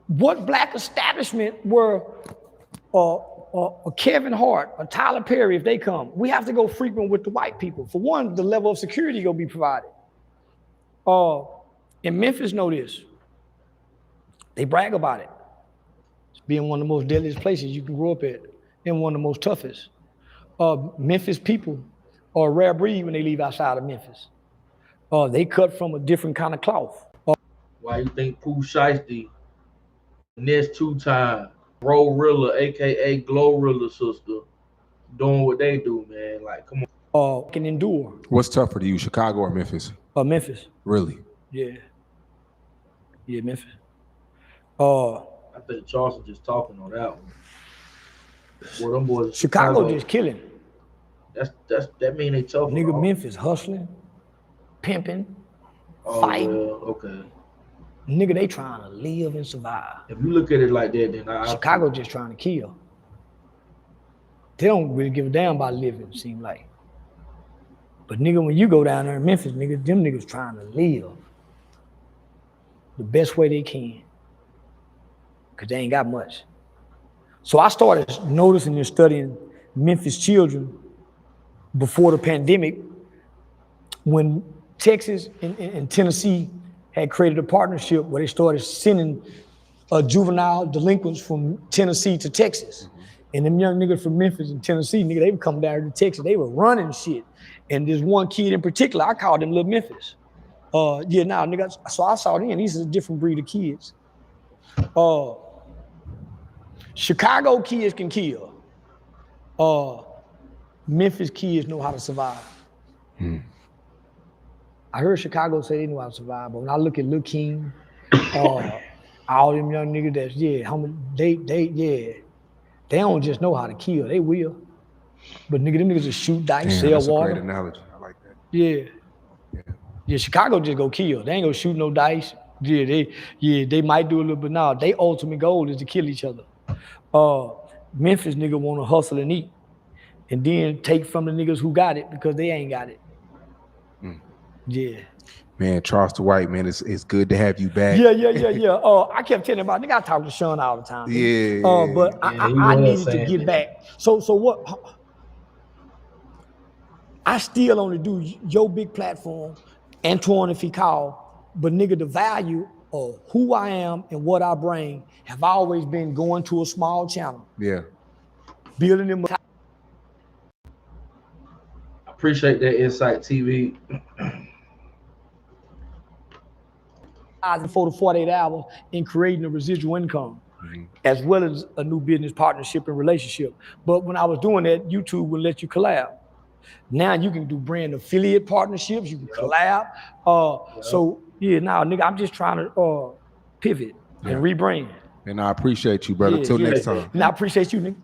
S3: What black establishment were a Kevin Hart, a Tyler Perry, if they come, we have to go frequent with the white people. For one, the level of security gonna be provided. In Memphis, know this. They brag about it. It's being one of the most deadliest places you can grow up at and one of the most toughest. Memphis people are a rare breed when they leave outside of Memphis. They cut from a different kind of cloth.
S1: Why you think Pooh Shiesty, next 2-time, Rilla, aka Glorilla sister, doing what they do, man? Like, come on.
S3: Can endure.
S2: What's tougher to you, Chicago or Memphis?
S3: Memphis.
S2: Really?
S3: Yeah. Yeah, Memphis.
S1: I think Charleston just talking on that one. Well, them boys,
S3: Chicago just killing.
S1: That mean they tough.
S3: Nigga, Memphis hustling, pimping, fighting.
S1: Okay.
S3: Nigga, they trying to live and survive.
S1: If you look at it like that, then
S3: Chicago just trying to kill. They don't really give a damn about living, it seems like. But nigga, when you go down there in Memphis, nigga, them niggas trying to live the best way they can. Cause they ain't got much. So I started noticing and studying Memphis children before the pandemic, when Texas and Tennessee had created a partnership where they started sending juvenile delinquents from Tennessee to Texas. And them young niggas from Memphis and Tennessee, nigga, they would come down to Texas, they were running shit. And there's one kid in particular, I called him Little Memphis. Nigga, so I saw them, these are a different breed of kids. Chicago kids can kill. Memphis kids know how to survive. I heard Chicago say they know how to survive, but when I look at Lil King, all them young niggas they don't just know how to kill, they will. But nigga, them niggas just shoot dice, sell water.
S2: That's a great analogy, I like that.
S3: Yeah, Chicago just go kill. They ain't gonna shoot no dice, They might do a little bit now. Their ultimate goal is to kill each other. Memphis nigga want to hustle and eat, and then take from the niggas who got it because they ain't got it. Yeah.
S2: Man, Charleston White, man, it's good to have you back.
S3: Yeah. I kept telling about nigga, I talk to Shawn all the time.
S2: Yeah.
S3: But I needed to get back. So what? I still only do your big platform, Antoine if he call, but nigga, the value of who I am and what I bring have always been going to a small channel.
S2: Yeah.
S3: Building them.
S1: Appreciate that insight, TV.
S3: For the 48 hours in creating a residual income, as well as a new business partnership and relationship. But when I was doing that, YouTube would let you collab. Now you can do brand affiliate partnerships, you can collab. So yeah, now nigga, I'm just trying to pivot and rebrand.
S2: And I appreciate you, brother. Till next time.
S3: And I appreciate you, nigga.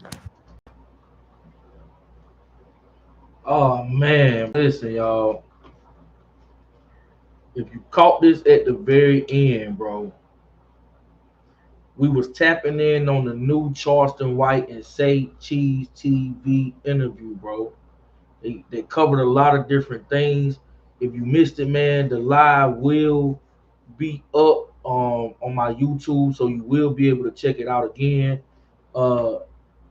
S1: Oh man, listen, y'all. If you caught this at the very end, bro, we was tapping in on the new Charleston White and SayCheeseTv TV interview, bro. They covered a lot of different things. If you missed it, man, the live will be up on my YouTube, so you will be able to check it out again.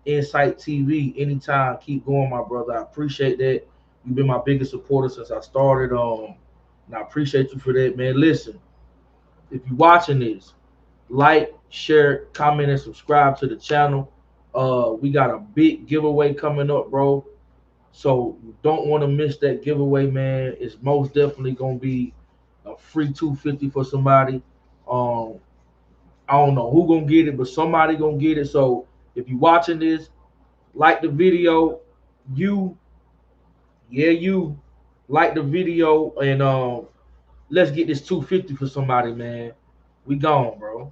S1: Insight TV, anytime, keep going, my brother. I appreciate that. You've been my biggest supporter since I started. And I appreciate you for that, man. Listen, if you're watching this, like, share, comment, and subscribe to the channel. We got a big giveaway coming up, bro. So you don't want to miss that giveaway, man. It's most definitely gonna be a free $250 for somebody. I don't know who gonna get it, but somebody gonna get it. So if you're watching this, like the video, you like the video, and let's get this $250 for somebody, man. We gone, bro.